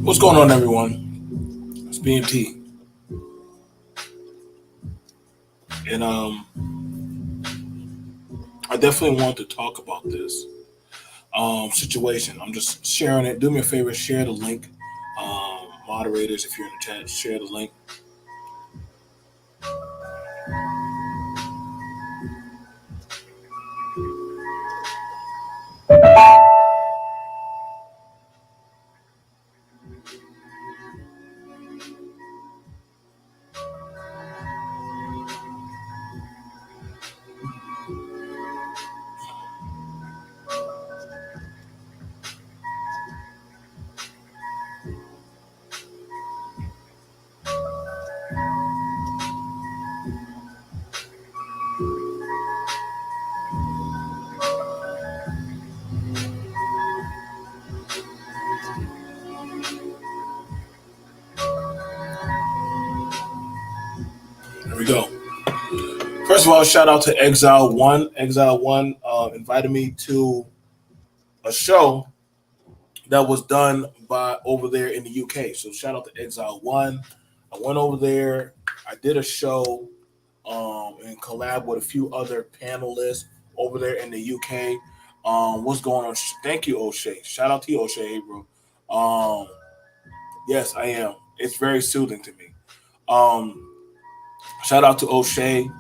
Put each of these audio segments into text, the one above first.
What's going on, everyone? It's BMT, and I definitely want to talk about this situation. I'm just sharing it. Do me a favor, share the link. Moderators, if you're in the chat, share the link. There we go. First of all, shout out to Exile One. Exile One invited me to a show that was done by over there in the UK. So shout out to Exile One. I went over there. I did a show and collab with a few other panelists over there in the UK. What's going on? Thank you, O'Shea. Shout out to you, O'Shea, bro. Yes, I am. It's very soothing to me. Um, Shout out to O'Shea,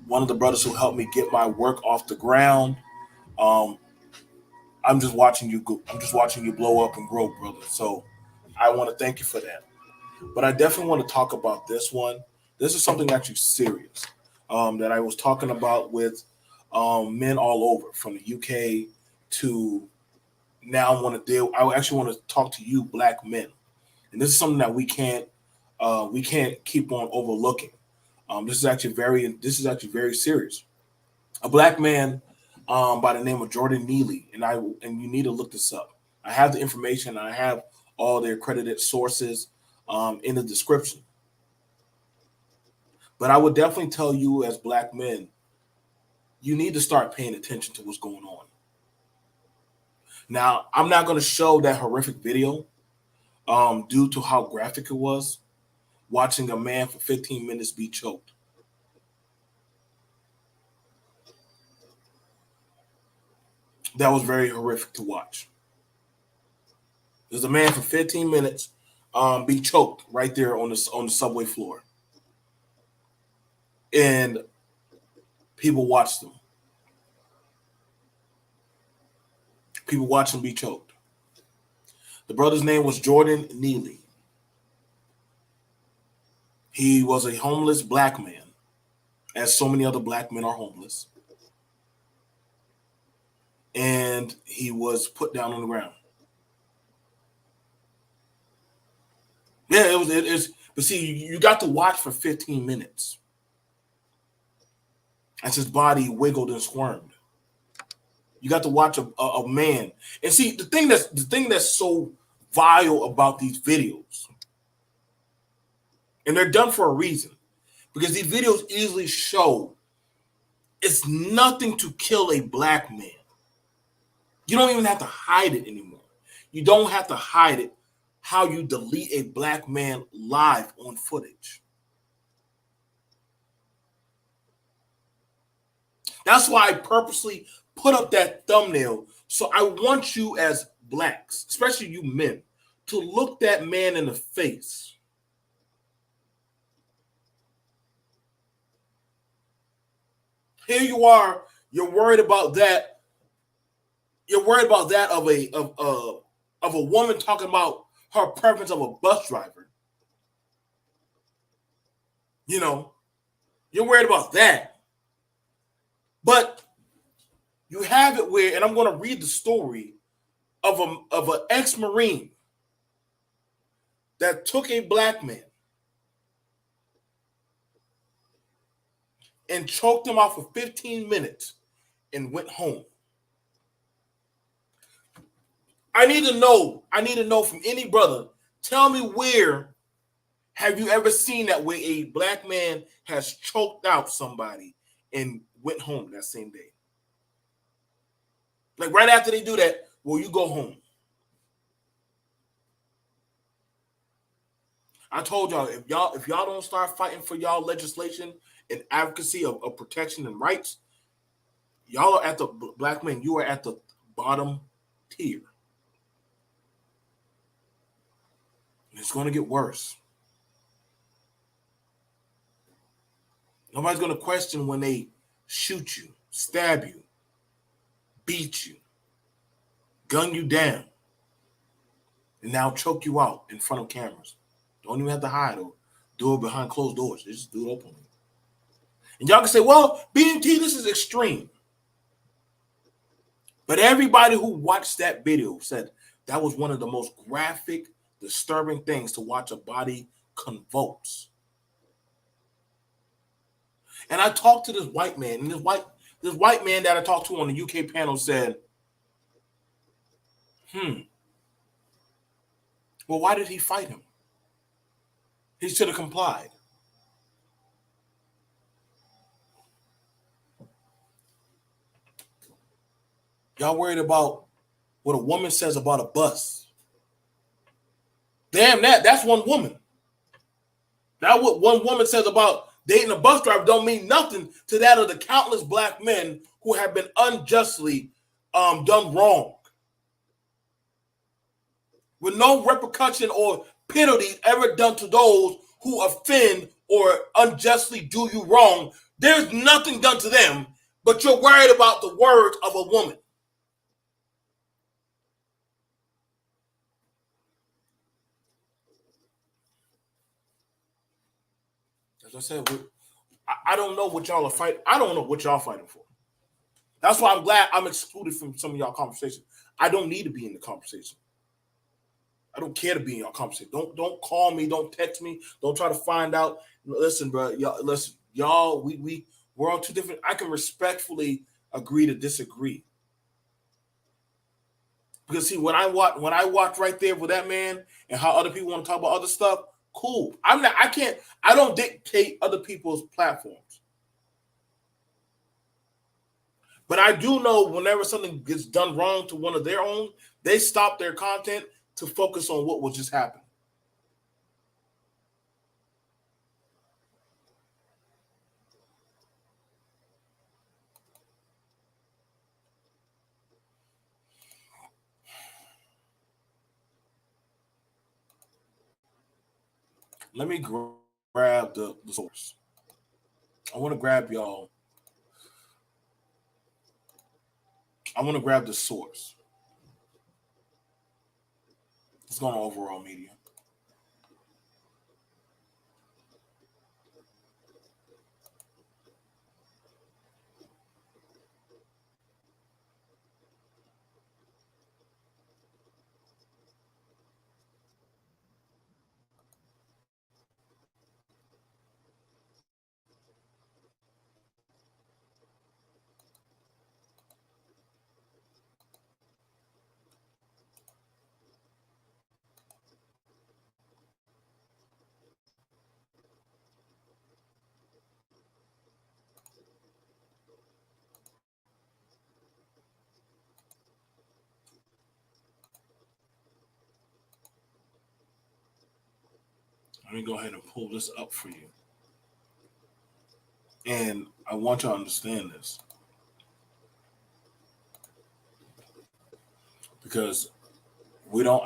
one of the brothers who helped me get my work off the ground. Um, I'm just watching you. I'm just watching you blow up and grow, brother. So I want to thank you for that. But I definitely want to talk about this one. This is something actually serious that I was talking about with men all over, from the UK to now. I want to deal. I actually want to talk to you, black men, and this is something that we can't keep on overlooking. This is actually very serious. A black man by the name of Jordan Neely, and you need to look this up. I have the information. I have all the accredited sources in the description. But I would definitely tell you, as black men, you need to start paying attention to what's going on. Now, I'm not going to show that horrific video due to how graphic it was. Watching a man for 15 minutes be choked. That was very horrific to watch. There's a man for 15 minutes be choked right there on the subway floor, and people watched them. People watched him be choked. The brother's name was Jordan Neely. He was a homeless black man, as so many other black men are homeless, and he was put down on the ground. Yeah, it was. It's. But see, you got to watch for 15 minutes as his body wiggled and squirmed. You got to watch a man, and see the thing that's so vile about these videos, and they're done for a reason, because these videos easily show it's nothing to kill a black man. You don't even have to hide it anymore. You don't have to hide it. How you delete a black man live on footage. That's why I purposely put up that thumbnail. So I want you, as blacks, especially you men, to look that man in the face. Here you are. You're worried about that. You're worried about that of a woman talking about her preference of a bus driver. You know, you're worried about that. But you have it where, and I'm going to read the story of an ex-Marine that took a black man and choked him out for 15 minutes and went home. I need to know from any brother, tell me, where have you ever seen that, where a black man has choked out somebody and went home that same day? Like right after they do that, well, you go home. I told y'all, if y'all don't start fighting for y'all legislation and advocacy of protection and rights, y'all are at the black men. You are at the bottom tier, and it's going to get worse. Nobody's going to question when they shoot you, stab you, beat you, gun you down, and now choke you out in front of cameras. Don't even have to hide or do it behind closed doors. They just do it openly. And y'all can say, well, BMT, this is extreme. But everybody who watched that video said that was one of the most graphic, disturbing things to watch a body convulse. And I talked to this white man, and this white man that I talked to on the UK panel said, well, why did he fight him? He should have complied. Y'all worried about what a woman says about a bus. Damn, that's one woman. That what one woman says about dating a bus driver don't mean nothing to that of the countless black men who have been unjustly done wrong. With no repercussion or penalty ever done to those who offend or unjustly do you wrong. There's nothing done to them, but you're worried about the words of a woman. As I said, I don't know what y'all are fighting. I don't know what y'all fighting for. That's why I'm glad I'm excluded from some of y'all conversations. I don't need to be in the conversation. I don't care to be in your conversation. Don't call me. Don't text me. Don't try to find out. Listen, bro. Y'all. We're on two different. I can respectfully agree to disagree. Because see, when I watch right there with that man and how other people want to talk about other stuff, cool. I don't dictate other people's platforms. But I do know whenever something gets done wrong to one of their own, they stop their content to focus on what will just happen. Let me grab the source. I want to grab y'all. I want to grab the source. Let's go on overall media. Let me go ahead and pull this up for you. And I want you to understand this. Because we don't,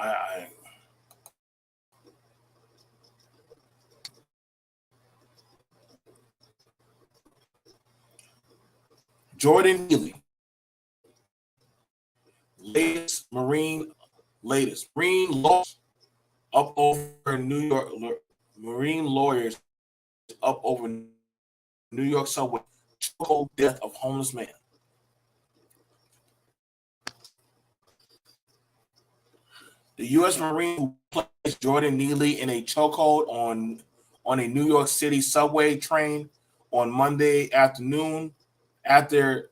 Jordan Neely, Marine lawyers up over New York, Marine lawyers up over New York subway, chokehold death of homeless man. The U.S. Marine who placed Jordan Neely in a chokehold on a New York City subway train on Monday afternoon after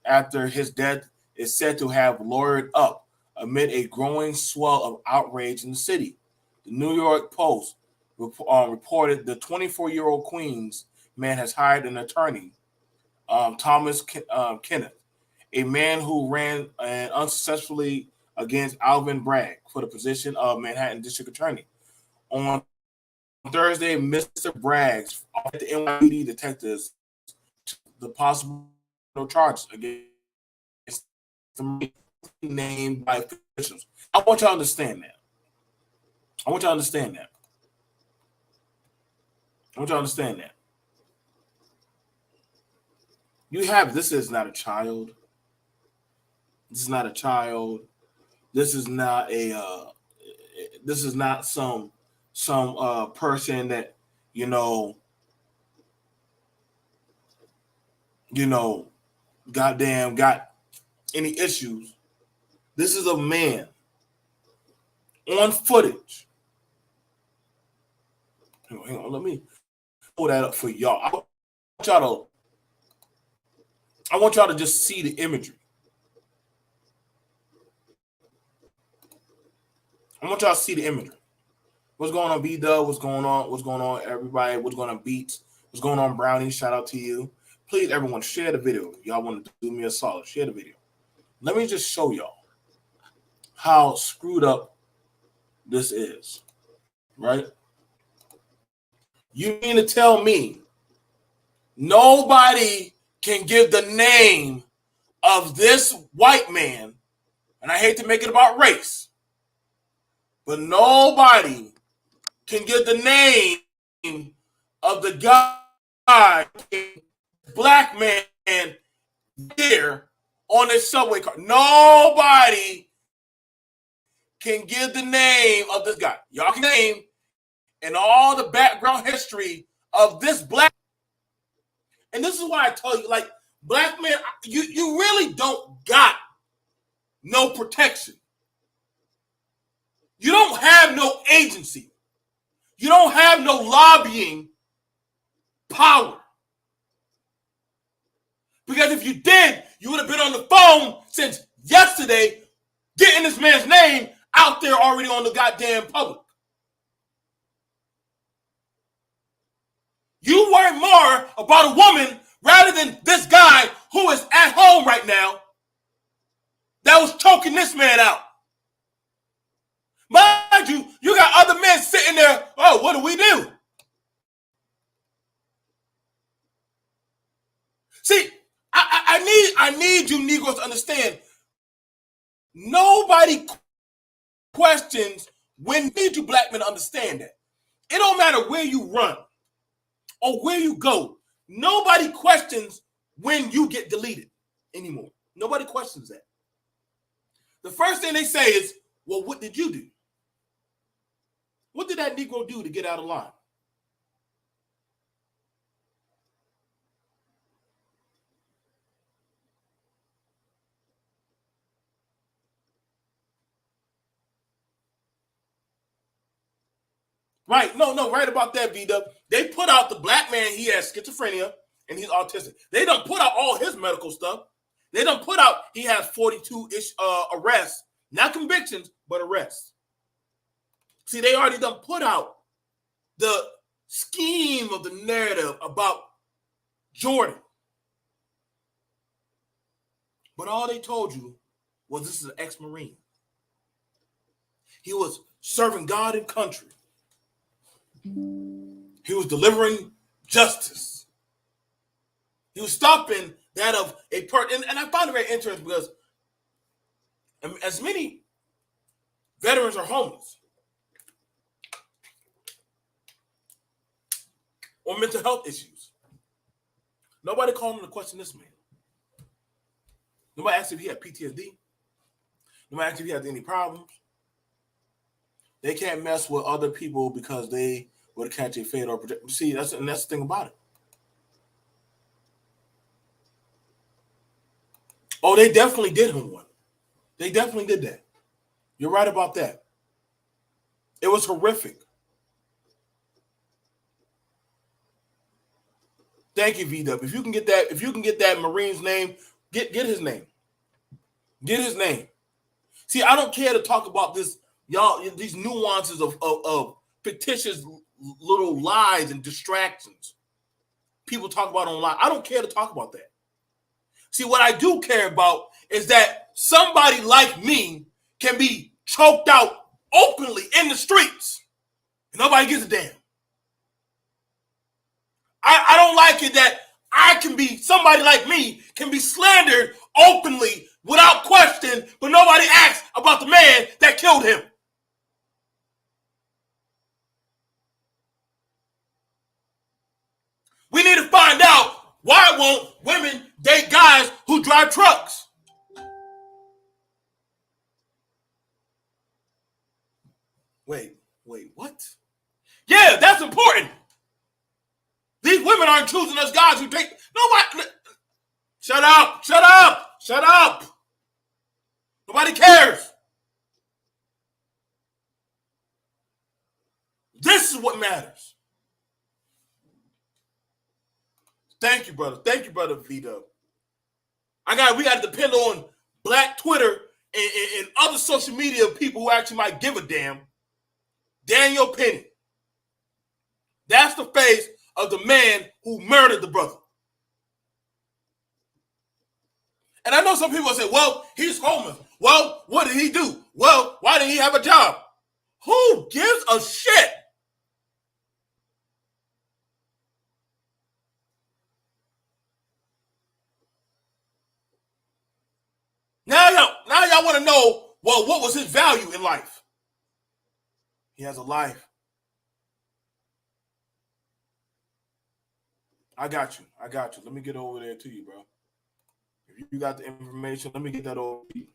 his death is said to have lawyered up amid a growing swell of outrage in the city. The New York Post reported the 24-year-old Queens man has hired an attorney, Thomas Kenneth, a man who ran unsuccessfully against Alvin Bragg for the position of Manhattan District Attorney. On Thursday, Mr. Braggs at the NYPD detectives the possible charges against the named by officials. I want y'all to understand that. I want y'all to understand that. I want y'all to understand that. You have, this is not a child. This is not a child. This is not a this is not some person that, goddamn got any issues. This is a man on footage. Hang on, let me pull that up for y'all. I want y'all to just see the imagery. I want y'all to see the imagery. What's going on, B-Dub? What's going on? What's going on, everybody? What's going on, Beats? What's going on, Brownie? Shout out to you. Please, everyone, share the video. Y'all want to do me a solid. Share the video. Let me just show y'all how screwed up this is, right? You mean to tell me nobody can give the name of this white man, and I hate to make it about race, but nobody can give the name of the guy, black man here on this subway car. Nobody can give the name of this guy. Y'all can name and all the background history of this black. And this is why I tell you, like, black men, you really don't got no protection. You don't have no agency. You don't have no lobbying power. Because if you did, you would have been on the phone since yesterday getting this man's name out there already on the goddamn public. You worry more about a woman rather than this guy who is at home right now that was choking this man out. Mind you, you got other men sitting there, oh, what do we do? See, I need you Negroes to understand, nobody questions when you need you black men to understand that. It don't matter where you run or where you go. Nobody questions when you get deleted anymore. Nobody questions that. The first thing they say is, well, what did you do? What did that Negro do to get out of line? Right, no, right about that, V-Dub. They put out the black man, he has schizophrenia and he's autistic. They don't put out all his medical stuff. They don't put out he has 42-ish arrests, not convictions, but arrests. See, they already done put out the scheme of the narrative about Jordan. But all they told you was this is an ex-Marine. He was serving God and country. He was delivering justice. He was stopping that of a person. And I find it very interesting because as many veterans are homeless or mental health issues, nobody called him to question this man. Nobody asked if he had PTSD. Nobody asked if he had any problems. They can't mess with other people because they would catch a fate or project. See, that's the thing about it. Oh, they definitely did him one. They definitely did that. You're right about that. It was horrific. Thank you, V-Dub. If you can get that Marine's name, get his name. Get his name. See, I don't care to talk about this, y'all, these nuances of fictitious little lies and distractions people talk about online. I don't care to talk about that. See, what I do care about is that somebody like me can be choked out openly in the streets and nobody gives a damn. I don't like it that somebody like me can be slandered openly without question, but nobody asks about the man that killed him. We need to find out why won't women date guys who drive trucks. Wait, what? Yeah, that's important. These women aren't choosing us guys who take nobody. Shut up! Shut up! Shut up! Nobody cares. This is what matters. Thank you, brother. Thank you, brother Vito. We got to depend on Black Twitter and other social media people who actually might give a damn. Daniel Penny. That's the face of the man who murdered the brother. And I know some people say, well, he's homeless. Well, what did he do? Well, why didn't he have a job? Who gives a shit? Now y'all want to know, well, what was his value in life? He has a life. I got you. Let me get over there to you, bro. If you got the information, let me get that over to you.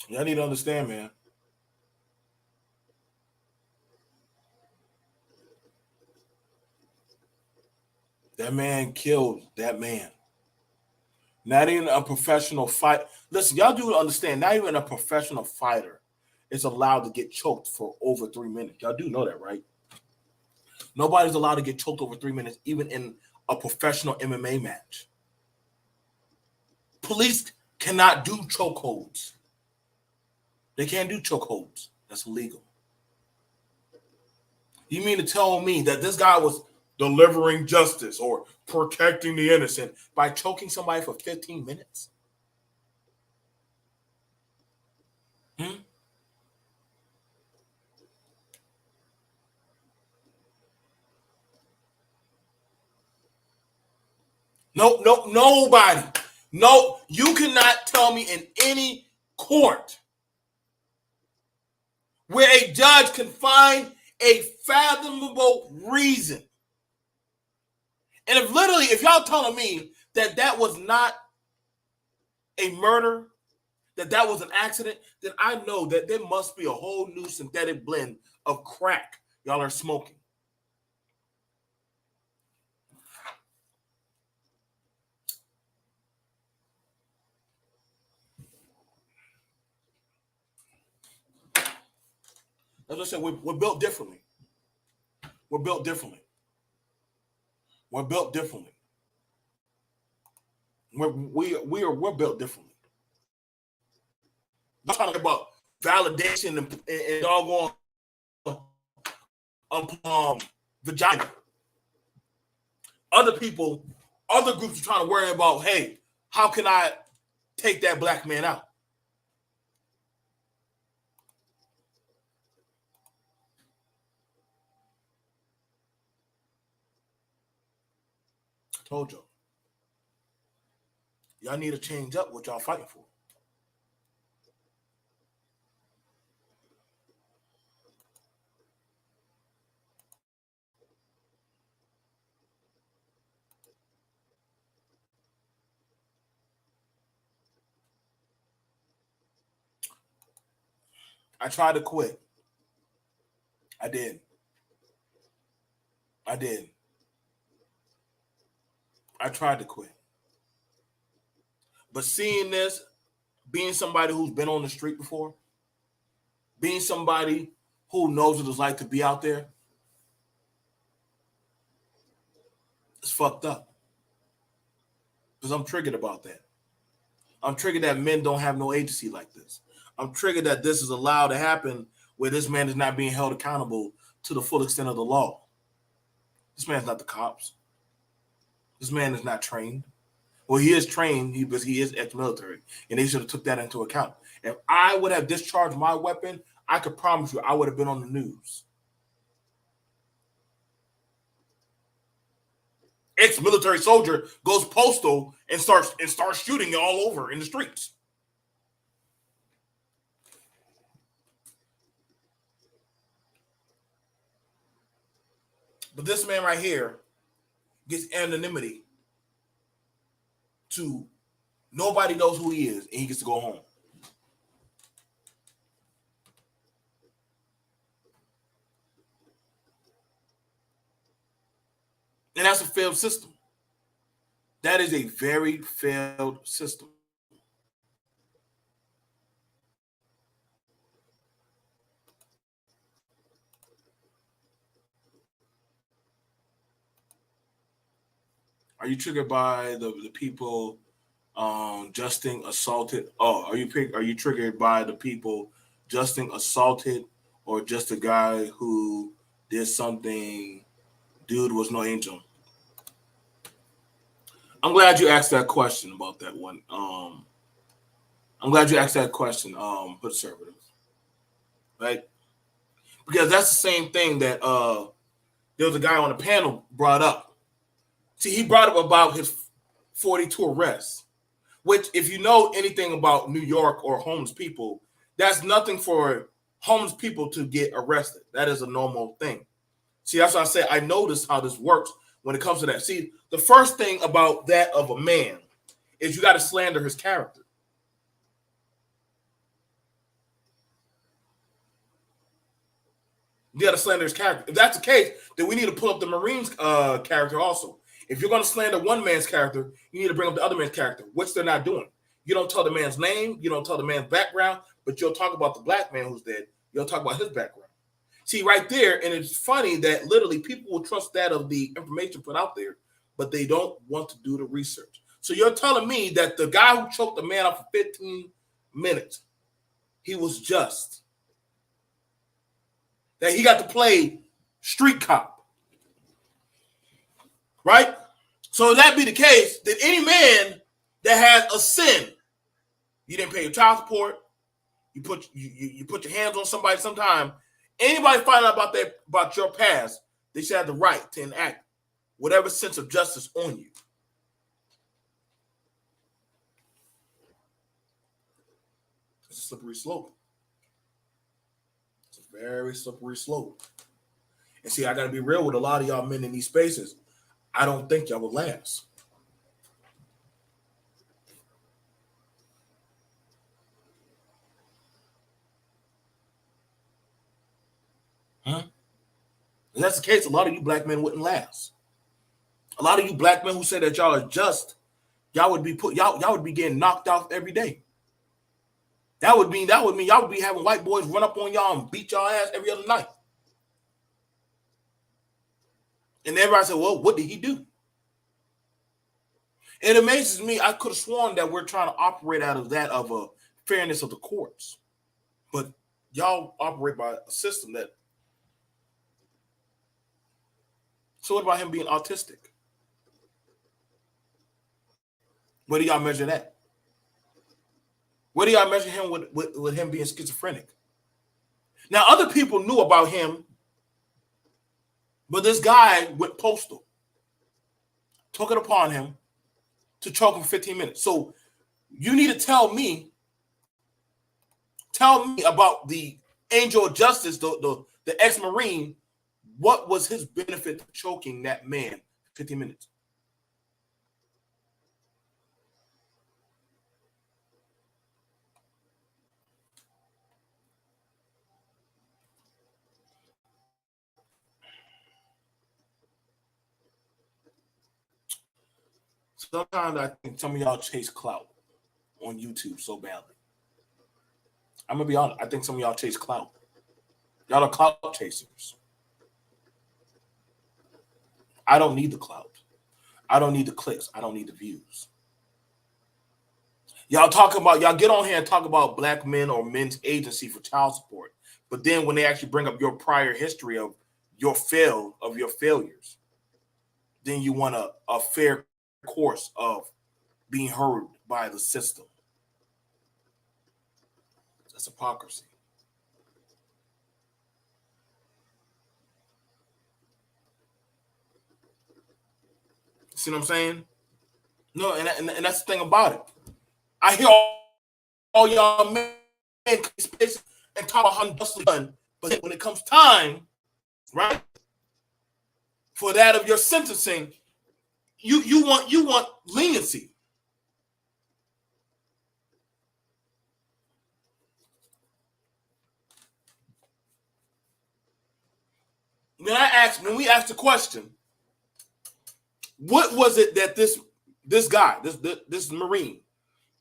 Y'all need to understand, man. That man killed that man. Not even a professional fight. Listen, y'all do understand, not even a professional fighter is allowed to get choked for over 3 minutes. Y'all do know that, right? Nobody's allowed to get choked over 3 minutes, even in a professional MMA match. Police cannot do chokeholds. They can't do chokeholds. That's illegal. You mean to tell me that this guy was delivering justice or protecting the innocent by choking somebody for 15 minutes? No, nobody. No, you cannot tell me in any court where a judge can find a fathomable reason. And if y'all telling me that was not a murder, that was an accident, then I know that there must be a whole new synthetic blend of crack y'all are smoking. As I said, we're built differently. We're built differently. We're built differently. We're built differently. I'm talking about validation and doggone vagina. Other groups are trying to worry about, hey, how can I take that black man out? I told you. Y'all need to change up what y'all fighting for. I tried to quit. I did. I tried to quit. But seeing this, being somebody who's been on the street before, being somebody who knows what it's like to be out there, it's fucked up. Because I'm triggered about that. I'm triggered that men don't have no agency like this. I'm triggered that this is allowed to happen where this man is not being held accountable to the full extent of the law. This man's not the cops. This man is not trained. Well, he is trained, but he is ex-military, and they should have took that into account. If I would have discharged my weapon, I could promise you I would have been on the news. Ex-military soldier goes postal and starts shooting all over in the streets. But this man right here gets anonymity to nobody knows who he is, and he gets to go home. And that's a failed system. That is a very failed system. Are you triggered by the people Justin assaulted? Oh, are you triggered by the people Justin assaulted, or just a guy who did something? Dude was no angel. I'm glad you asked that question about that one. I'm glad you asked that question, conservative, right? Because that's the same thing that there was a guy on the panel brought up. See, he brought up about his 42 arrests, which, if you know anything about New York or homeless people, that's nothing for homeless people to get arrested. That is a normal thing. See, that's why I say I notice how this works when it comes to that. See, the first thing about that of a man is you got to slander his character. You got to slander his character. If that's the case, then we need to pull up the Marines' character also. If you're going to slander one man's character, you need to bring up the other man's character, which they're not doing. You don't tell the man's name, you don't tell the man's background, but you'll talk about the black man who's dead. You'll talk about his background. See, right there, and it's funny that literally people will trust that of the information put out there, but they don't want to do the research. So you're telling me that the guy who choked the man out for 15 minutes, he was just. That he got to play street cop. Right? So if that be the case, then any man that has a sin, you didn't pay your child support, you put your hands on somebody sometime, anybody find out about your past, they should have the right to enact whatever sense of justice on you. It's a slippery slope. It's a very slippery slope. And see, I got to be real with a lot of y'all men in these spaces. I don't think y'all will last. If that's the case, a lot of you black men wouldn't last. A lot of you black men who say that y'all are just, y'all would be getting knocked out every day. That would mean y'all would be having white boys run up on y'all and beat y'all ass every other night. And everybody said, well, what did he do? It amazes me. I could have sworn that we're trying to operate out of that of a fairness of the courts. But y'all operate by a system that. So what about him being autistic? Where do y'all measure that? Where do y'all measure him with him being schizophrenic? Now, other people knew about him, but this guy went postal, took it upon him to choke him for 15 minutes. So you need to tell me about the angel of justice, the ex-Marine. What was his benefit to choking that man 15 minutes? Sometimes I think some of y'all chase clout on YouTube so badly. I'm gonna be honest. I think some of y'all chase clout. Y'all are clout chasers. I don't need the clout. I don't need the clicks. I don't need the views. Y'all get on here and talk about black men or men's agency for child support. But then when they actually bring up your prior history of your failures, then you want a fair course of being heard by the system. That's hypocrisy. See what I'm saying? No, and that's the thing about it. I hear all y'all men space and talk about how justly done, but when it comes time, right, for that of your sentencing, you want leniency. When we asked the question, what was it that this guy, this Marine,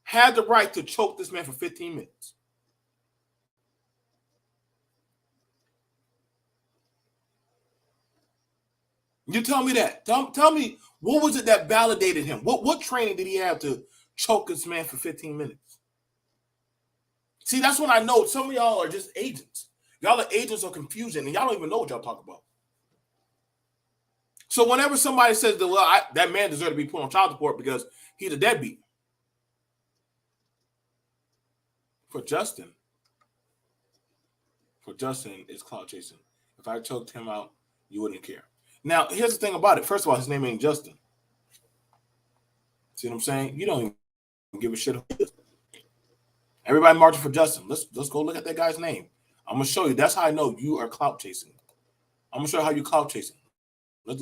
had the right to choke this man for 15 minutes? You tell me that. Tell me, what was it that validated him? What training did he have to choke this man for 15 minutes? See, that's when I know some of y'all are just agents. Y'all are agents of confusion, and y'all don't even know what y'all talk about. So whenever somebody says that, well, that man deserves to be put on child support because he's a deadbeat. For Justin, it's clout chasing. If I choked him out, you wouldn't care. Now, here's the thing about it. First of all, his name ain't Justin. See what I'm saying? You don't even give a shit who he is. Everybody marching for Justin. Let's go look at that guy's name. I'm gonna show you. That's how I know you are clout chasing. I'm gonna show you how you clout chasing. Let's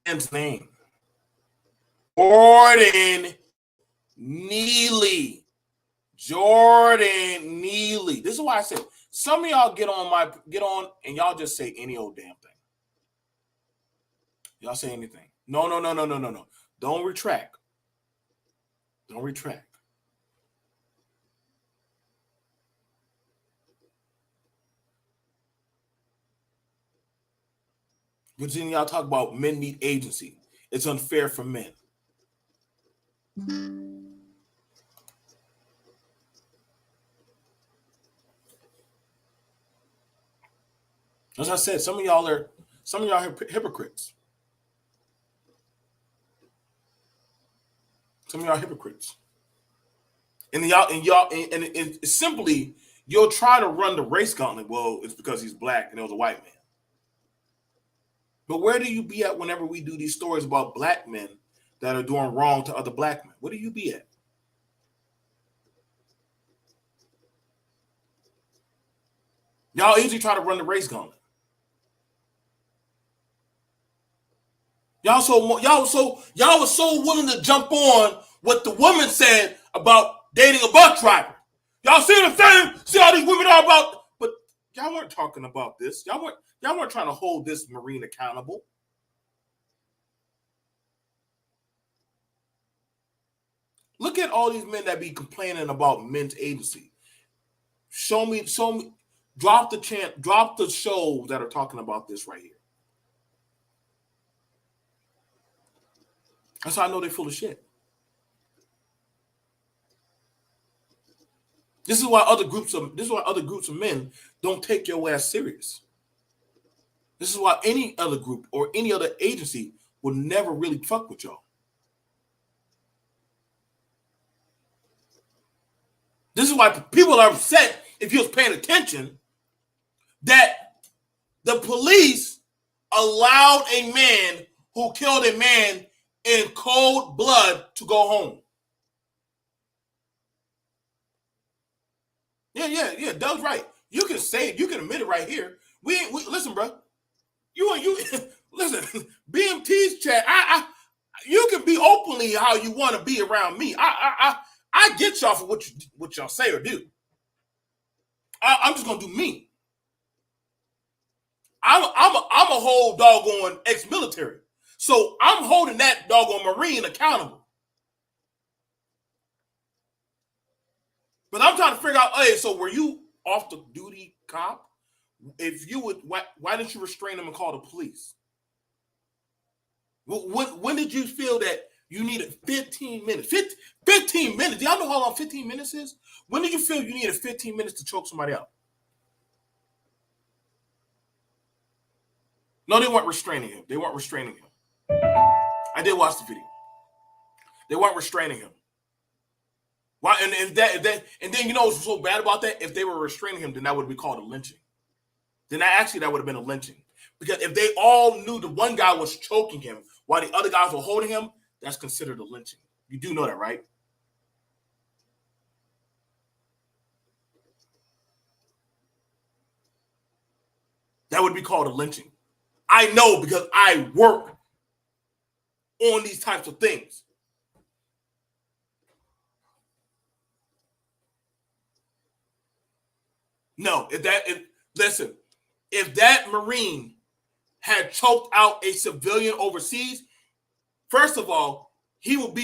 man's name. Jordan Neely. Jordan Neely. This is why I said some of y'all get on and y'all just say any old damn thing. Y'all say anything. No. Don't retract. Don't retract. But then y'all talk about men need agency. It's unfair for men. As I said, some of y'all are hypocrites. Some of y'all are hypocrites. And it's simply you'll try to run the race gauntlet. Well, it's because he's black and it was a white man. But where do you be at whenever we do these stories about black men that are doing wrong to other black men? Where do you be at? Y'all easily try to run the race gauntlet. Y'all was so willing to jump on what the woman said about dating a bus driver. Y'all see what I'm saying? See all these women are about, but y'all weren't talking about this. Y'all weren't trying to hold this Marine accountable. Look at all these men that be complaining about men's agency. Show me, drop the shows that are talking about this right here. That's how I know they're full of shit. This is why other groups of men don't take your ass serious. This is why any other group or any other agency will never really fuck with y'all. This is why people are upset, if you was paying attention, that the police allowed a man who killed a man in cold blood to go home. Yeah. Doug's right. You can say it. You can admit it right here. We listen, bro. You listen. BMT's chat. You can be openly how you want to be around me. I get y'all for what y'all say or do. I'm just gonna do me. I'm a whole doggone ex-military, so I'm holding that doggone Marine accountable. But I'm trying to figure out, hey, so were you off the duty cop? If you would, why didn't you restrain them and call the police? When did you feel that you needed 15 minutes? 15 minutes. Do y'all know how long 15 minutes is? When did you feel you needed 15 minutes to choke somebody out? No, they weren't restraining him. I did watch the video. They weren't restraining him. Why? And then you know what's so bad about that? If they were restraining him, then that would be called a lynching. Then that would have been a lynching. Because if they all knew the one guy was choking him while the other guys were holding him, that's considered a lynching. You do know that, right? That would be called a lynching. I know because I work on these types of things. No, listen, if that Marine had choked out a civilian overseas, first of all, he would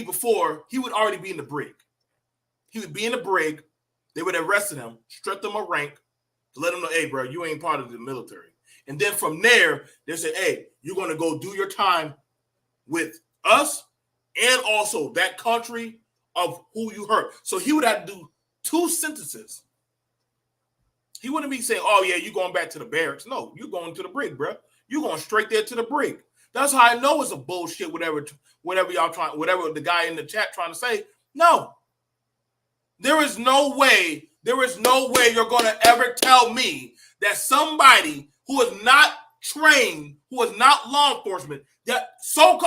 already be in the brig. He would be in the brig. They would have arrested him, stripped him a rank to let him know, hey, bro, you ain't part of the military. And then from there, they said, hey, you're going to go do your time with us and also that country of who you hurt. So he would have to do 2 sentences. He wouldn't be saying, oh, yeah, you're going back to the barracks. No, you're going to the brig, bro. You're going straight there to the brig. That's how I know it's a bullshit, whatever the guy in the chat trying to say. No. There is no way you're going to ever tell me that somebody who is not trained, who is not law enforcement, that so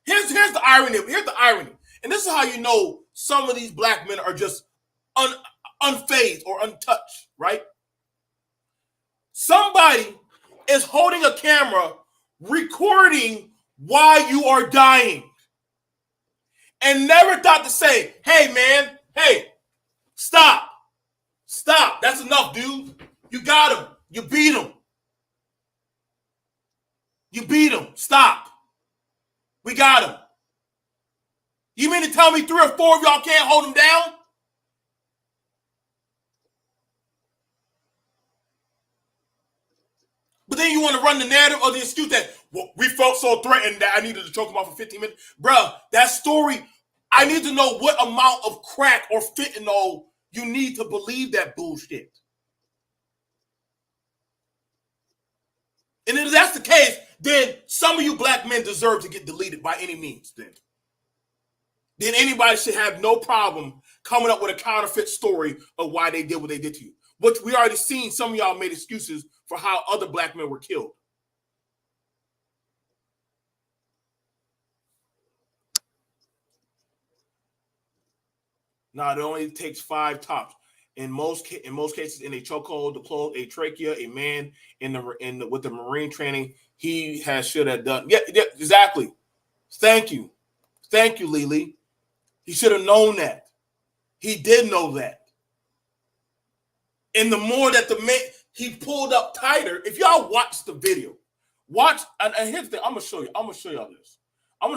here's the irony. Here's the irony. And this is how you know some of these black men are just unfazed or untouched, right? Somebody is holding a camera recording why you are dying and never thought to say, hey, man, hey, stop. That's enough, dude. You got him. You beat him. Stop. We got him. You mean to tell me 3 or 4 of y'all can't hold him down? But then you want to run the narrative or the excuse that we felt so threatened that I needed to choke him off for 15 minutes. Bruh, that story, I need to know what amount of crack or fentanyl you need to believe that bullshit. And if that's the case, then some of you black men deserve to get deleted by any means. Then anybody should have no problem coming up with a counterfeit story of why they did what they did to you. Which we already seen some of y'all made excuses for how other black men were killed. Now, it only takes 5 tops. In most cases, in a chokehold, to close a trachea, a man with the Marine training, he should have done. Yeah, exactly. Thank you, Lily. He should have known that. He did know that. And the more that he pulled up tighter. If y'all watch the video, and here's the thing. I'm gonna show y'all this.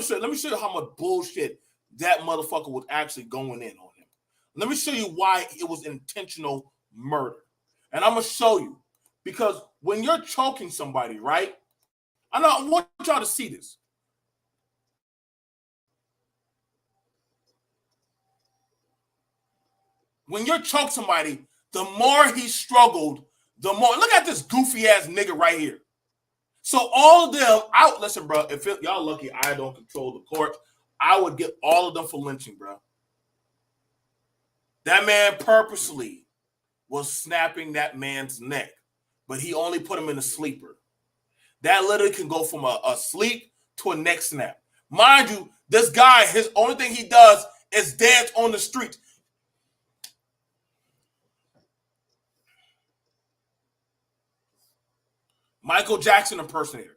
Let me show you how much bullshit that motherfucker was actually going in on him. Let me show you why it was intentional murder. And I'm gonna show you, because when you're choking somebody, right? I want y'all to see this. When you're choking somebody, the more he struggled, the more. Look at this goofy ass nigga right here. So all of them out. Listen, bro. If y'all lucky, I don't control the court. I would get all of them for lynching, bro. That man purposely was snapping that man's neck, but he only put him in a sleeper. That literally can go from a sleep to a neck snap. Mind you, this guy, his only thing he does is dance on the street. Michael Jackson impersonator.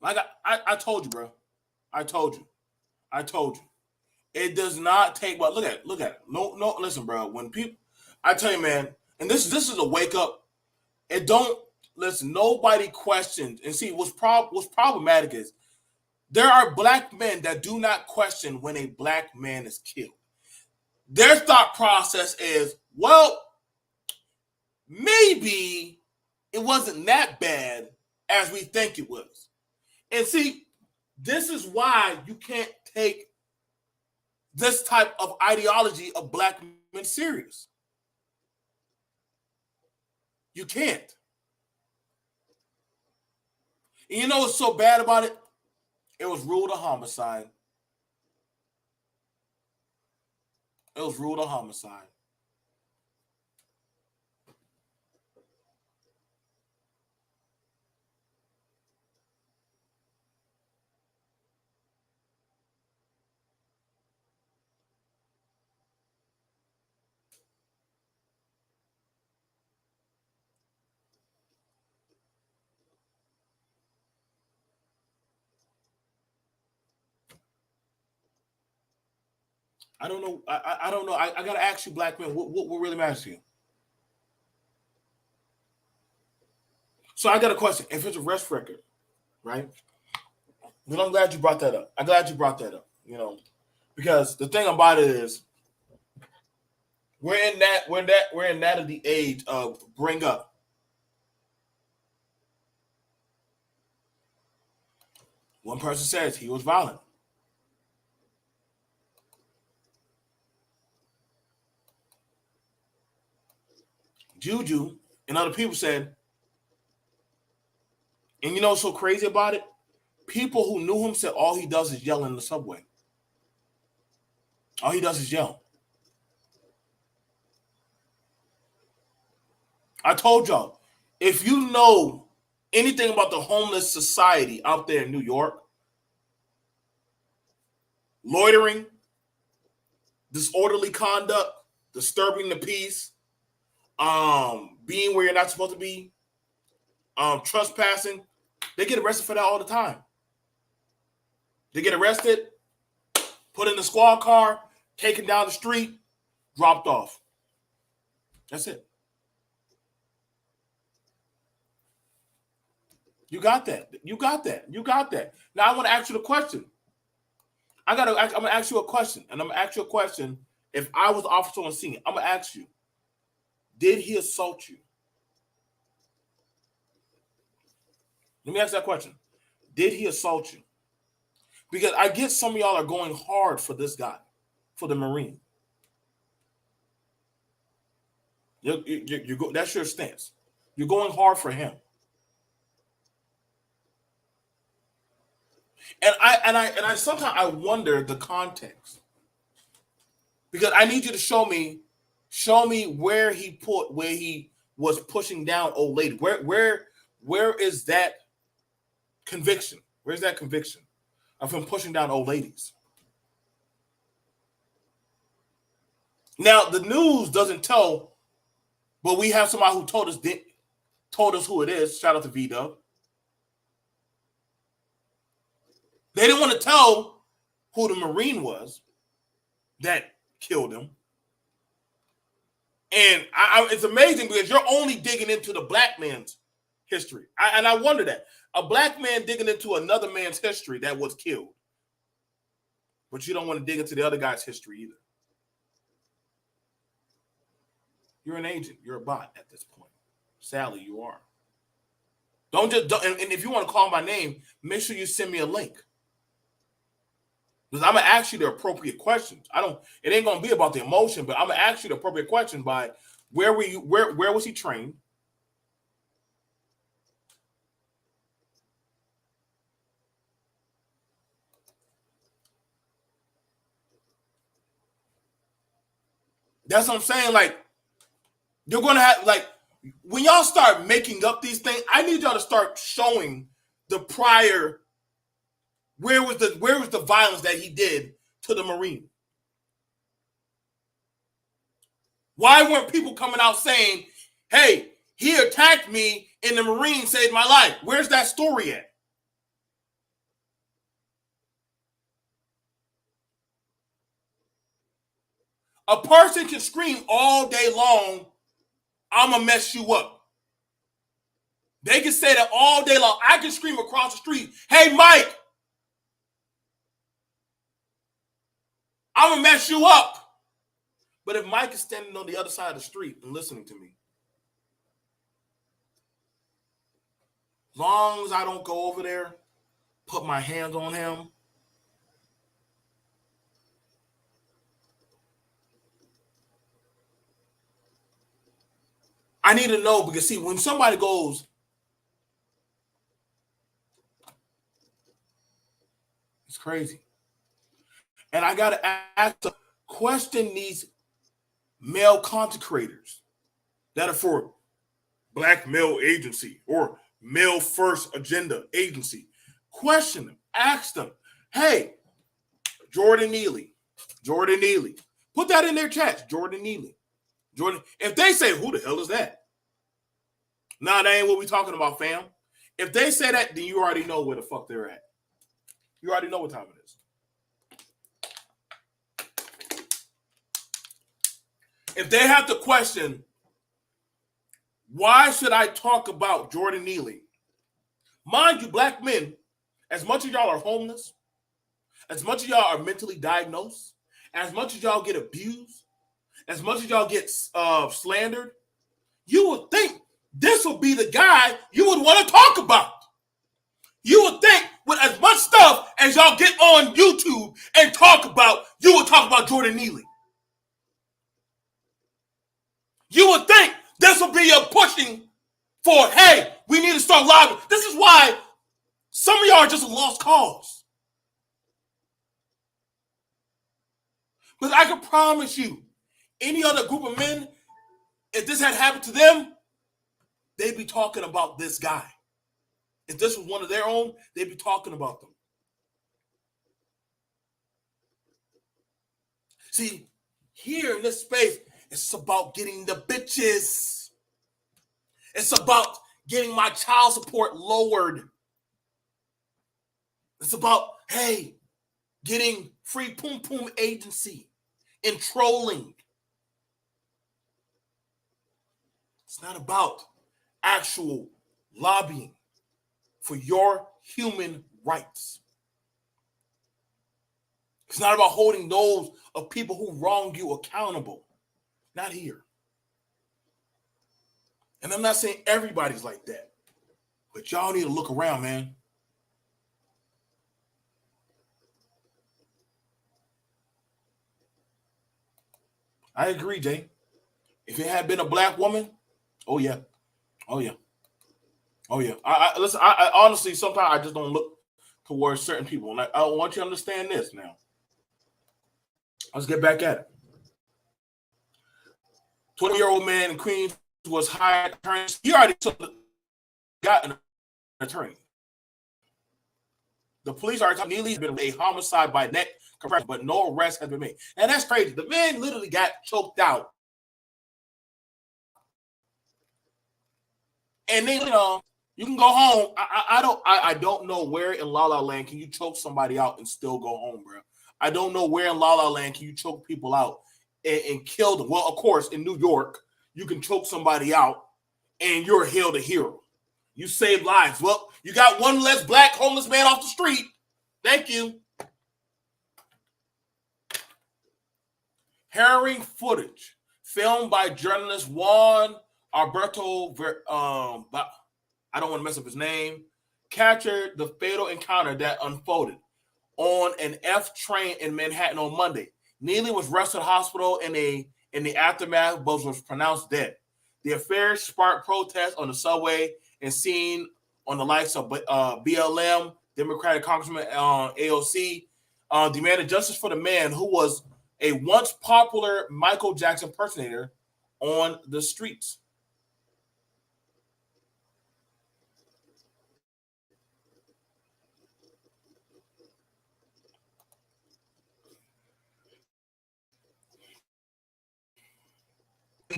Like I told you, bro. I told you. It does not take. But look at it. No. Listen, bro. When people, I tell you, man, and this is a wake up. It don't listen. Nobody questions. And see, what's problematic is there are black men that do not question when a black man is killed. Their thought process is, well, maybe it wasn't that bad as we think it was. And see, this is why you can't take this type of ideology of black men serious. You can't. And you know what's so bad about it? It was ruled a homicide. It was ruled a homicide. I don't know. I don't know. I gotta ask you, black men, what really matters to you? So I got a question. If it's a rest record, right? Then I'm glad you brought that up. I'm glad you brought that up. Because the thing about it is, we're in that of the age of bring up. One person says he was violent. Juju and other people said, and you know what's so crazy about it? People who knew him said all he does is yell in the subway. All he does is yell. I told y'all, if you know anything about the homeless society out there in New York, loitering, disorderly conduct, disturbing the peace, being where you're not supposed to be, trespassing, they get arrested for that all the time. They get arrested, put in the squad car, taken down the street, dropped off. That's it. You got that. You got that. You got that. Now I want to ask you the question. I'm gonna ask you a question, and I'm gonna ask you a question. If I was the officer on scene, I'm gonna ask you: did he assault you? Let me ask that question: did he assault you? Because I get some of y'all are going hard for this guy, for the Marine. You go. That's your stance. You're going hard for him, and I sometimes I wonder the context because I need you to show me where he was pushing down old lady. Where is that conviction? Where's that conviction of him pushing down old ladies? Now the news doesn't tell, but we have somebody who told us who it is. Shout out to V Dub. They didn't want to tell who the Marine was that killed him. And it's amazing because you're only digging into the black man's history. And I wonder that. A black man digging into another man's history that was killed. But you don't want to dig into the other guy's history either. You're an agent. You're a bot at this point. Sally, you are. Don't and if you want to call my name, make sure you send me a link. Because I'm gonna ask you the appropriate questions. It ain't gonna be about the emotion, but I'm gonna ask you the appropriate question by where were you, where was he trained? That's what I'm saying. Like, you're gonna have like when y'all start making up these things, I need y'all to start showing the prior where was the violence that he did to the Marine? Why weren't people coming out saying, hey, he attacked me and the Marine saved my life? Where's that story at? A person can scream all day long, I'm going to mess you up. They can say that all day long. I can scream across the street, hey, Mike, I'm going to mess you up. But if Mike is standing on the other side of the street and listening to me, as long as I don't go over there, put my hands on him, I need to know because, see, when somebody goes, crazy. And I got to ask the question these male content creators that are for Black Male Agency or Male First Agenda Agency. Question them. Ask them, hey, Jordan Neely. Put that in their chats, Jordan Neely. If they say, who the hell is that? Nah, that ain't what we talking about, fam. If they say that, then you already know where the fuck they're at. You already know what time it is. If they have to question, why should I talk about Jordan Neely? Mind you, black men, as much as y'all are homeless, as much as y'all are mentally diagnosed, as much as y'all get abused, as much as y'all get slandered, you would think this would be the guy you would want to talk about. You would think with as much stuff as y'all get on YouTube and talk about, you would talk about Jordan Neely. You would think this would be your pushing for, hey, we need to start lobbying. This is why some of y'all are just a lost cause. But I can promise you, any other group of men, if this had happened to them, they'd be talking about this guy. If this was one of their own, they'd be talking about them. See, here in this space, it's about getting the bitches. It's about getting my child support lowered. It's about, hey, getting free Poom Poom agency and trolling. It's not about actual lobbying for your human rights. It's not about holding those of people who wrong you accountable. Not here. And I'm not saying everybody's like that, but y'all need to look around, man. I agree, Jay. If it had been a black woman, oh yeah. Listen, I honestly, sometimes I just don't look towards certain people. And I want you to understand this now. Let's get back at it. 20-year-old man in Queens was hired. He already got an attorney. The police are telling Neely has been a homicide by neck compression, but no arrest has been made. And that's crazy. The man literally got choked out. And then, you can go home. I don't know where in La La Land can you choke somebody out and still go home, bro. I don't know where in La La Land can you choke people out and kill them. Well, of course, in New York, you can choke somebody out and you're hailed a hero. You saved lives. Well, you got one less black homeless man off the street. Thank you. Harrowing footage filmed by journalist Juan Alberto, I don't want to mess up his name, captured the fatal encounter that unfolded on an F train in Manhattan on Monday. Neely was rushed to the hospital in the aftermath, but was pronounced dead. The affair sparked protests on the subway and seen on the likes of BLM, Democratic Congressman AOC, demanded justice for the man who was a once popular Michael Jackson impersonator on the streets.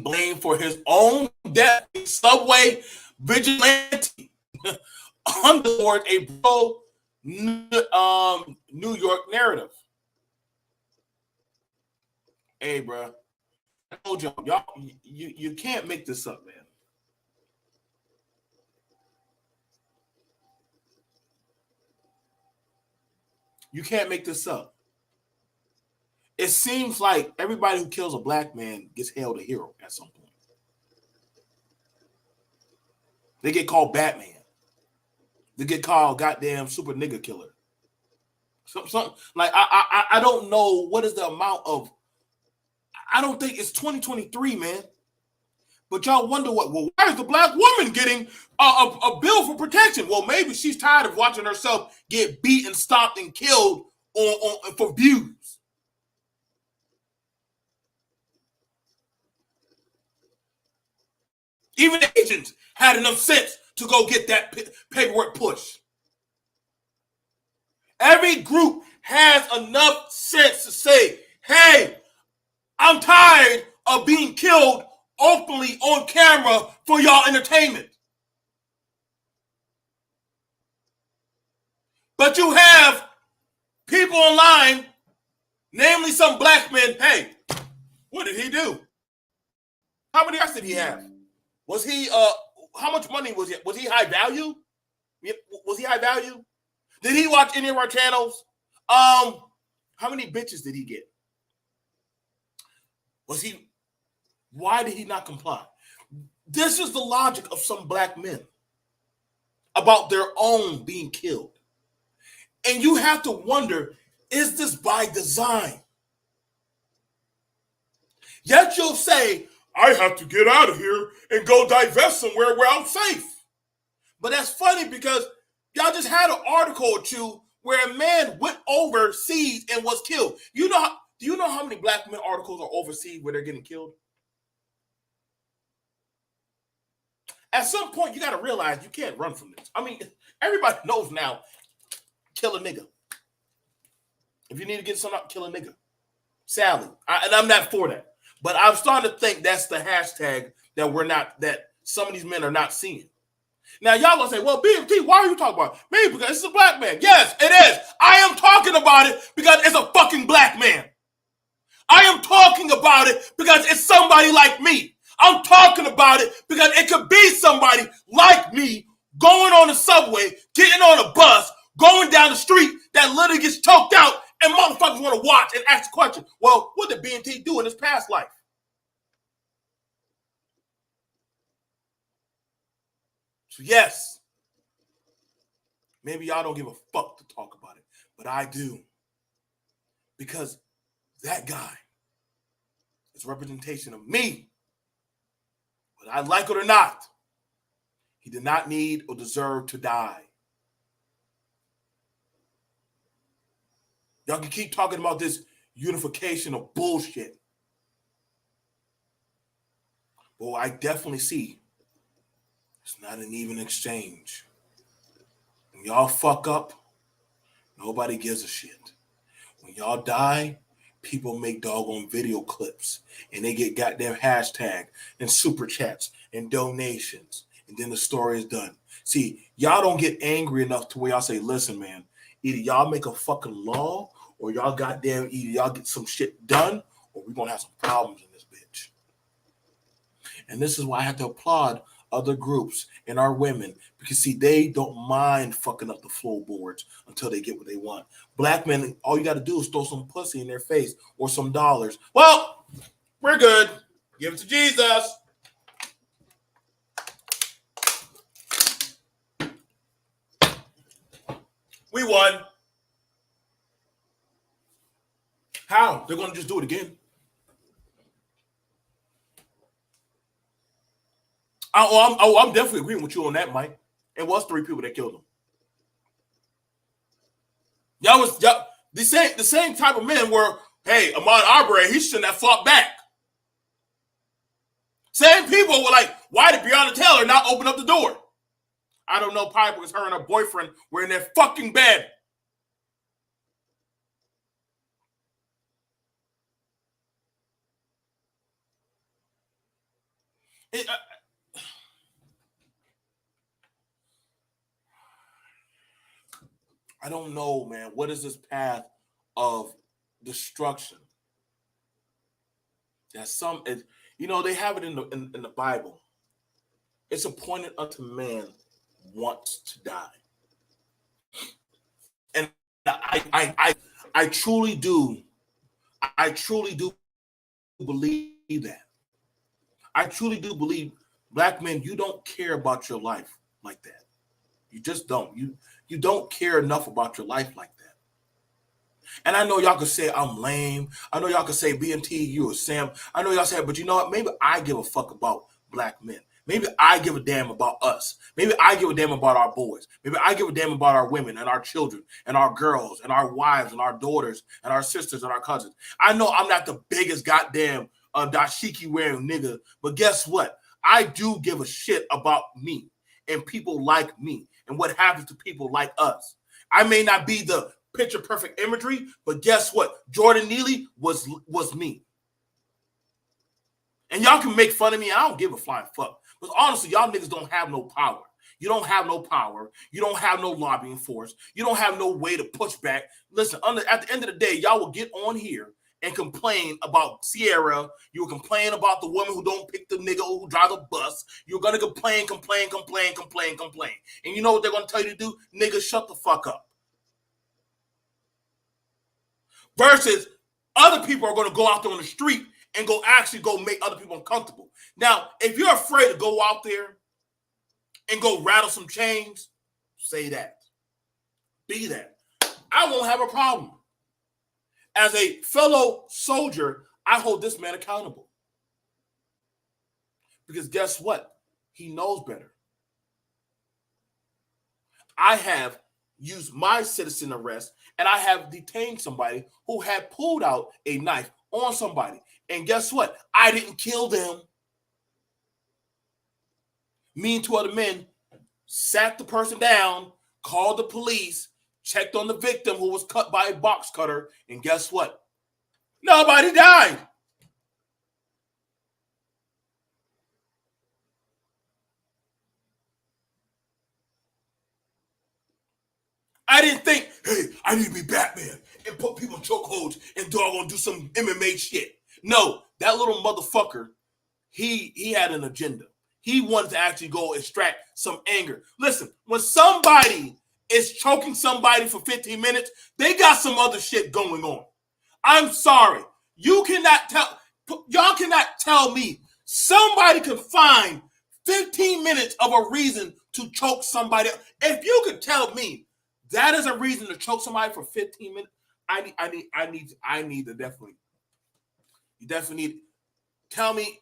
Blamed for his own death, subway vigilante underscored a pro New York narrative. Hey, bro, I told y'all, you can't make this up, man. You can't make this up. It seems like everybody who kills a black man gets hailed a hero at some point. They get called Batman. They get called goddamn super nigga killer. Something like I don't know what is the amount of. I don't think it's 2023, man. But y'all wonder what? Well, why is the black woman getting a bill for protection? Well, maybe she's tired of watching herself get beat and stomped and killed for views. Even the agents had enough sense to go get that paperwork pushed. Every group has enough sense to say, hey, I'm tired of being killed openly on camera for y'all entertainment. But you have people online, namely some black men, hey, what did he do? How many arrests did he have? Was he, how much money was he? Was he high value? Was he high value? Did he watch any of our channels? How many bitches did he get? Why did he not comply? This is the logic of some black men about their own being killed. And you have to wonder, is this by design? Yet you'll say, I have to get out of here and go divest somewhere where I'm safe. But that's funny because y'all just had an article or two where a man went overseas and was killed. Do you know how many black men articles are overseas where they're getting killed? At some point, you got to realize you can't run from this. I mean, everybody knows now, kill a nigga. If you need to get something out, kill a nigga. Sally. And I'm not for that. But I'm starting to think that's the hashtag that some of these men are not seeing. Now, y'all gonna say, well, BMT, why are you talking about it? Maybe because it's a black man. Yes, it is. I am talking about it because it's a fucking black man. I am talking about it because it's somebody like me. I'm talking about it because it could be somebody like me going on the subway, getting on a bus, going down the street that literally gets choked out, and motherfuckers want to watch and ask the question, well, what did BNT do in his past life? So yes, maybe y'all don't give a fuck to talk about it, but I do. Because that guy is a representation of me. Whether I like it or not, he did not need or deserve to die. Y'all can keep talking about this unification of bullshit. But I definitely see it's not an even exchange. When y'all fuck up, nobody gives a shit. When y'all die, people make doggone video clips and they get goddamn hashtag and super chats and donations. And then the story is done. See, y'all don't get angry enough to where y'all say, listen, man, either y'all make a fucking law or y'all either y'all get some shit done or we're going to have some problems in this bitch. And this is why I have to applaud other groups and our women because, see, they don't mind fucking up the floorboards until they get what they want. Black men, all you got to do is throw some pussy in their face or some dollars. Well, we're good. Give it to Jesus. We won. How? They're going to just do it again. I'm definitely agreeing with you on that, Mike. It was 3 people that killed him. Y'all the same type of men were, hey, Ahmaud Arbery, he shouldn't have fought back. Same people were like, why did Breonna Taylor not open up the door? I don't know, probably because her and her boyfriend were in their fucking bed. I don't know, man. What is this path of destruction? That they have it in the Bible. It's appointed unto man once to die, and I truly do. I truly do believe that. I truly do believe, black men, you don't care about your life like that. You just don't. You don't care enough about your life like that. And I know y'all could say I'm lame. I know y'all could say BMT, you a Sam. I know y'all say, but you know what? Maybe I give a fuck about black men. Maybe I give a damn about us. Maybe I give a damn about our boys. Maybe I give a damn about our women and our children and our girls and our wives and our daughters and our sisters and our cousins. I know I'm not the biggest goddamn dashiki wearing nigga, but guess what? I do give a shit about me and people like me and what happens to people like us. I may not be the picture perfect imagery, but guess what? Jordan Neely was me. And y'all can make fun of me. I don't give a flying fuck. But honestly, y'all niggas don't have no power. You don't have no power. You don't have no lobbying force. You don't have no way to push back. Listen, at the end of the day, y'all will get on here and complain about Sierra. You will complain about the woman who don't pick the nigga who drives a bus. You're going to complain. And you know what they're going to tell you to do? Nigga, shut the fuck up. Versus other people are going to go out there on the street and actually make other people uncomfortable. Now, if you're afraid to go out there and go rattle some chains, say that. Be that. I won't have a problem. As a fellow soldier, I hold this man accountable. Because guess what? He knows better. I have used my citizen arrest and I have detained somebody who had pulled out a knife on somebody. And guess what? I didn't kill them. Me and two other men sat the person down, called the police, checked on the victim who was cut by a box cutter, and guess what? Nobody died. I didn't think, hey, I need to be Batman and put people in chokeholds and doggone do some MMA shit. No, that little motherfucker, he had an agenda. He wanted to actually go extract some anger. Listen, when somebody is choking somebody for 15 minutes, they got some other shit going on. I'm sorry. Y'all cannot tell me somebody can find 15 minutes of a reason to choke somebody. If you could tell me that is a reason to choke somebody for 15 minutes, I need to definitely. You definitely need. Tell me.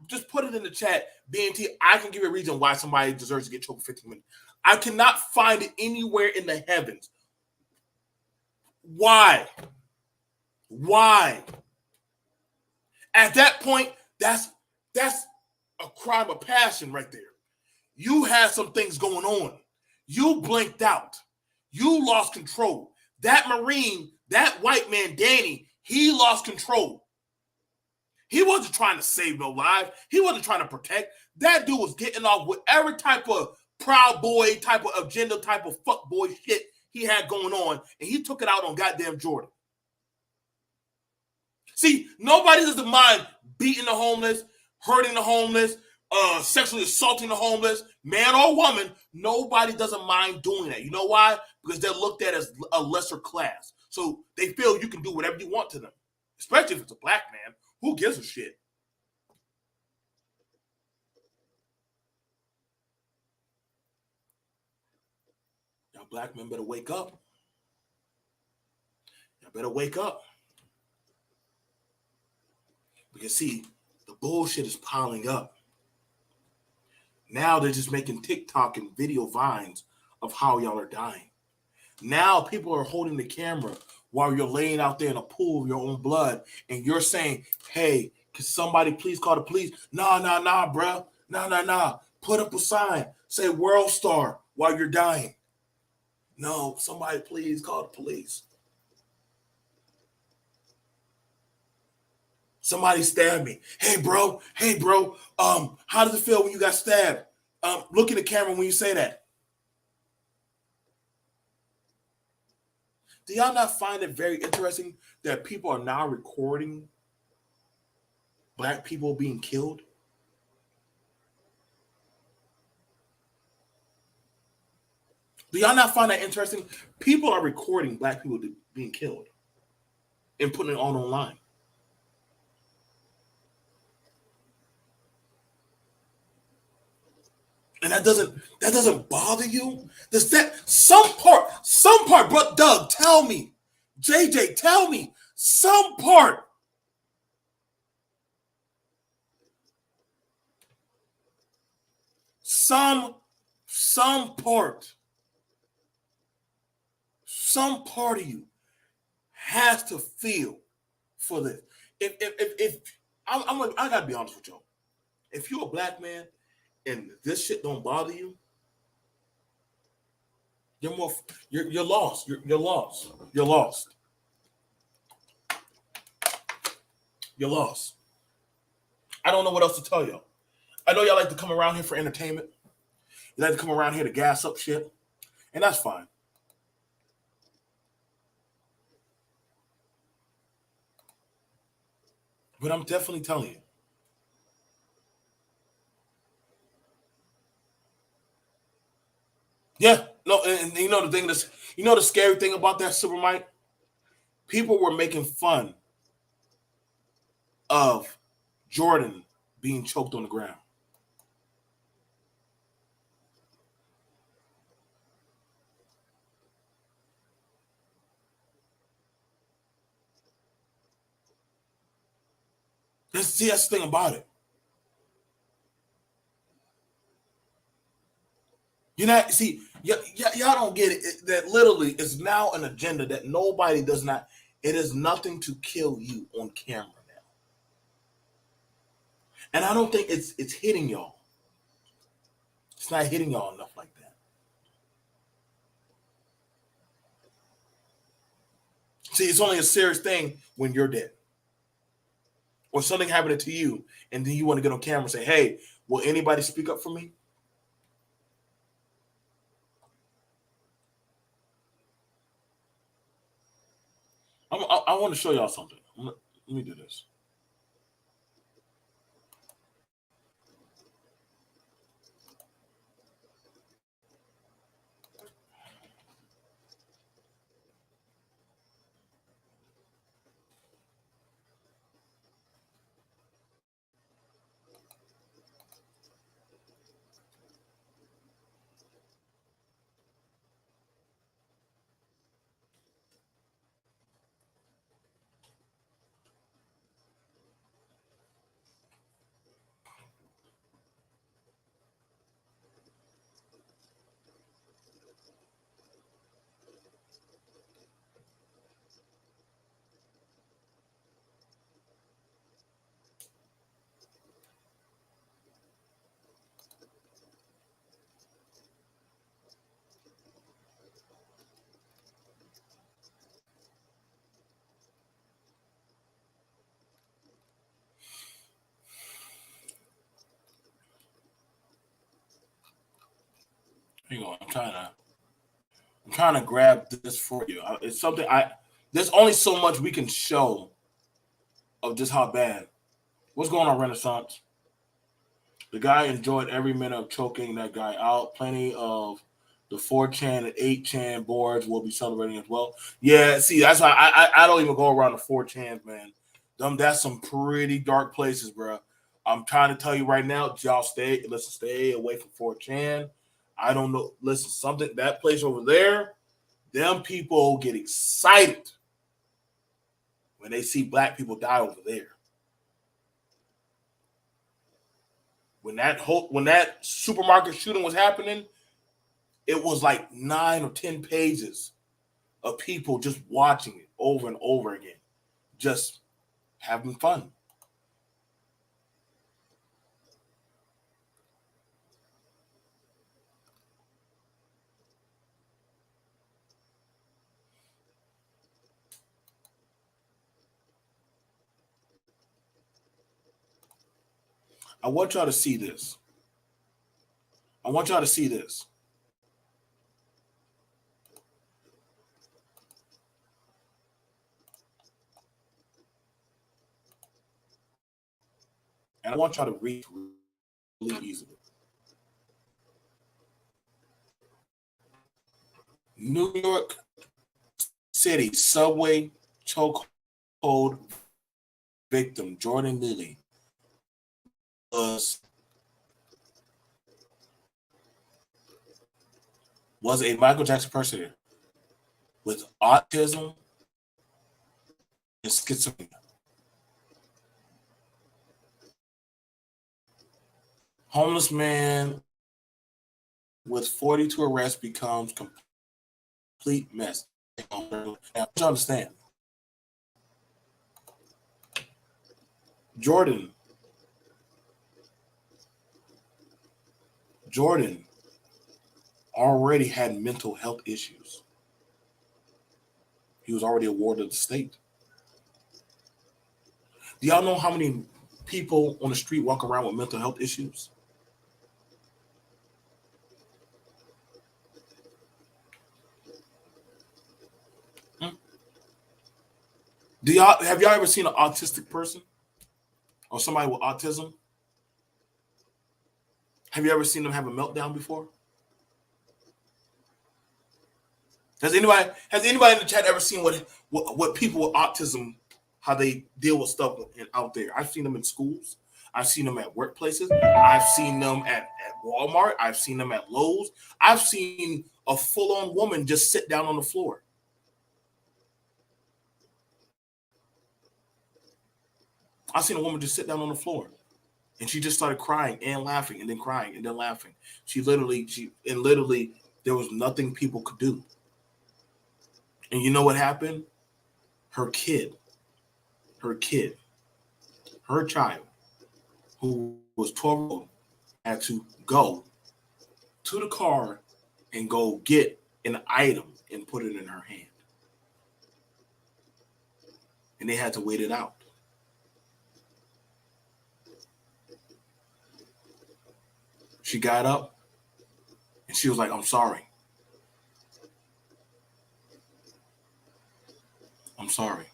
Just put it in the chat. BNT, I can give you a reason why somebody deserves to get choked for 15 minutes. I cannot find it anywhere in the heavens. Why? At that point, that's a crime of passion right there. You had some things going on. You blinked out. You lost control. That Marine, that white man, Danny, he lost control. He wasn't trying to save no lives. He wasn't trying to protect. That dude was getting off whatever type of proud boy, type of agenda, type of fuck boy shit he had going on, and he took it out on goddamn Jordan. See, nobody doesn't mind beating the homeless, hurting the homeless, sexually assaulting the homeless, man or woman. Nobody doesn't mind doing that. You know why? Because they're looked at as a lesser class. So they feel you can do whatever you want to them, especially if it's a black man. Who gives a shit? Y'all black men better wake up. Y'all better wake up. Because see, the bullshit is piling up. Now they're just making TikTok and video vines of how y'all are dying. Now people are holding the camera while you're laying out there in a pool of your own blood and you're saying, hey, can somebody please call the police? Nah, bro. Nah. Put up a sign. Say World Star while you're dying. No, somebody please call the police. Somebody stabbed me. Hey, bro. How does it feel when you got stabbed? Look in the camera when you say that. Do y'all not find it very interesting that people are now recording black people being killed? Do y'all not find that interesting? People are recording black people being killed and putting it on online. And that doesn't bother you? Does that some part, but Doug, tell me, JJ, tell me, some part. some part, some part of you has to feel for this. If I gotta be honest with y'all. If you're a black man and this shit don't bother you, you're more you're lost. You're lost. You're lost. You're lost. I don't know what else to tell y'all. I know y'all like to come around here for entertainment. You like to come around here to gas up shit, and that's fine. But I'm definitely telling you. Yeah, no, and you know the thing that's you know the scary thing about that Super Mike? People were making fun of Jordan being choked on the ground. That's the thing about it. You know, see, y'all don't get it. That literally is now an agenda that nobody does not. It is nothing to kill you on camera now, and I don't think it's hitting y'all. It's not hitting y'all enough like that. See, it's only a serious thing when you're dead or something happening to you, and then you want to get on camera and say, "Hey, will anybody speak up for me?" I want to show y'all something. Let me do this. Hang on, I'm trying to grab this for you. It's something I. There's only so much we can show of just how bad. What's going on, Renaissance? The guy enjoyed every minute of choking that guy out. Plenty of the 4chan and 8chan boards will be celebrating as well. Yeah, see, that's why I don't even go around the 4chans, man. That's some pretty dark places, bro. I'm trying to tell you right now, y'all stay away from 4chan. I don't know. Listen, something that place over there, them people get excited when they see black people die over there. When that supermarket shooting was happening, it was like 9 or 10 pages of people just watching it over and over again, just having fun. I want y'all to see this. I want y'all to see this. And I want y'all to read really easily. New York City subway chokehold victim Jordan Lilly was was a Michael Jackson person with autism and schizophrenia. Homeless man with 42 arrests becomes complete mess. Now, you understand, Jordan, Jordan already had mental health issues. He was already a ward of the state. Do y'all know how many people on the street walk around with mental health issues? Hmm? Have y'all ever seen an autistic person or somebody with autism? Have you ever seen them have a meltdown before? Has anybody in the chat ever seen what people with autism, how they deal with stuff out there? I've seen them in schools. I've seen them at workplaces. I've seen them at Walmart. I've seen them at Lowe's. I've seen a full-on woman just sit down on the floor. I've seen a woman just sit down on the floor, and she just started crying and laughing, and then crying and then laughing. Literally, there was nothing people could do. And you know what happened? Her child, who was 12 years old, had to go to the car and go get an item and put it in her hand. And they had to wait it out. She got up and she was like, "I'm sorry. I'm sorry."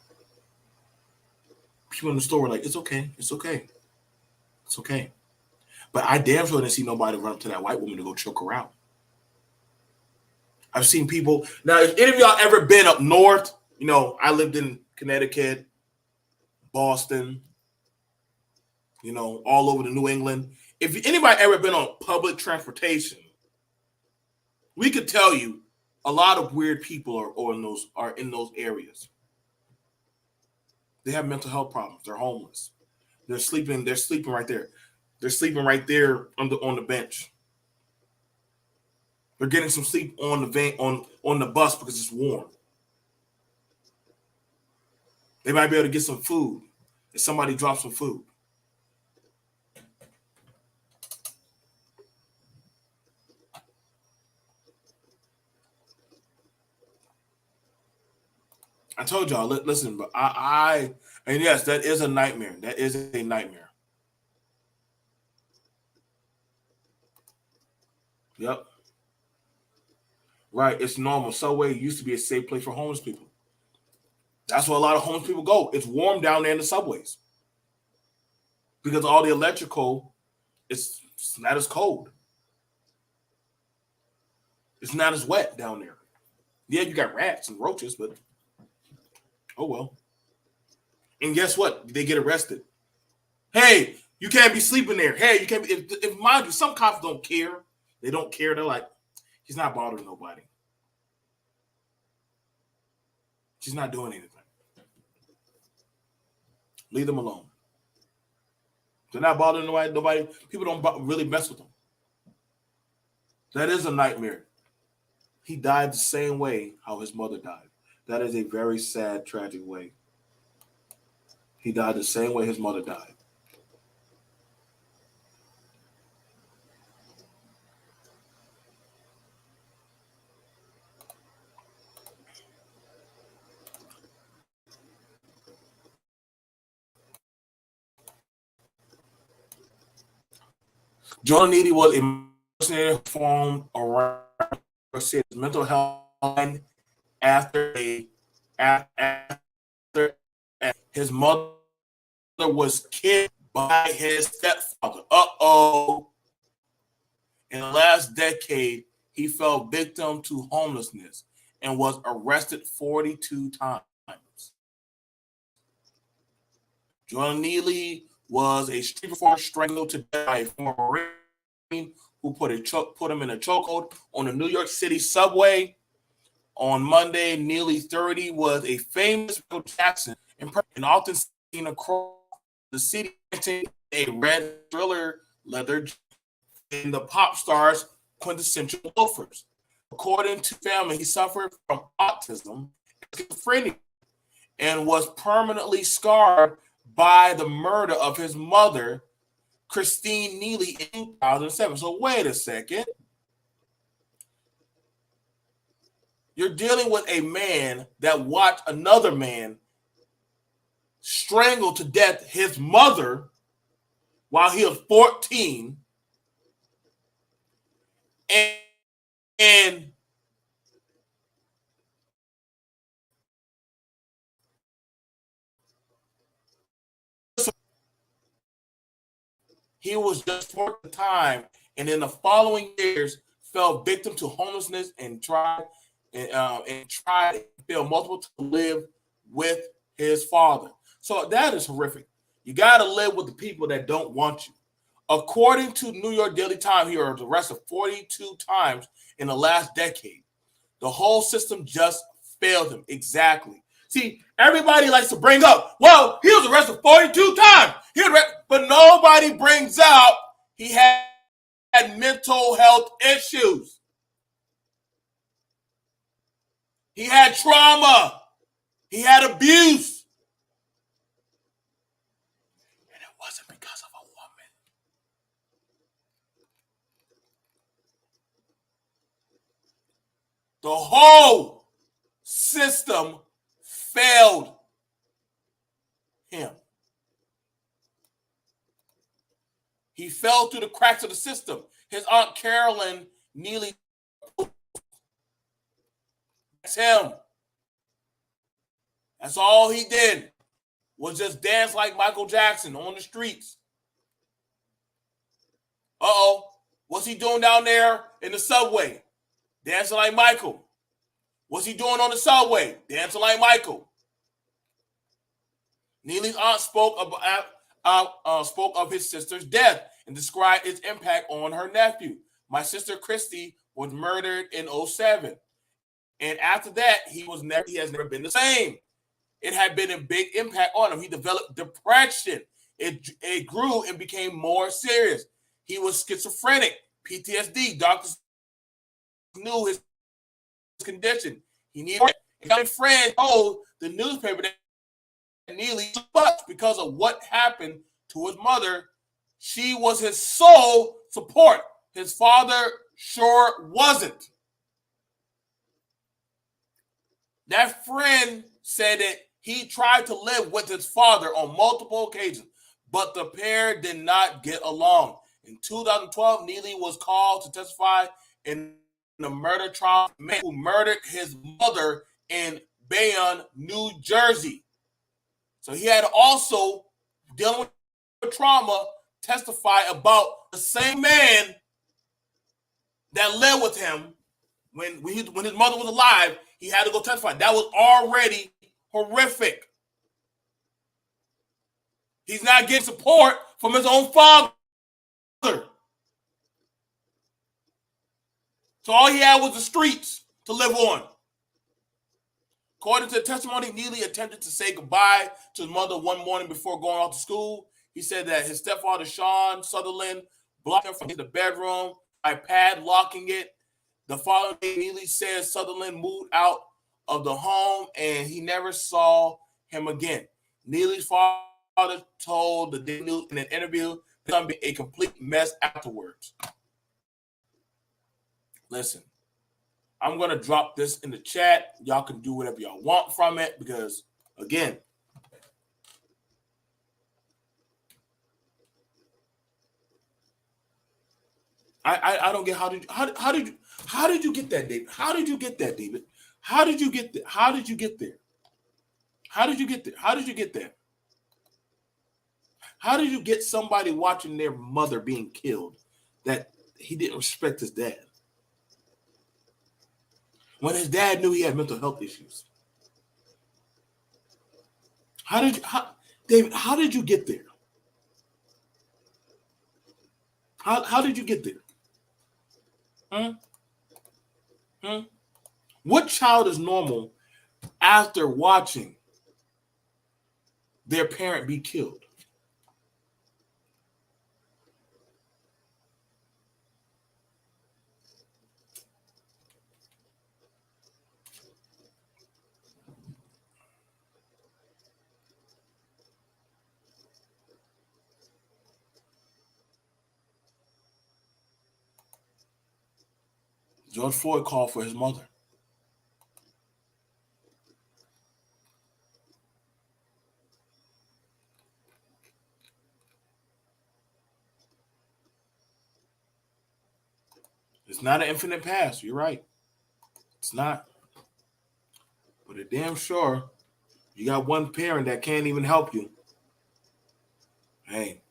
People in the store were like, "It's okay. It's okay. It's okay." But I damn sure didn't see nobody run up to that white woman to go choke her out. I've seen people. Now, if any of y'all ever been up north, I lived in Connecticut, Boston, all over the New England. If anybody ever been on public transportation, we could tell you a lot of weird people are in those areas. They have mental health problems. They're homeless. They're sleeping right there. They're sleeping right there on the bench. They're getting some sleep on the bus because it's warm. They might be able to get some food if somebody drops some food. I told y'all, listen, but and yes, that is a nightmare. That is a nightmare. Yep. Right. It's normal. Subway used to be a safe place for homeless people. That's where a lot of homeless people go. It's warm down there in the subways because all the electrical, it's not as cold. It's not as wet down there. Yeah, you got rats and roaches, but oh well. And guess what? They get arrested. Hey, you can't be sleeping there. Hey, you can't be. If mind you, some cops don't care. They don't care. They're like, he's not bothering nobody. She's not doing anything. Leave them alone. They're not bothering nobody. People don't really mess with them. That is a nightmare. He died the same way how his mother died. That is a very sad, tragic way. He died the same way his mother died. John Needy was impersonated formed around his mental health after his mother was killed by his stepfather. In the last decade, he fell victim to homelessness and was arrested 42 times. Jordan Neely was a street performer strangled to death by a former Marine who put him in a chokehold on the New York City subway. On Monday, Neely 30 was a famous Michael Jackson and often seen across the city a red Thriller leather. And the pop star's quintessential loafers. According to family, he suffered from autism, schizophrenia, and was permanently scarred by the murder of his mother, Christine Neely, in 2007. So wait a second. You're dealing with a man that watched another man strangle to death his mother while he was 14, and he was just for the time, and in the following years fell victim to homelessness and tried and failed multiple to live with his father. So that is horrific. You got to live with the people that don't want you. According to New York Daily Times, he was arrested 42 times in the last decade. The whole system just failed him. Exactly. See, everybody likes to bring up, well, he was arrested 42 times. But nobody brings out he had mental health issues. He had trauma. He had abuse. And it wasn't because of a woman. The whole system failed him. He fell through the cracks of the system. His Aunt Carolyn Neely, that's him. That's all he did was just dance like Michael Jackson on the streets. Uh-oh. What's he doing down there in the subway? Dancing like Michael. What's he doing on the subway? Dancing like Michael. Neely's aunt spoke of his sister's death and described its impact on her nephew. My sister Christy was murdered in 2007. And after that, he has never been the same. It had been a big impact on him. He developed depression. It grew and became more serious. He was schizophrenic, PTSD. Doctors knew his condition. He needed a friend told the newspaper that Neely much because of what happened to his mother. She was his sole support. His father sure wasn't. That friend said that he tried to live with his father on multiple occasions, but the pair did not get along. In 2012, Neely was called to testify in the murder trial of a man who murdered his mother in Bayonne, New Jersey. So he had also, dealing with trauma, testify about the same man that lived with him when his mother was alive. He had to go testify. That was already horrific. He's not getting support from his own father. So all he had was the streets to live on. According to the testimony, Neely attempted to say goodbye to his mother one morning before going off to school. He said that his stepfather, Sean Sutherland, blocked him from the bedroom by padlocking it. The following day, Neely says Sutherland moved out of the home and he never saw him again. Neely's father told the Daily News in an interview it's going to be a complete mess afterwards. Listen, I'm going to drop this in the chat. Y'all can do whatever y'all want from it because, again, I don't get how did you get that, David? How did you get that, David? How did you get there? How did you get there? How did you get there? How did you get there? How did you get somebody watching their mother being killed that he didn't respect his dad? When his dad knew he had mental health issues. David, how did you get there? How did you get there? What child is normal after watching their parent be killed? George Floyd called for his mother. It's not an infinite past. You're right. It's not. But it damn sure you got one parent that can't even help you. Hey,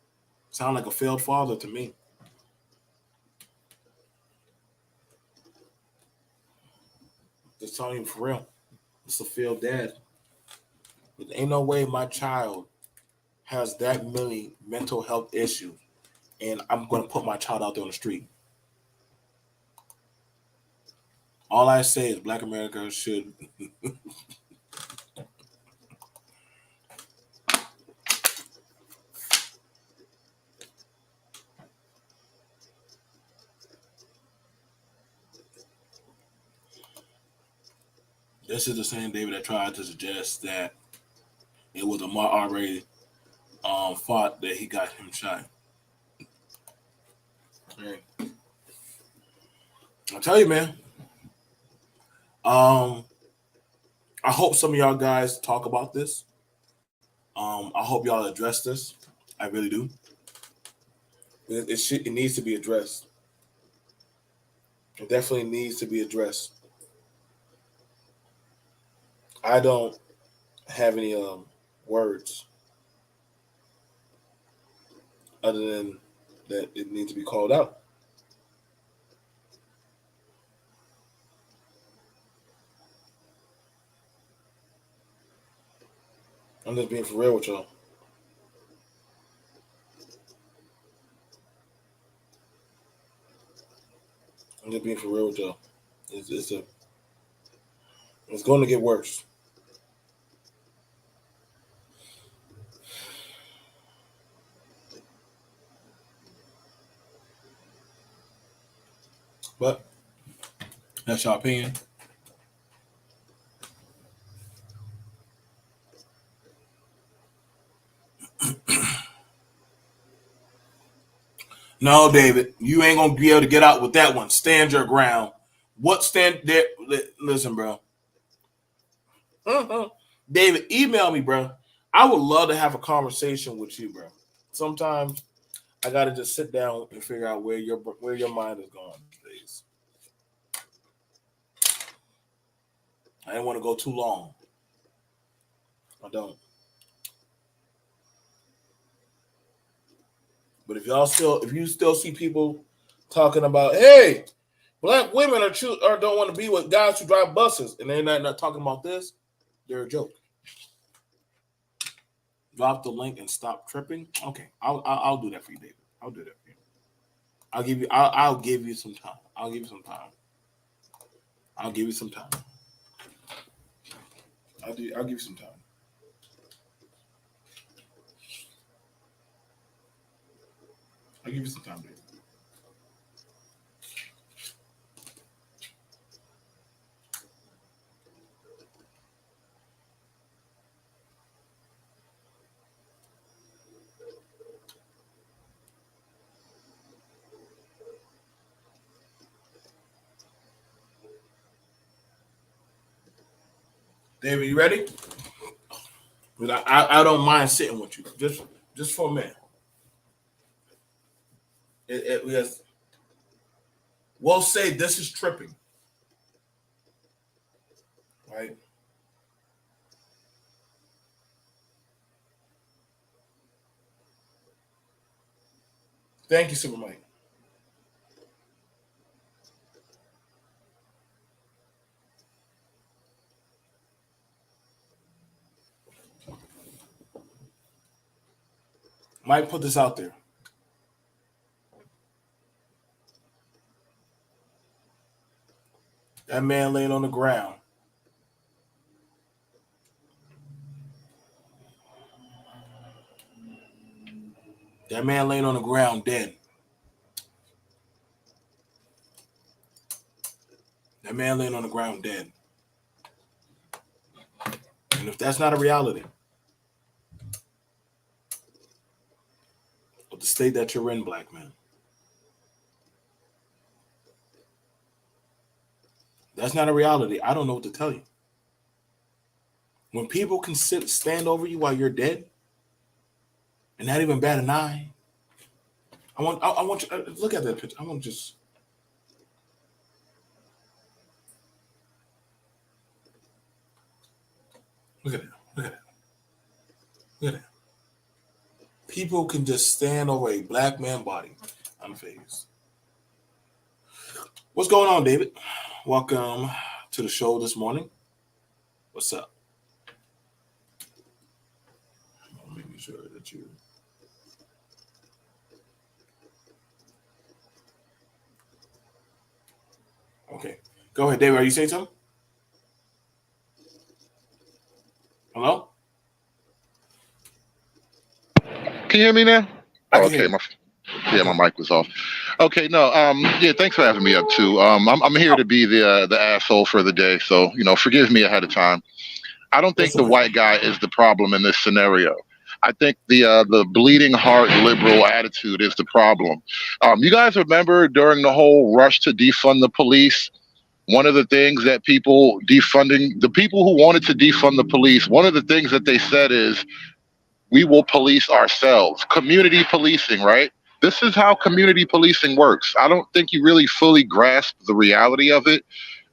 sound like a failed father to me. Just telling you for real. It's a failed dad. But ain't no way my child has that many mental health issues, and I'm going to put my child out there on the street. All I say is Black America should. This is the same David that tried to suggest that it was a already fought that he got him shot. Hey, I'll tell you, man. Um, I hope some of y'all guys talk about this. I hope y'all address this. I really do. It needs to be addressed. It definitely needs to be addressed. I don't have any words other than that it needs to be called out. I'm just being for real with y'all. I'm just being for real with y'all. It's a it's going to get worse. But that's your opinion. No, David, you ain't gonna be able to get out with that one. Stand your ground. What stand there? Listen, bro. David, email me, bro. I would love to have a conversation with you, bro. Sometimes I gotta just sit down and figure out where your mind is going. Please. I didn't want to go too long. I don't. But if you still see people talking about, hey, black women or don't want to be with guys who drive buses, and they're not talking about this, they're a joke. Drop the link and stop tripping. Okay, I'll do that for you, David. I'll do that for you. I'll give you some time. I'll give you some time. I'll give you some time. I'll give you some time. I'll give you some time, David. David, you ready? I don't mind sitting with you just for a minute. Yes, we'll say this is tripping, right? Thank you, Super Mike. Mike put this out there. That man laying on the ground. That man laying on the ground dead. That man laying on the ground dead. And if that's not a reality of the state that you're in, black man, That's not a reality. I don't know what to tell you. When people can stand over you while you're dead, and not even bat an eye. I want you look at that picture. I want to just look at it. Look at it. Look at it. People can just stand over a black man body unfazed. What's going on, David? Welcome to the show this morning. What's up? I'm making sure that you. Okay. Go ahead, David. Are you saying something? Hello? Can you hear me now? I Oh, can hear okay. you. My mic was off. Okay, no, yeah, thanks for having me up too. I'm here to be the asshole for the day, so forgive me ahead of time. I don't think That's the okay. white guy is the problem in this scenario. I think the bleeding heart liberal attitude is the problem. You guys remember during the whole rush to defund the police, one of the things that the people who wanted to defund the police, one of the things that they said is, we will police ourselves. Community policing, right? This is how community policing works. I don't think you really fully grasp the reality of it.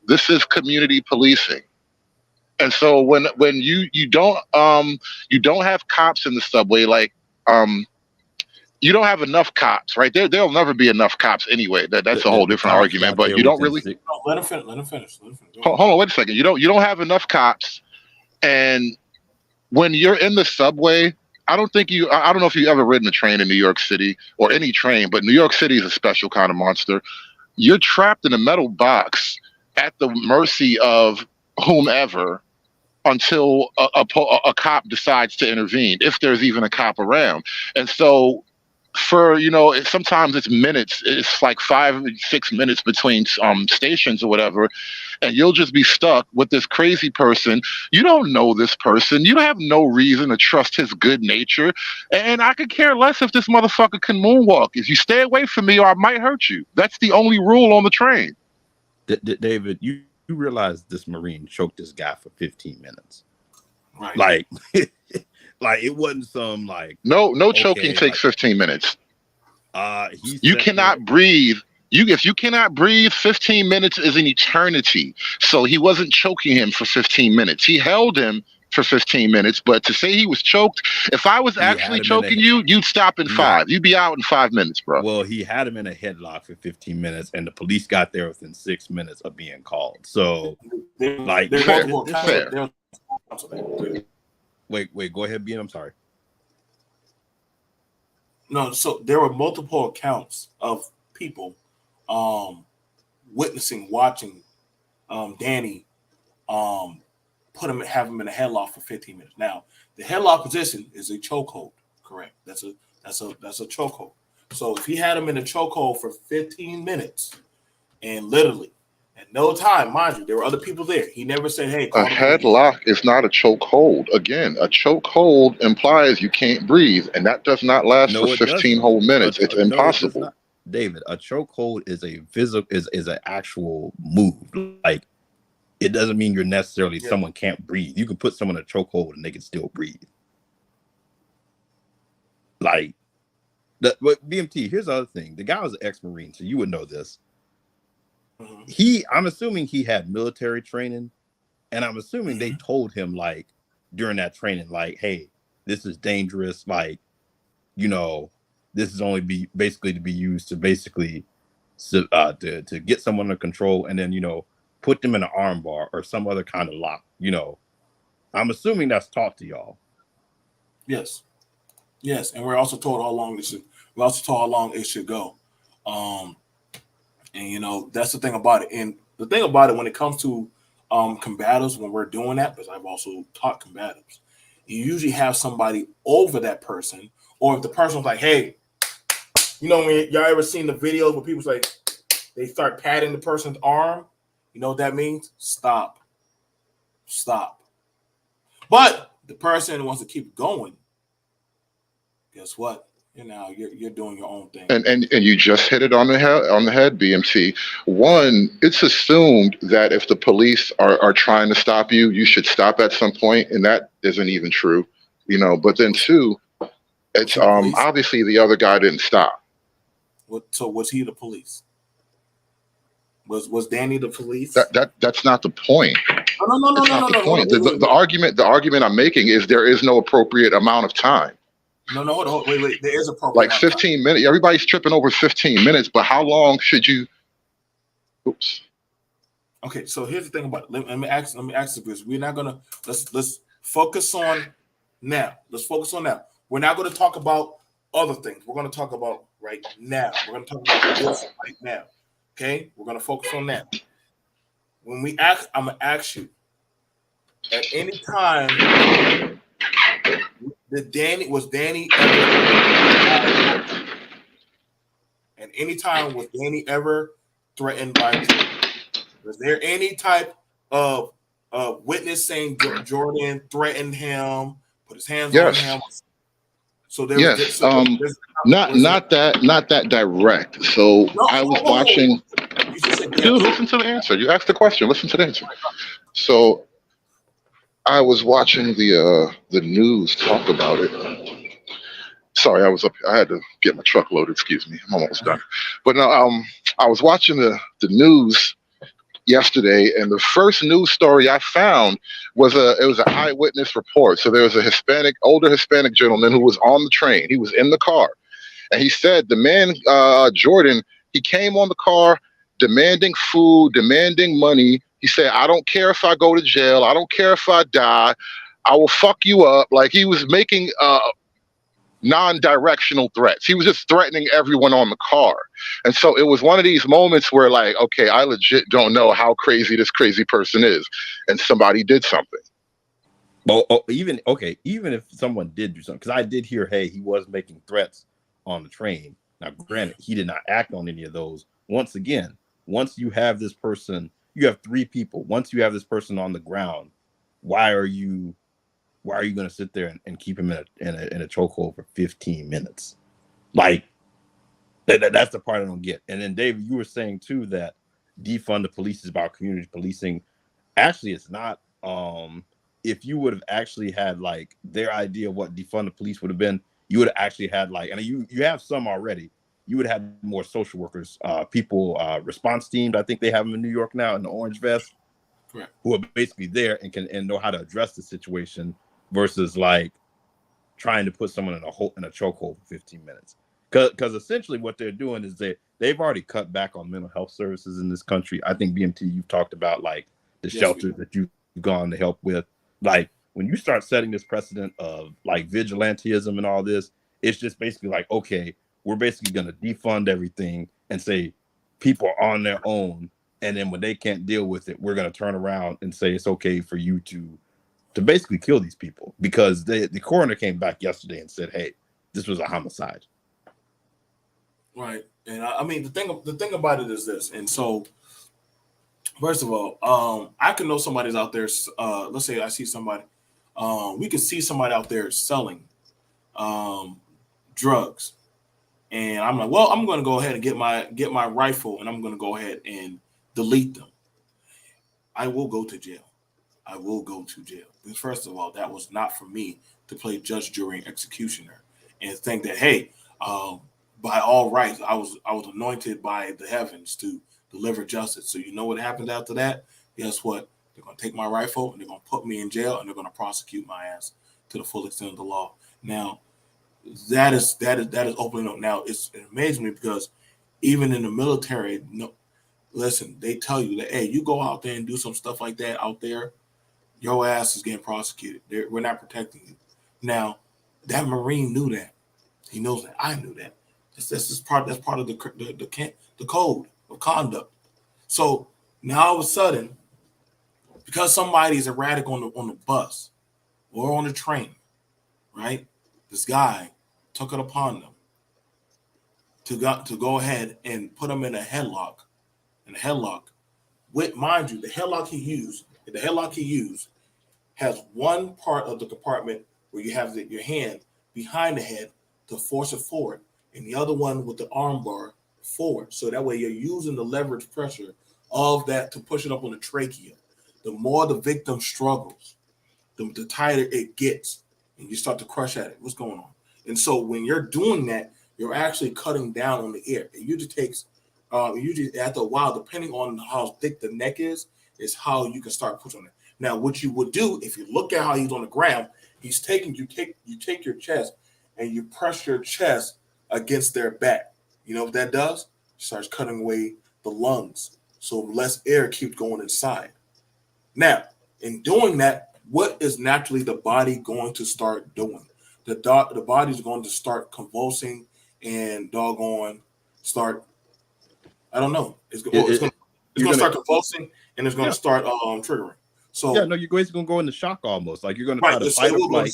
This is community policing. And so when you don't have cops in the subway, like you don't have enough cops, right? There'll never be enough cops anyway. That's a whole The different cops argument. got But there you don't within really six. No, let him finish. Let him finish. hold on, wait a second. You don't have enough cops, and when you're in the subway, I don't know if you've ever ridden a train in New York City or any train, but New York City is a special kind of monster. You're trapped in a metal box at the mercy of whomever until a cop decides to intervene, if there's even a cop around. And so sometimes it's minutes, it's like 5 6 minutes between stations or whatever, and you'll just be stuck with this crazy person. You don't know this person. You have no reason to trust his good nature. And I could care less if this motherfucker can moonwalk. If you stay away from me or I might hurt you. That's the only rule on the train. David, you realize this Marine choked this guy for 15 minutes. Right. Like, like it wasn't some like no choking takes 15 minutes. You cannot breathe. If you cannot breathe, 15 minutes is an eternity. So he wasn't choking him for 15 minutes. He held him for 15 minutes. But to say he was choked, if I was actually choking you, you'd stop in 5. You'd be out in 5 minutes, bro. Well, he had him in a headlock for 15 minutes, and the police got there within 6 minutes of being called. So, like, fair. Wait, go ahead, BM. I'm sorry. No, so there were multiple accounts of people watching Danny have him in a headlock for 15 minutes. Now, the headlock position is a chokehold, correct? That's a chokehold. So if he had him in a chokehold for 15 minutes, and literally at no time, mind you, there were other people there. He never said, "Hey, a headlock is not a chokehold." Again, a chokehold implies you can't breathe, and that does not last for 15 whole minutes. It's impossible. No, David, a chokehold is a physical is an actual move. Like, it doesn't mean you're necessarily someone can't breathe. You can put someone in a chokehold and they can still breathe. Like, but BMT, here's the other thing. The guy was an ex-Marine, so you would know this. I'm assuming he had military training, and I'm assuming they told him, like, during that training, like, hey, this is dangerous. Like, this is only basically to be used to basically to get someone under control, and then put them in an arm bar or some other kind of lock. I'm assuming that's taught to y'all. Yes, and we're also told how long it should go. And that's the thing about it. And the thing about it when it comes to combatives, when we're doing that, because I've also taught combatives, you usually have somebody over that person, or if the person's like, hey, when y'all ever seen the videos where people's like, they start patting the person's arm, you know what that means? Stop. But the person wants to keep going. Guess what? you're doing your own thing. And you just hit it on the head, BMT. One, it's assumed that if the police are trying to stop you, you should stop at some point, and that isn't even true. But then Was two, was it's he the police? obviously the other guy didn't stop. So was he the police? Was Danny the police? That's not the point. No, no, no, no, It's no, not no, the no. Hold on, point. wait, wait, wait. The argument I'm making is there is no appropriate amount of time. No, no, hold on, wait, wait. There is appropriate Like amount of time. 15 minutes. Everybody's tripping over 15 minutes, but how long should you? Oops. Okay, so here's the thing about it. Let me ask you this. We're not gonna let's focus on now. Let's focus on now. We're not gonna talk about other things. We're gonna talk about right now. We're gonna talk about this right now. Okay, we're gonna focus on that. When we ask, I'm gonna ask you at any time. Was Danny ever at any time was Danny ever threatened by Jordan? Was there any type of witness saying Jordan threatened him, put his hands on Yes. him? So there was Yes. Not that direct. So no, I was watching. You just said yes. Dude, listen to the answer. You asked the question. Listen to the answer. So I was watching the news talk about it. Sorry, I was up. I had to get my truck loaded. Excuse me. I'm almost done. But no, I was watching the news yesterday, and the first news story I found was it was an eyewitness report. So there was a older Hispanic gentleman who was on the train. He was in the car, and he said the man Jordan, he came on the car demanding food, demanding money. He said, "I don't care if I go to jail. I don't care if I die. I will fuck you up." Like he was making non-directional threats. He was just threatening everyone on the car. And so it was one of these moments where like, okay, I legit don't know how crazy this crazy person is. And somebody did something. Well, even if someone did do something, because I did hear, hey, he was making threats on the train. Now, granted, he did not act on any of those. Once again, once you have this person, you have three people. Once you have this person on the ground, why are you going to sit there and keep him in a chokehold for 15 minutes? Like that's the part I don't get. And then David, you were saying too that defund the police is about community policing. Actually, it's not. If you would have actually had like their idea of what defund the police would have been, you would have actually had like, and you have some already. You would have had more social workers, people, response teams. I think they have them in New York now in the orange vest, correct, who are basically there and know how to address the situation versus like trying to put someone in a chokehold for 15 minutes. Because essentially what they're doing is they've already cut back on mental health services in this country. I think BMT, you've talked about like the shelters that you've gone to help with. Like when you start setting this precedent of like vigilantism and all this, it's just basically like, okay, we're basically going to defund everything and say people are on their own. And then when they can't deal with it, we're going to turn around and say it's okay for you to basically kill these people, because the coroner came back yesterday and said, hey, this was a homicide. Right. And I mean, the thing about it is this. And so, first of all, I can know somebody's out there. Let's say I see somebody. We can see somebody out there selling drugs, and I'm like, well, I'm going to go ahead and get my rifle, and I'm going to go ahead and delete them. I will go to jail. I will go to jail. Because first of all, that was not for me to play judge, jury, and executioner and think that, hey, by all rights, I was anointed by the heavens to deliver justice. So you know what happened after that? Guess what? They're going to take my rifle and they're going to put me in jail and they're going to prosecute my ass to the full extent of the law. Now, that is opening up. Now, it amazes me because even in the military, no, listen, they tell you that, hey, you go out there and do some stuff like that out there, your ass is getting prosecuted. We're not protecting you. Now, that Marine knew that. He knows that. I knew that. That's part of the code of conduct. So now all of a sudden, because somebody's erratic on the bus or on the train, right? This guy took it upon them to go ahead and put them in a headlock. With, mind you, the headlock he used has one part of the compartment where you have your hand behind the head to force it forward, and the other one with the arm bar forward. So that way you're using the leverage pressure of that to push it up on the trachea. The more the victim struggles, the tighter it gets, and you start to crush at it. What's going on? And so when you're doing that, you're actually cutting down on the air. It usually takes, usually after a while, depending on how thick the neck is how you can start pushing it. Now, what you would do if you look at how he's on the ground, he's taking you take your chest and you press your chest against their back. You know what that does? It starts cutting away the lungs, so less air keeps going inside. Now, in doing that, what is naturally the body going to start doing? The body's going to start convulsing and doggone start. I don't know. It's going to start convulsing and it's going to start triggering. So no, you're going to go into shock almost. Like you're going to try to fight or flight.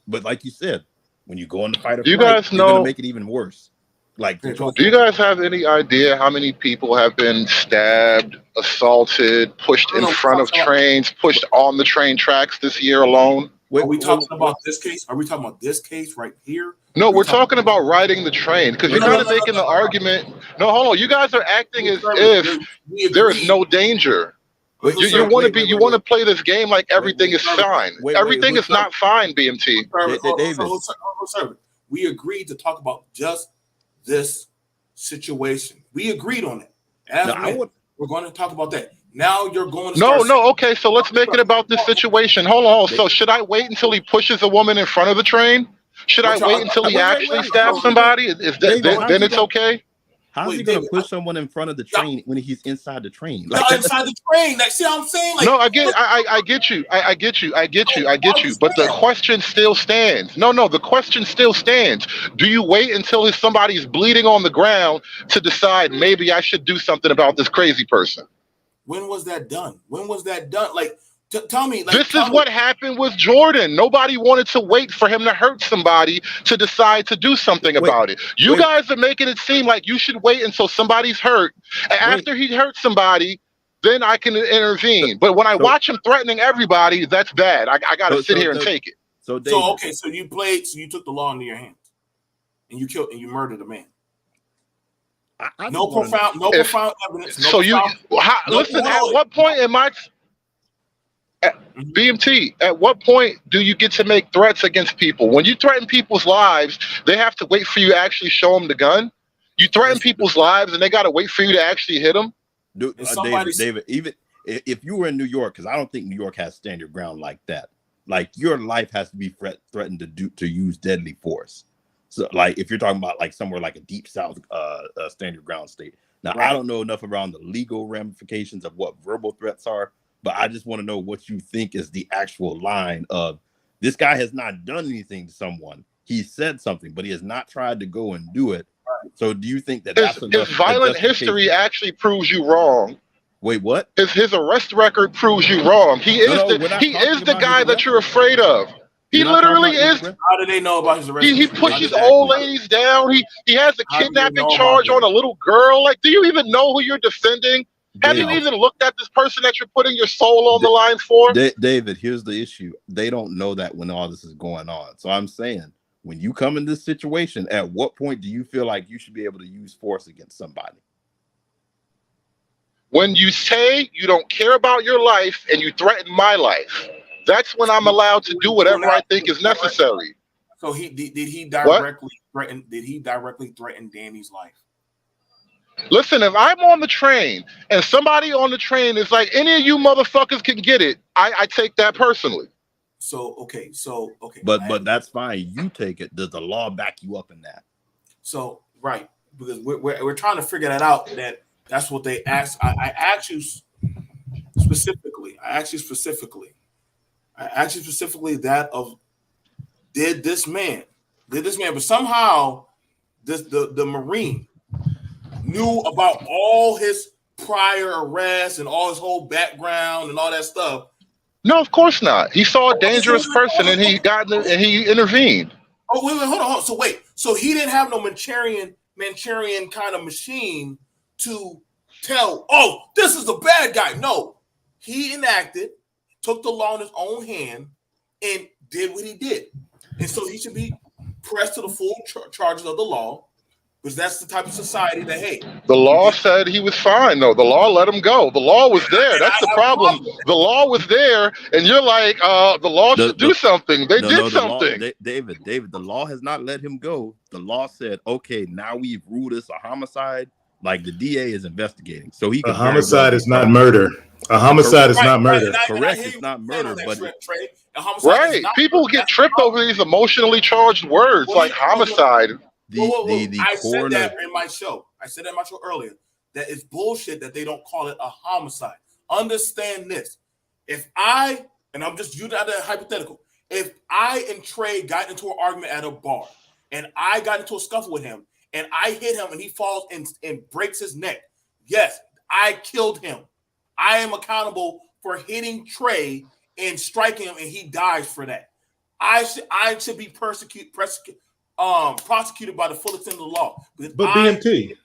But like you said, when you go into fight or flight, you're going to make it even worse. Like, do you guys have any idea how many people have been stabbed, assaulted, pushed in front of trains, pushed on the train tracks this year alone? Are we talking about this case? Are we talking about this case right here? No, we're talking about riding the train because you're kind of making the argument. No, hold on. You guys are acting as if there is no danger. You want to play this game like everything is fine. Everything is not fine, BMT. David, we agreed to talk about just this situation. We agreed on it. We're going to talk about that. Now you're going to okay, so let's make it about this situation. Hold on. So should I wait until he pushes a woman in front of the train? Should I wait until he actually stabs somebody? Then it's okay? How is he going to push someone in front of the train when he's inside the train? Like, inside the train. Like, see what I'm saying? Like, no, I get you. I get you. But the question still stands. No, the question still stands. Do you wait until somebody's bleeding on the ground to decide maybe I should do something about this crazy person? When was that done? Like, tell me. Like, this is what happened with Jordan. Nobody wanted to wait for him to hurt somebody to decide to do something about it. You guys are making it seem like you should wait until somebody's hurt. And after he hurts somebody, then I can intervene. But when I watch him threatening everybody, that's bad. I got to sit here and take it. So you took the law into your hands and you killed and you murdered a man. No profound evidence. Listen, at what point am I... BMT, at what point do you get to make threats against people? When you threaten people's lives, they have to wait for you to actually show them the gun. You threaten people's lives and they got to wait for you to actually hit them. David, even if you were in New York, because I don't think New York has stand your ground like that. Like your life has to be threatened to use deadly force. So like if you're talking about like somewhere like a deep south stand your ground state. Now I don't know enough around the legal ramifications of what verbal threats are. But I just want to know what you think is the actual line of this guy has not done anything to someone. He said something, but he has not tried to go and do it. So do you think that's enough? His violent history actually proves you wrong. Wait, what? His arrest record proves you wrong. He is the guy that you're afraid of. He literally is. How do they know about his arrest? He pushes old ladies down. He has a kidnapping charge on a little girl. Like, do you even know who you're defending? Have you even looked at this person that you're putting your soul on the line for? David, here's the issue. They don't know that when all this is going on. So I'm saying, when you come in this situation, at what point do you feel like you should be able to use force against somebody? When you say you don't care about your life and you threaten my life, that's when I'm allowed to do whatever I think is necessary. So did he directly threaten Danny's life? Listen, if I'm on the train and somebody on the train is like, any of you motherfuckers can get it, I take that personally. Okay. But that's fine. You take it. Does the law back you up in that? So right, because we're trying to figure that out. That's what they asked. I asked you specifically that of did this man, but somehow the Marine knew about all his prior arrests and all his whole background and all that stuff. No, of course not. He saw a dangerous person and he intervened. Oh, wait, hold on. So he didn't have no Manchurian kind of machine to tell, oh, this is the bad guy. No, he enacted, took the law in his own hand, and did what he did. And so he should be press to the full charges of the law, because that's the type of society that, hey, The law said he was fine, though. The law let him go. The law was there. That's the I have a problem. problem with that. The law was there, and you're like, the law should do something. They did the law, something. David, the law has not let him go. The law said, okay, now we've ruled this a homicide. Like the DA is investigating, so he could. A homicide is not murder. A homicide is not murder. Correct, it's not murder, but Trey. A homicide is Right. not People murder. get That's tripped over these emotionally charged words like homicide. I said coroner. that in my show. I said that in my show earlier. That it's bullshit that they don't call it a homicide. Understand this. If I, and I'm just using that hypothetical, if I and Trey got into an argument at a bar and I got into a scuffle with him and I hit him and he falls and breaks his neck, yes, I killed him. I am accountable for hitting Trey and striking him and he dies for that. I should be prosecuted by the full extent of the law. But BMT,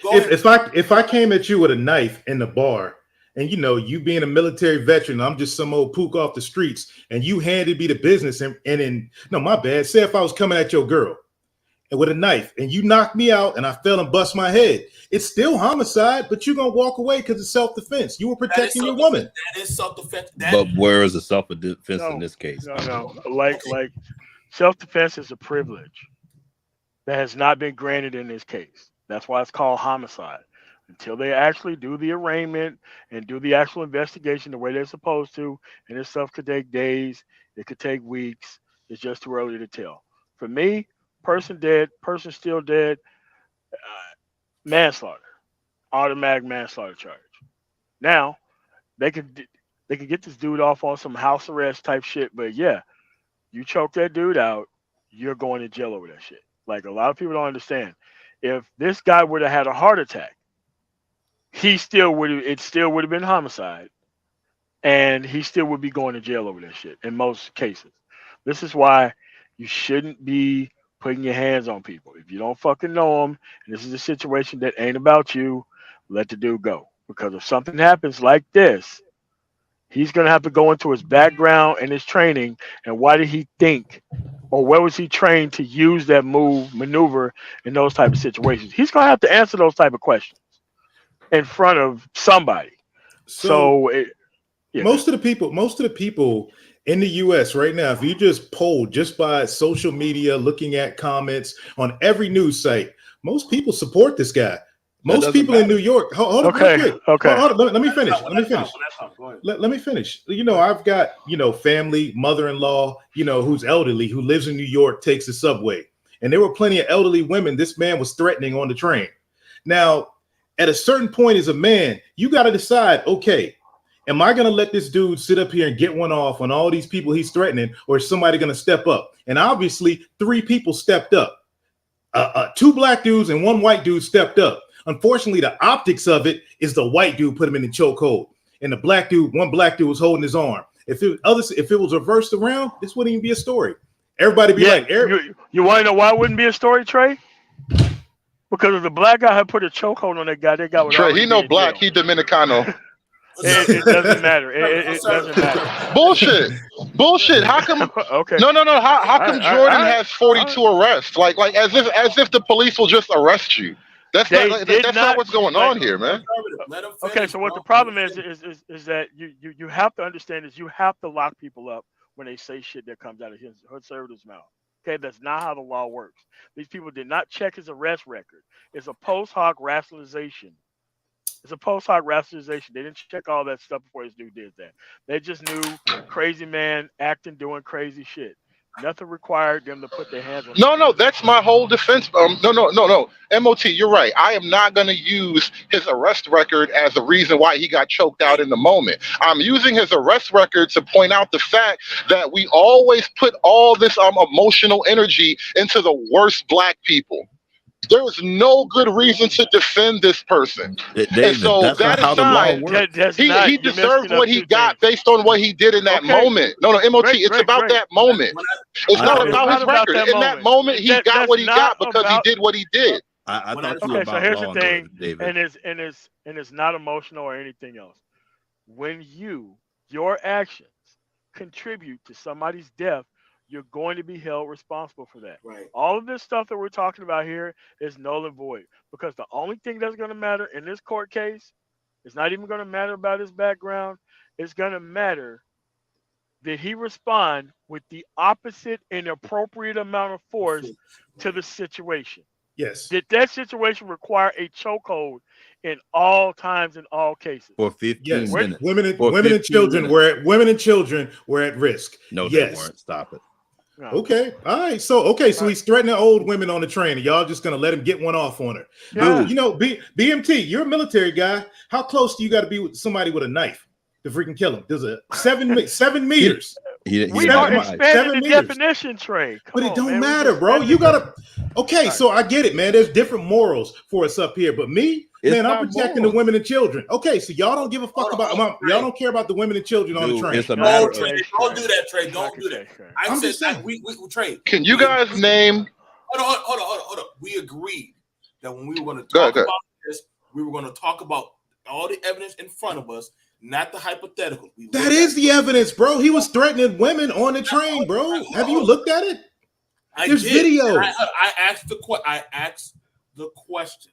if I came at you with a knife in the bar, and you being a military veteran, I'm just some old pook off the streets, and you handed me the business, no, my bad. Say if I was coming at your girl and with a knife, and you knocked me out, and I fell and bust my head, it's still homicide, but you're gonna walk away because it's self-defense. You were protecting your woman. That is self-defense. But where is the self-defense in this case? No. Like self-defense is a privilege that has not been granted in this case. That's why it's called homicide. Until they actually do the arraignment and do the actual investigation the way they're supposed to, and this stuff could take days, it could take weeks. It's just too early to tell. For me, person dead, person still dead, manslaughter, automatic manslaughter charge. Now, they could get this dude off on some house arrest type shit, but yeah, you choke that dude out, you're going to jail over that shit. Like, a lot of people don't understand. If this guy would have had a heart attack, it still would have been homicide, and he still would be going to jail over that shit in most cases. This is why you shouldn't be putting your hands on people. If you don't fucking know them, and this is a situation that ain't about you, let the dude go. Because if something happens like this, he's going to have to go into his background and his training, and why did he think, or where was he trained to use that maneuver in those type of situations? He's going to have to answer those type of questions in front of somebody. Most of the people in the US right now, if you just poll just by social media, looking at comments on every news site, most people support this guy. Most people in New York. Hold on, okay. Let me finish. Let me finish. I've got family, mother-in-law, who's elderly, who lives in New York, takes the subway, and there were plenty of elderly women this man was threatening on the train. Now, at a certain point as a man, you got to decide, okay, am I going to let this dude sit up here and get one off on all these people he's threatening, or is somebody going to step up? And obviously, 3 people stepped up. 2 black dudes and 1 white dude stepped up. Unfortunately, the optics of it is the white dude put him in the chokehold, and one black dude was holding his arm. If it was reversed around, this wouldn't even be a story. Everybody be like, you want to know why it wouldn't be a story, Trey? Because if the black guy had put a chokehold on that guy, that guy would. Trey, he no black, he Dominicano. It doesn't matter. It doesn't matter. Bullshit. How come? Okay. No. How come Jordan has 42 arrests? Like as if the police will just arrest you. That's not what's going on here, man. Okay, so what the problem is that you have to understand is you have to lock people up when they say shit that comes out of his conservative's mouth. Okay, that's not how the law works. These people did not check his arrest record. It's a post hoc rationalization. They didn't check all that stuff before this dude did that. They just knew crazy man acting, doing crazy shit. Nothing required them to put their hands on. No, that's my whole defense. No. MOT, you're right. I am not going to use his arrest record as the reason why he got choked out in the moment. I'm using his arrest record to point out the fact that we always put all this emotional energy into the worst black people. There is no good reason to defend this person. David, and so that's that not aside, how the law works. he deserved what he got based on what he did in that moment. No, MOT, it's about that moment. It's not about his record. In that moment, he got what he got because he did what he did. I thought you okay, about so here's law the thing, David. and it's not emotional or anything else. When your actions contribute to somebody's death, you're going to be held responsible for that. Right. All of this stuff that we're talking about here is null and void because the only thing that's going to matter in this court case is not even going to matter about his background. It's going to matter, did he respond with the opposite and appropriate amount of force to the situation? Yes. Did that situation require a chokehold in all times, in all cases? For 15 minutes. Women and children were at risk. No, yes. They weren't. Stop it. No. Okay. All right. So he's threatening old women on the train, and y'all just gonna let him get one off on her. Yeah. You know, BMT, you're a military guy. How close do you got to be with somebody with a knife to freaking kill him? There's a 7 meters. We are expanding the definition, Trey. But it don't matter, bro. You gotta. Okay, so I get it, man. There's different morals for us up here, but me, man, I'm protecting the women and children. Okay, so y'all don't give a fuck about y'all don't care about the women and children on the train. It's a matter of, Trey, don't do that, Trey. Don't do that. I'm just saying, we Trey. Can you guys name? Hold on. We agreed that when we were going to talk about this, we were going to talk about all the evidence in front of us. Not the hypothetical. That is the evidence, bro. He was threatening women on the train, bro. Have you looked at it? There's video. I asked the question.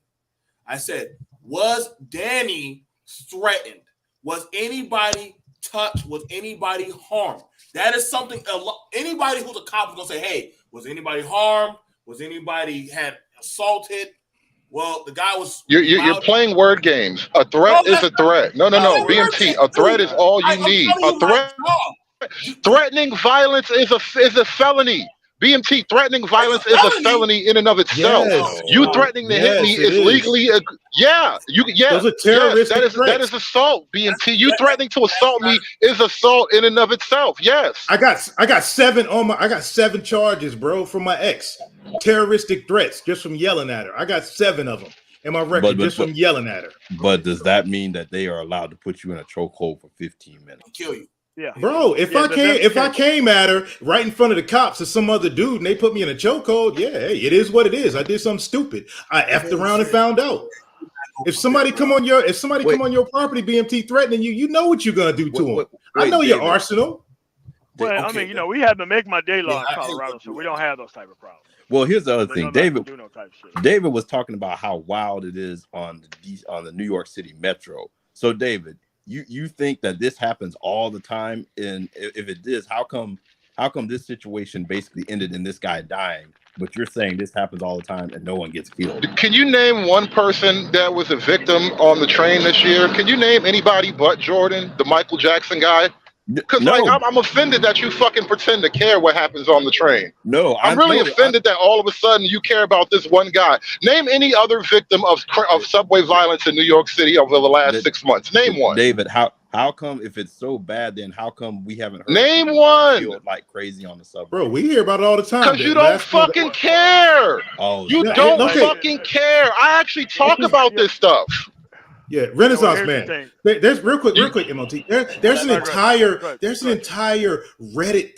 I said, was Danny threatened? Was anybody touched? Was anybody harmed? That is something. Anybody who's a cop is gonna say, "Hey, was anybody harmed? Was anybody had assaulted?" Well, the guy was. You're playing word games. A threat is a threat. No. BMT. A threat is all you need. A threat. Threatening violence is a felony. BMT. Threatening violence is a felony in and of itself. Yes. You threatening to hit me is legally. Those are terroristic threats. That is assault. BMT. You threatening to assault me is assault in and of itself. Yes. I got 7 charges, bro, from my ex. Terroristic threats just from yelling at her. I got 7 of them in my record just from yelling at her. But does that mean that they are allowed to put you in a chokehold for 15 minutes? Kill you. Yeah, bro. If I came at her right in front of the cops or some other dude and they put me in a chokehold, yeah, hey, it is what it is. I did something stupid. I effed around and found out. If somebody come on your property, BMT threatening you, you know what you're gonna do to them. I know your arsenal. Well, I mean, we have the Make My Day law in Colorado, so we don't have those type of problems. Well, here's the other thing, David was talking about how wild it is on the New York City Metro. So, David, you think that this happens all the time? And if it is, how come this situation basically ended in this guy dying? But you're saying this happens all the time and no one gets killed. Can you name one person that was a victim on the train this year? Can you name anybody but Jordan, the Michael Jackson guy? Because I'm offended that you fucking pretend to care what happens on the train. No, I'm really offended that all of a sudden you care about this one guy. Name any other victim of subway violence in New York City over the last 6 months. Name one. David, how come if it's so bad, then how come we haven't heard name one like crazy on the subway? Bro, we hear about it all the time. Because you don't fucking care. You don't fucking care. I actually talk about this stuff. Yeah, Renaissance man. There's real quick, MOT. There's an entire Reddit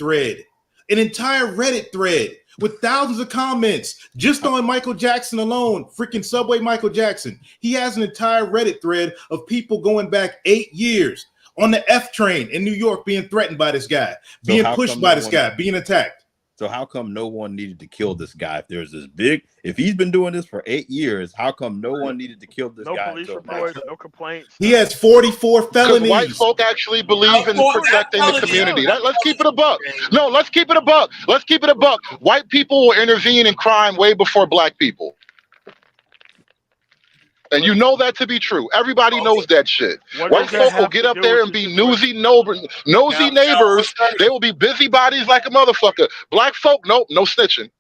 thread with thousands of comments just on Michael Jackson alone. Freaking Subway Michael Jackson. He has an entire Reddit thread of people going back 8 years on the F train in New York being threatened by this guy, being pushed by this guy, being attacked. So how come no one needed to kill this guy? If he's been doing this for 8 years, how come no one needed to kill this guy? No police reports, no complaints. He has 44 felonies. Because white folk actually believe in protecting the community. Let's keep it a buck. No, let's keep it a buck. Let's keep it a buck. White people will intervene in crime way before black people. And you know that to be true. Everybody knows that shit. White folk will get up there and be nosy neighbors. They will be busybodies like a motherfucker. Black folk, nope, no snitching.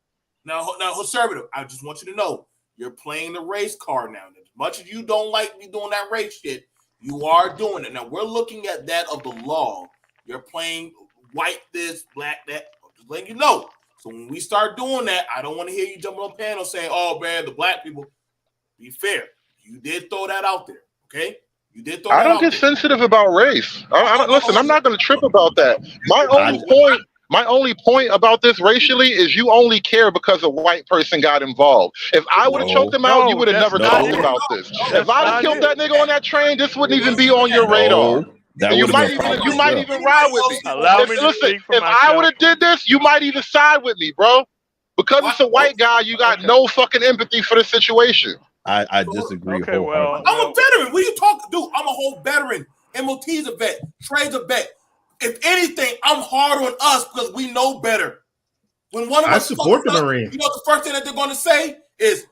Now, conservative, I just want you to know, you're playing the race card now. As much as you don't like me doing that race shit, you are doing it. Now, we're looking at that of the law. You're playing white this, black that. I'm just letting you know. So when we start doing that, I don't want to hear you jumping on panel saying, oh, man, the black people. Be fair. You did throw that out there, okay? You did throw that out there. I don't get sensitive about race. Listen, I'm not going to trip about that. My only point about this racially is you only care because a white person got involved. If I would have choked him out, you would have never talked about this. If I'd have killed that nigga on that train, this wouldn't even be on your radar. That you would might have been even problem you as might well. even ride with me. Allow me to Listen, speak for if I myself. would have did this, you might even side with me, bro. Because it's a white guy, you got no fucking empathy for the situation. I disagree Okay, wholeheartedly. I'm a veteran. What are you talking, dude? I'm a whole veteran. MOT's a vet. Trey's a vet. If anything, I'm hard on us because we know better. When one of I us support the fucks up, Marine. you know what the first thing that they're going to say is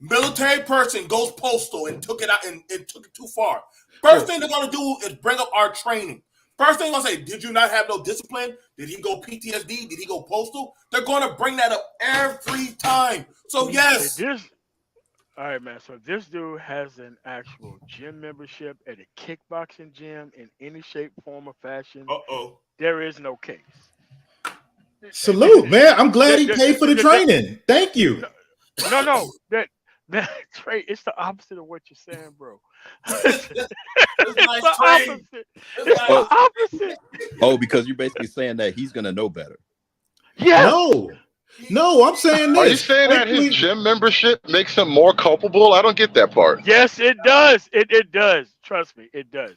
military person goes postal and took it out and took it too far. First thing they're going to do is bring up our training. First thing they're going to say, did you not have no discipline? Did he go PTSD? Did he go postal? They're going to bring that up every time. So yes. All right, man. So this dude has an actual gym membership at a kickboxing gym in any shape, form, or fashion. Uh-oh. There is no case. Salute, man. I'm glad he The- paid for the training. Thank you. No. That Trey, it's the opposite of what you're saying, bro. It's nice the train. opposite. It's the opposite. Oh, because you're basically saying that he's gonna know better. Yes. No, I'm saying this. Are you saying that his gym membership makes him more culpable? I don't get that part. Yes, it does. It does. Trust me, it does.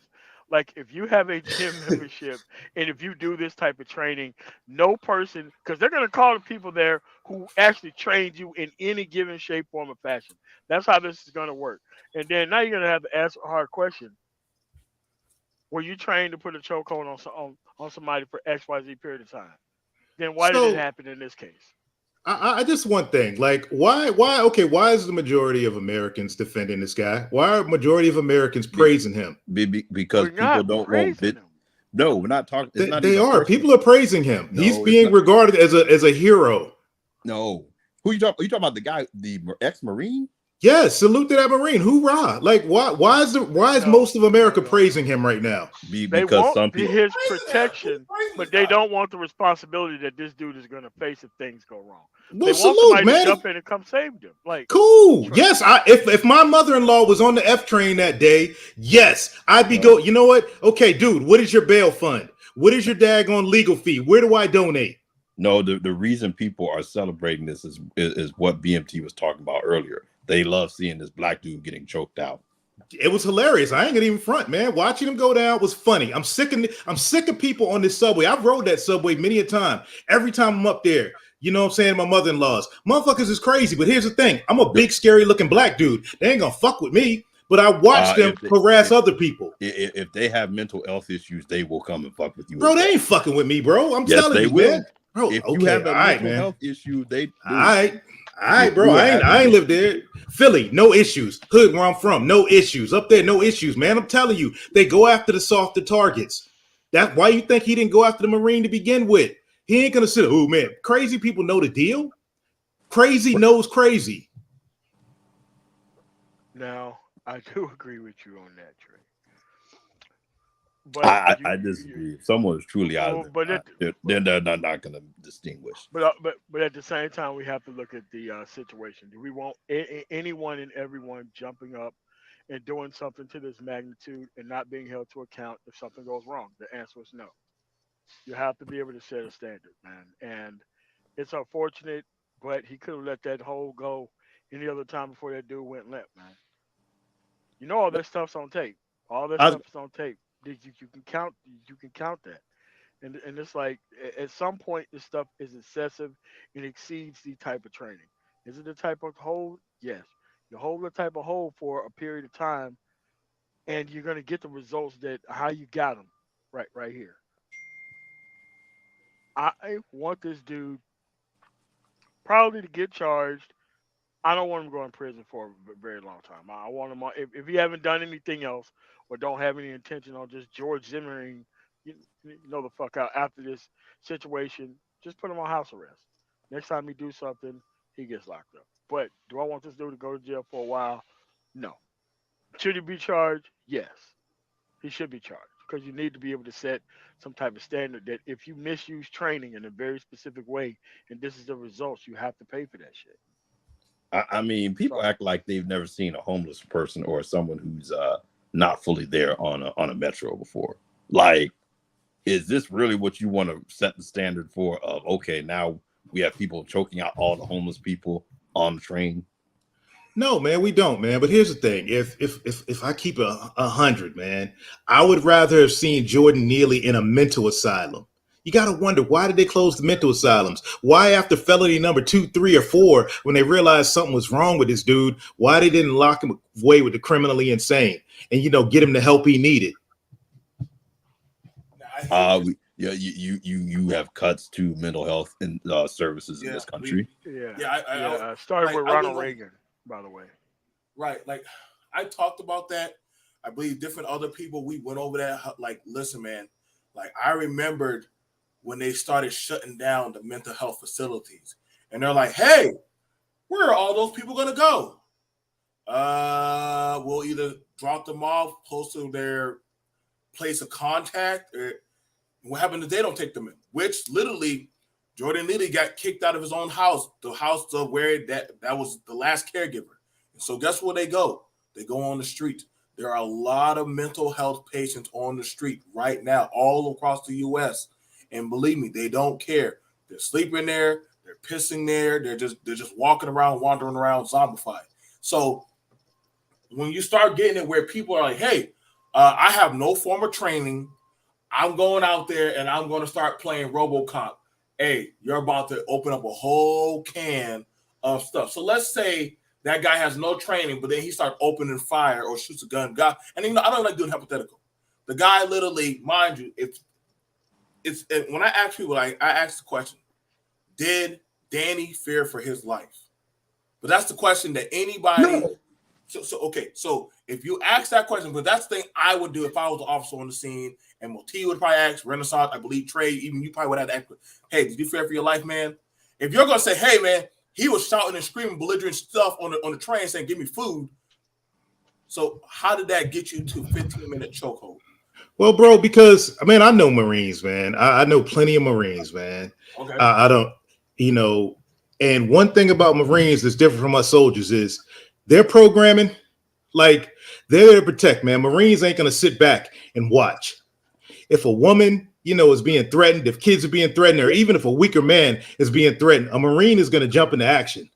Like if you have a gym membership and if you do this type of training, no person, because they're gonna call the people there who actually trained you in any given shape, form, or fashion. That's how this is gonna work. And then now you're gonna have to ask a hard question. Were you trained to put a chokehold on somebody for XYZ period of time? Then why did it happen in this case? I just one thing, like why is the majority of Americans defending this guy? Why are majority of Americans praising him? Because people don't want it. No, we're not talking. They are. People are praising him. No, he's being regarded as a hero. No, who you talking? Are you talking about the guy, the ex-Marine? Yes, salute to that Marine. Hoorah! Like why is most of America praising him right now? Because some people his protection, but they don't want the responsibility that this dude is going to face if things go wrong. Well, they want somebody to jump in and come save them. Like cool. Yes, if my mother-in-law was on the F train that day, yes, I'd be go. You know what? Okay, dude, what is your bail fund? What is your daggone legal fee? Where do I donate? No, the reason people are celebrating this is what BMT was talking about earlier. They love seeing this black dude getting choked out. It was hilarious. I ain't gonna even front, man. Watching him go down was funny. I'm sick of people on this subway. I've rode that subway many a time. Every time I'm up there, you know what I'm saying? My mother-in-law's motherfuckers is crazy. But here's the thing: I'm a big, scary looking black dude. They ain't gonna fuck with me. But I watch them harass other people. If they have mental health issues, they will come and fuck with you. Bro, they ain't fucking with me, bro. I'm telling you, will. Man. Bro, if you have a mental health issue, they do. All right, bro. I ain't lived there. Philly, no issues. Hood, where I'm from, no issues. Up there, no issues, man. I'm telling you, they go after the softer targets. That's why you think he didn't go after the Marine to begin with. He ain't gonna sit. Oh man, crazy people know the deal. Crazy knows crazy. Now, I do agree with you on that, Trey. But I disagree. If someone is truly out of it, they're not going to distinguish. But at the same time, we have to look at the situation. Do we want anyone and everyone jumping up and doing something to this magnitude and not being held to account if something goes wrong? The answer is no. You have to be able to set a standard, man. And it's unfortunate, but he could have let that hole go any other time before that dude went limp, man. You know all that stuff's on tape. All that stuff is on tape. You can count that, and it's like at some point this stuff is excessive and exceeds the type of training. Is it the type of hold? Yes, you hold the type of hold for a period of time, and you're gonna get the results that how you got them right here. I want this dude probably to get charged. I don't want him to go in prison for a very long time. I want him if he haven't done anything else or don't have any intention on just George Zimmering, you know the fuck out after this situation. Just put him on house arrest. Next time he do something, he gets locked up. But do I want this dude to go to jail for a while? No. Should he be charged? Yes. He should be charged because you need to be able to set some type of standard that if you misuse training in a very specific way and this is the results, you have to pay for that shit. I mean, people act like they've never seen a homeless person or someone who's not fully there on a metro before. Like, is this really what you want to set the standard for? Of okay, now we have people choking out all the homeless people on the train. No, man, we don't, man. But here's the thing: if I keep a hundred, man, I would rather have seen Jordan Neely in a mental asylum. You got to wonder, why did they close the mental asylums? Why, after felony number 2, 3, or 4, when they realized something was wrong with this dude, why they didn't lock him away with the criminally insane and get him the help he needed? I hear what you're Yeah, you have cuts to mental health and services in yeah, this country. Yeah, yeah, started like with I was Ronald like, Reagan, by the way. right, like I talked about that. I believe different other people we went over that. Like, listen, man, like I remembered when they started shutting down the mental health facilities, and they're like, hey, where are all those people gonna go? We'll either drop them off close to their place of contact, or what happens if they don't take them in? Which literally, Jordan Neely got kicked out of his own house, the house of where that was the last caregiver. And so guess where they go? They go on the street. There are a lot of mental health patients on the street right now, all across the U.S. And believe me, they don't care. They're sleeping there, they're pissing there, they're just walking around, wandering around, zombified. So when you start getting it where people are like, hey, I have no form of training. I'm going out there and I'm going to start playing RoboCop. Hey, you're about to open up a whole can of stuff. So let's say that guy has no training, but then he starts opening fire or shoots a gun. God, and I don't like doing hypothetical. The guy literally, mind you, when I ask people, I ask the question: did Danny fear for his life? But that's the question that anybody. No, Okay. So if you ask that question, but that's the thing I would do if I was the officer on the scene, and Moti would probably ask Renaissance, I believe Trey, even you probably would have to ask, hey, did you fear for your life, man? If you're gonna say, hey, man, he was shouting and screaming belligerent stuff on the train saying, give me food. So how did that get you to 15-minute chokehold? Well, bro, because I mean, I know Marines, man. I know plenty of Marines, man. Okay. I don't, you know, and one thing about Marines that's different from us soldiers is their programming, like they're there to protect, man. Marines ain't gonna sit back and watch. If a woman, is being threatened, if kids are being threatened, or even if a weaker man is being threatened, a Marine is gonna jump into action.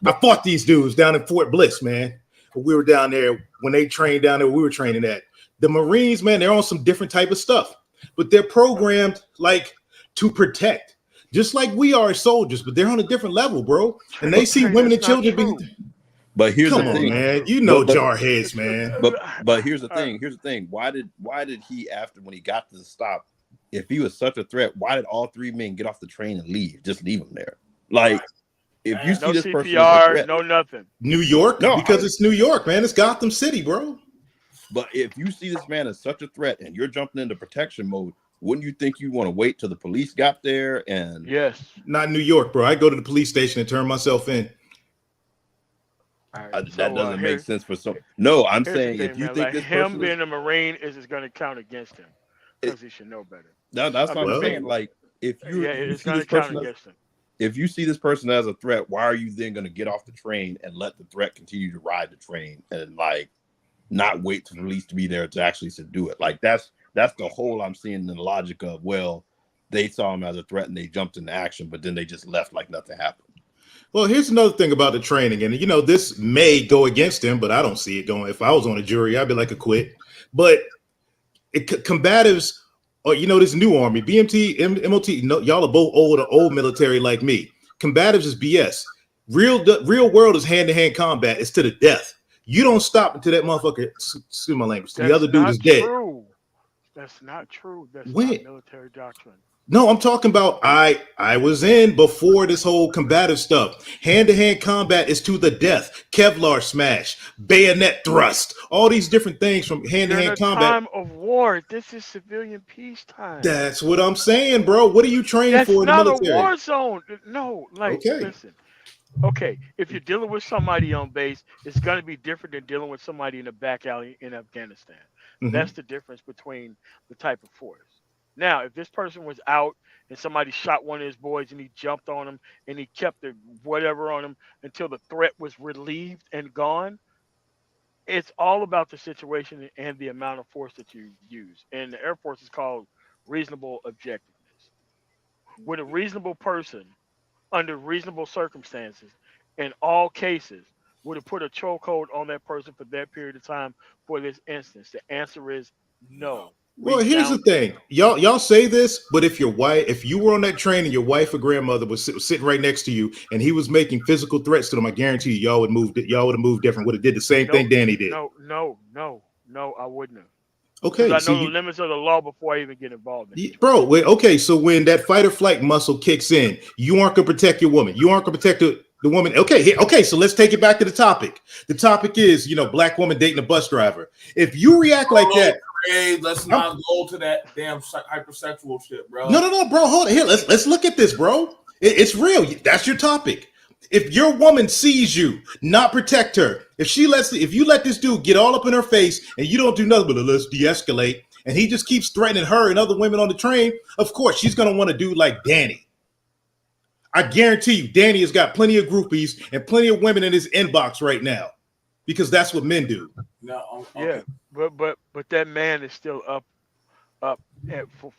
I but fought these dudes down in Fort Bliss, man. We were down there when they trained down there. We were training at the Marines, man. They're on some different type of stuff, but they're programmed like to protect, just like we are as soldiers. But they're on a different level, bro. And they see Trey, women that's and not children true. being. but here's the Come Trey, that's on, thing. not man. true. You know But but jarheads, It's, man. but here's the thing. Here's the thing. Why did he, after when he got to the stop, if he was such a threat, why did all three men get off the train and leave? Just leave him there. Like, Right. if you And see no this person as a CPR, threat, no nothing. New York, no, because it's New York, man. It's Gotham City, bro. but if you see this man as such a threat and you're jumping into protection mode, wouldn't you think you want to wait till the police got there? And Yes. Not New York, bro. I go to the police station and turn myself in. All right. that So doesn't make here's sense for some. No, I'm here's the saying if thing, you man. think Like this him person is, being a Marine is going to count against him it, because he should know better. that's what I'm I Well, saying. mean, Like, if yeah, you it's see going this to count person as, against him. if you see this person as a threat, why are you then going to get off the train and let the threat continue to ride the train and like not wait for the police to be there to actually subdue it? Like that's the whole I'm seeing in the logic of, well, they saw him as a threat and they jumped into action, but then they just left like nothing happened. Well, here's another thing about the training, and this may go against him, but I don't see it going. If I was on a jury, I'd be like, acquit. But combatives, or this new army, BMT, MOT, no, y'all are both old military like me. Combatives is BS. Real world is hand to hand combat. It's to the death. You don't stop until that motherfucker. Excuse my language. The That's other dude is not dead. true. That's not true. That's not When? military doctrine. No, I'm talking about I was in before this whole combative stuff. Hand to hand combat is to the death. Kevlar smash, bayonet thrust, all these different things from hand to During hand a combat. time of war, this is civilian peacetime. That's what I'm saying, bro. What are you trained That's for in the not a military? war zone. No, like, Okay. listen. Okay, if you're dealing with somebody on base, it's going to be different than dealing with somebody in a back alley in Afghanistan. Hmm. That's the difference between the type of force. Now, if this person was out and somebody shot one of his boys and he jumped on him and he kept the whatever on him until the threat was relieved and gone, it's all about the situation and the amount of force that you use. And the Air Force is called reasonable objectiveness. With a reasonable person under reasonable circumstances in all cases would have put a chokehold on that person for that period of time for this instance? The answer is No. no. Well, We here's the bound it. thing, y'all say this, but if you were on that train and your wife or grandmother was sitting right next to you, and he was making physical threats to them, I guarantee you, y'all would move. Y'all would have moved different. Would have did the same No, thing Danny did. no, I wouldn't have. Because Okay, I know the see, limits of the law before I even get involved in it. bro. Wait, okay, so when that fight or flight muscle kicks in, you aren't gonna protect your woman. You aren't gonna protect the woman. Okay, okay. So let's take it back to the topic. The topic is, black woman dating a bus driver. If you react like that. Hey, let's not go to that damn hypersexual shit, bro. No, bro. Hold on. Here, let's look at this, bro. It's real. That's your topic. If your woman sees you, not protect her. If you let this dude get all up in her face and you don't do nothing but let's de-escalate, and he just keeps threatening her and other women on the train, of course she's gonna want to do like Danny. I guarantee you, Danny has got plenty of groupies and plenty of women in his inbox right now, because that's what men do. No, Yeah, but that man is still up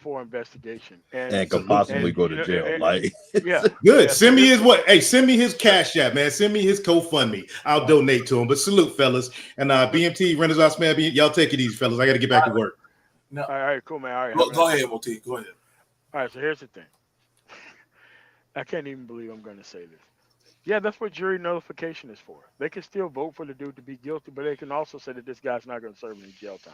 for investigation and could possibly go to jail. Like, yeah, good. Yeah, Send me his what? Hey, send me his Cash App, man. Send me his GoFundMe. I'll donate to him. But salute, fellas. And BMT Renaissance man, y'all take it easy, fellas. I got to get back to work. No. All right, cool, man. All right, go ahead, MOT. Go ahead. All right, so here's the thing. I can't even believe I'm going to say this. Yeah, that's what jury notification is for. They can still vote for the dude to be guilty, but they can also say that this guy's not going to serve any jail time.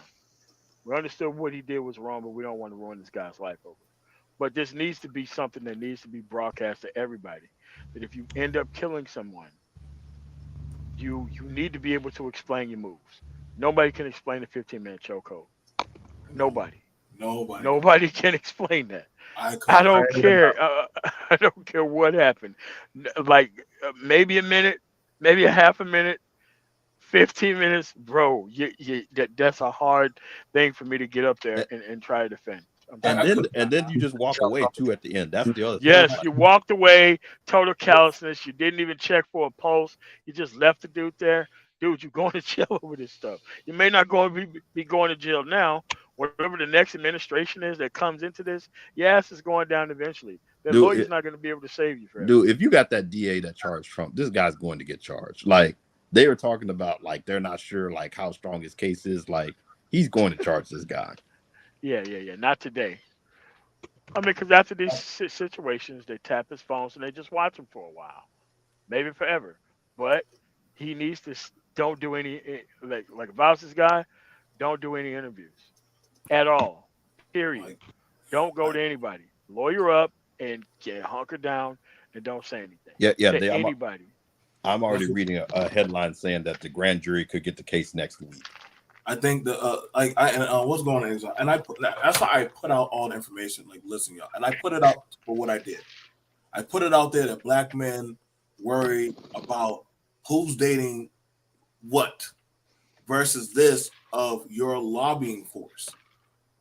We understood what he did was wrong, but we don't want to ruin this guy's life over. But this needs to be something that needs to be broadcast to everybody. That if you end up killing someone, you need to be able to explain your moves. Nobody can explain a 15-minute chokehold. Nobody can explain that. I don't care. I don't care what happened. Like maybe a minute, maybe a half a minute, 15 minutes, bro. That's a hard thing for me to get up there and try to defend. And then you just walk away too at the end. That's the other thing. Yes, you walked away, total callousness. You didn't even check for a pulse. You just left the dude there. Dude, you're going to jail over this stuff. You may not be going to jail now. Whatever the next administration is that comes into this, your ass is going down eventually. The lawyer's not going to be able to save you forever. Dude, if you got that DA that charged Trump, this guy's going to get charged. Like, they were talking about, like, they're not sure, like, how strong his case is. Like, he's going to charge this guy. Yeah. Not today. I mean, because after these situations, they tap his phones and they just watch him for a while, maybe forever. But he needs to don't do any, like if I was this guy, don't do any interviews at all. Period. Don't go to anybody. Lawyer up and get hunkered down and don't say anything. Yeah. To anybody. I'm already reading a headline saying that the grand jury could get the case next week. I think what's going on is, and that's why I put out all the information. Like, listen, y'all, and I put it out for what I did. I put it out there that black men worry about who's dating what versus this of your lobbying force.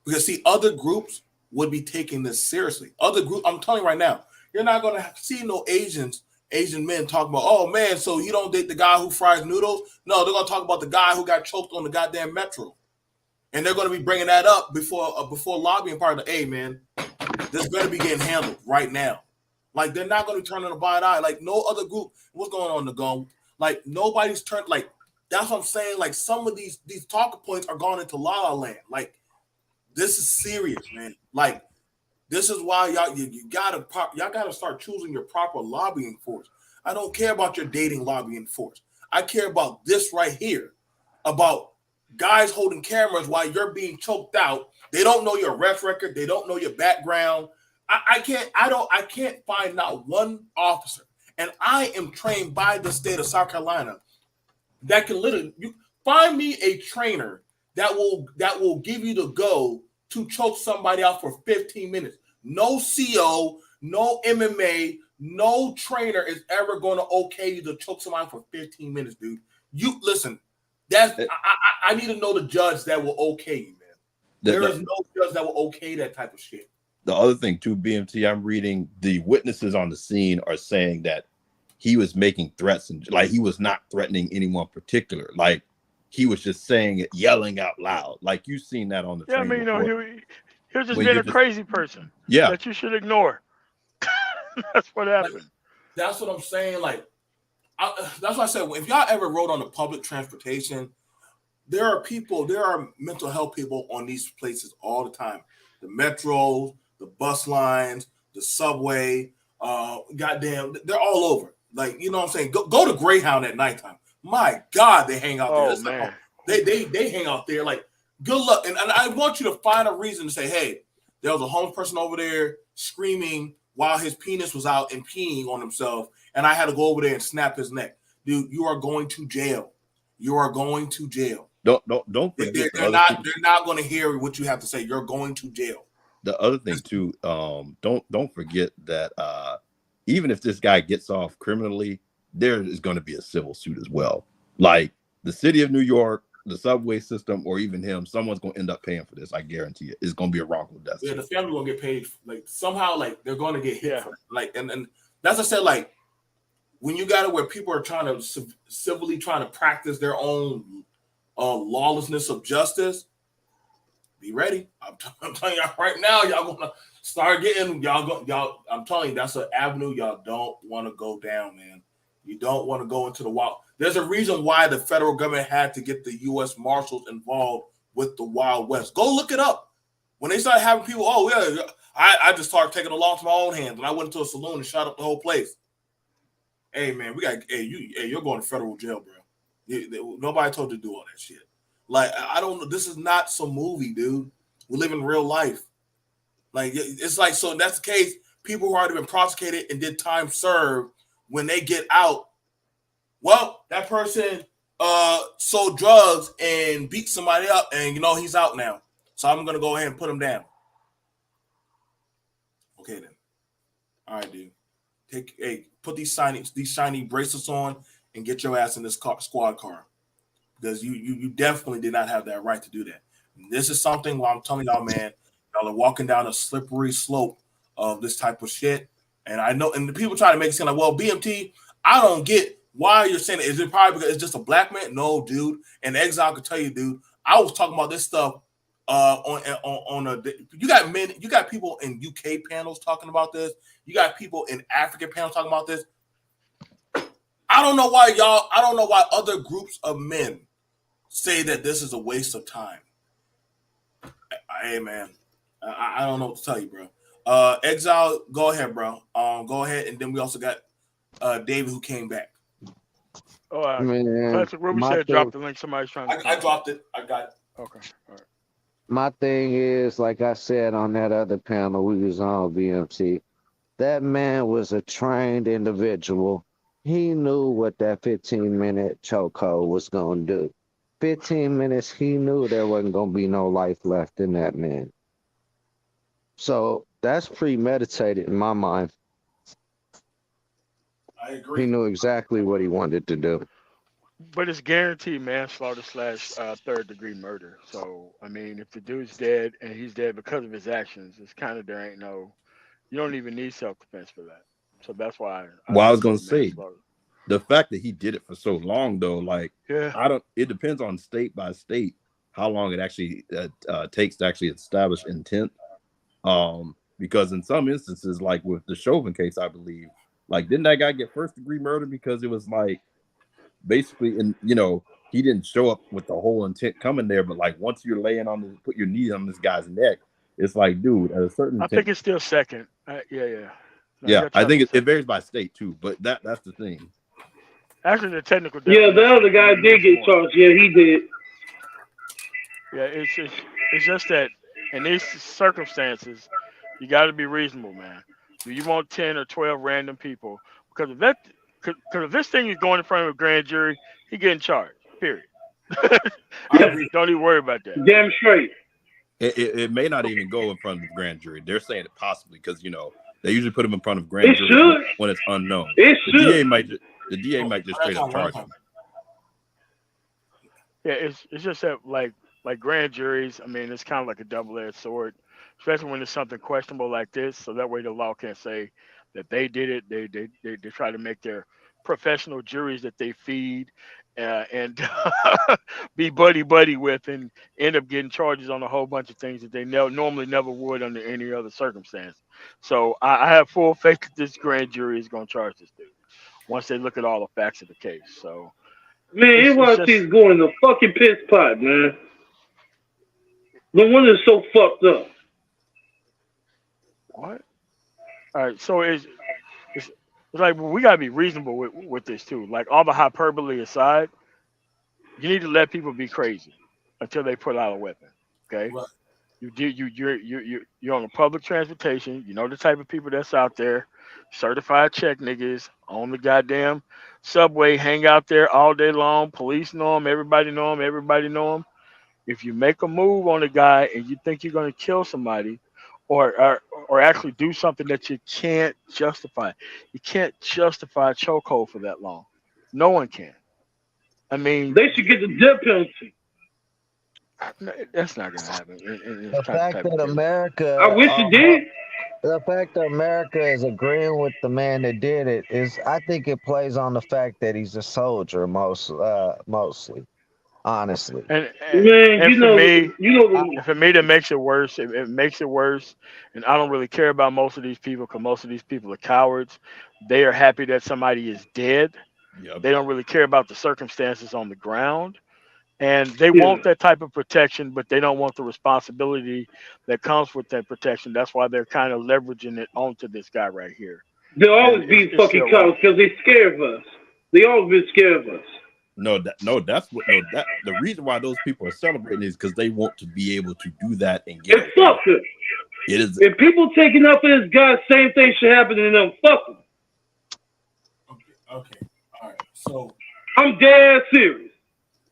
Because see, other groups would be taking this seriously. Other group, I'm telling you right now, you're not going to see no Asian men talking about, oh man, so you don't date the guy who fries noodles? No, they're going to talk about the guy who got choked on the goddamn metro. And they're going to be bringing that up before lobbying part of the, hey man, this better be getting handled right now. Like, they're not going to be turning a blind eye. Like, no other group. What's going on, Nagon? Like, nobody's turned, like, that's what I'm saying. Like, some of these talking points are gone into la la land. Like, this is serious, man. Like, this is why y'all gotta start choosing your proper lobbying force. I don't care about your dating lobbying force. I care about this right here, about guys holding cameras while you're being choked out. They don't know your ref record. They don't know your background. I can't find not one officer, and I am trained by the state of South Carolina that can literally find me a trainer that will give you the go to choke somebody out for 15 minutes. No CO, no MMA, no trainer is ever going to okay you to choke somebody for 15 minutes, dude. You listen. I need to know the judge that will okay you, man. There is no judge that will okay that type of shit. The other thing too, BMT, I'm reading the witnesses on the scene are saying that he was making threats and like he was not threatening anyone particular. Like he was just saying it, yelling out loud. Like you've seen that on the train. Yeah, I mean, he was just being a crazy person. Yeah, that you should ignore. That's what happened. That's what I'm saying. Like, That's why I said if y'all ever rode on the public transportation, there are mental health people on these places all the time. The metros, the bus lines, the subway, goddamn, they're all over. Like, you know what I'm saying? Go to Greyhound at nighttime. My God, they hang out there. Oh man, They hang out there. Like, good luck. And I want you to find a reason to say, hey, there was a homeless person over there screaming while his penis was out and peeing on himself, and I had to go over there and snap his neck. Dude, you are going to jail. You are going to jail. Don't forget they're not going to hear what you have to say. You're going to jail. The other thing too, don't forget that even if this guy gets off criminally, there is going to be a civil suit as well. Like the city of New York, the subway system, or even him, someone's going to end up paying for this. I guarantee it. It's going to be a wrongful death. Yeah, the family going to get paid. Like somehow, like they're going to get hit. For, like and that's what I said. Like when you got it where people are trying to civilly trying to practice their own lawlessness of justice. Be ready. I'm telling y'all right now, y'all gonna start getting y'all. I'm telling you, that's an avenue y'all don't want to go down, man. You don't want to go into the wild. There's a reason why the federal government had to get the U.S. Marshals involved with the Wild West. Go look it up. When they started having people, oh yeah, I just started taking the law to my own hands, and I went into a saloon and shot up the whole place. Hey man, you're going to federal jail, bro. Nobody told you to do all that shit. Like, I don't know. This is not some movie, dude. We live in real life. Like, it's like, so that's the case. People who already been prosecuted and did time served, when they get out, well, that person sold drugs and beat somebody up, and he's out now. So I'm gonna go ahead and put him down. Okay then. All right, dude. Put these shiny bracelets on and get your ass in this squad car. Because you definitely did not have that right to do that. And this is something where I'm telling y'all, man, y'all are walking down a slippery slope of this type of shit. And I know, and the people try to make it seem like, well, BMT, I don't get why you're saying it. Is it probably because it's just a black man? No, dude. And Exile could tell you, dude, I was talking about this stuff you got people in UK panels talking about this. You got people in African panels talking about this. I don't know why other groups of men say that this is a waste of time. Hey man, I don't know what to tell you, bro. Exile, go ahead, bro. Go ahead, and then we also got David who came back. Oh, man, Patrick, where we said drop the link. Somebody's trying to. I dropped it. I got it. Okay, all right. My thing is, like I said on that other panel we was on, BMT, that man was a trained individual. He knew what that 15-minute chokehold was going to do. 15 minutes, he knew there wasn't going to be no life left in that man. So that's premeditated in my mind. I agree. He knew exactly what he wanted to do. But it's guaranteed manslaughter / third-degree murder. So, I mean, if the dude's dead and he's dead because of his actions, it's kind of, there ain't no, you don't even need self-defense for that. So that's why. I was going to say, the fact that he did it for so long, though, like, yeah, it depends on state by state how long it actually takes to actually establish intent. Because in some instances, like with the Chauvin case, I believe, like, didn't that guy get first-degree murder because it was like, basically, he didn't show up with the whole intent coming there, but like once you're laying put your knee on this guy's neck, it's like, dude, at a certain I think it's still second. Yeah. No, I think it varies by state too, but that's the thing. Actually, the technical. Yeah, the other guy did get charged. Yeah, he did. Yeah, it's just that in these circumstances, you got to be reasonable, man. Do you want 10 or 12 random people? Because if this thing is going in front of a grand jury, he getting charged. Period. Don't even worry about that. Damn straight. It may not even go in front of the grand jury. They're saying it possibly because they usually put him in front of grand jury when it's unknown. The DA might just straight up charge him. Yeah, it's just that like grand juries. I mean, it's kind of like a double-edged sword, especially when it's something questionable like this. So that way, the law can't say that they did it. They try to make their professional juries that they feed and be buddy with, and end up getting charges on a whole bunch of things that they normally never would under any other circumstance. So I have full faith that this grand jury is going to charge this dude. once they look at all the facts of the case. So Man, it's just NYC's going to fucking piss pot, man. No wonder it's so fucked up. what? All right, so it's like we gotta be reasonable with this too. Like all the hyperbole aside, you need to let people be crazy until they pull out a weapon. Okay, Right. you're on a public transportation. You know the type of people that's out there, certified check niggas on the goddamn subway, hang out there all day long. Police know them. Everybody know them. Everybody know them. If you make a move on a guy and you think you're going to kill somebody, or actually do something that you can't justify, you can't justify a chokehold for that long. No one can. I mean, They should get the death penalty. that's not going to happen in this The fact type of that case. I America, wish it did. the fact that America is agreeing with the man that did it is, I think it plays on the fact that he's a soldier mostly, honestly. And and, Man, and for me, I, and for me, that makes it worse. It makes it worse. And I don't really care about most of these people because most of these people are cowards. They are happy that somebody is dead. Yep. They don't really care about the circumstances on the ground. And they yeah, want that type of protection, but they don't want the responsibility that comes with that protection. That's why they're kind of leveraging it onto this guy right here. they'll And always be it's fucking still wrong. cowards because they scared of us. They always been scared of us. That's what that the reason why those people are celebrating is because they want to be able to do that and get And away. fuck them. It is If people taking up for this guy, same thing should happen to them. Fuck them. Okay. All right. So, I'm dead serious.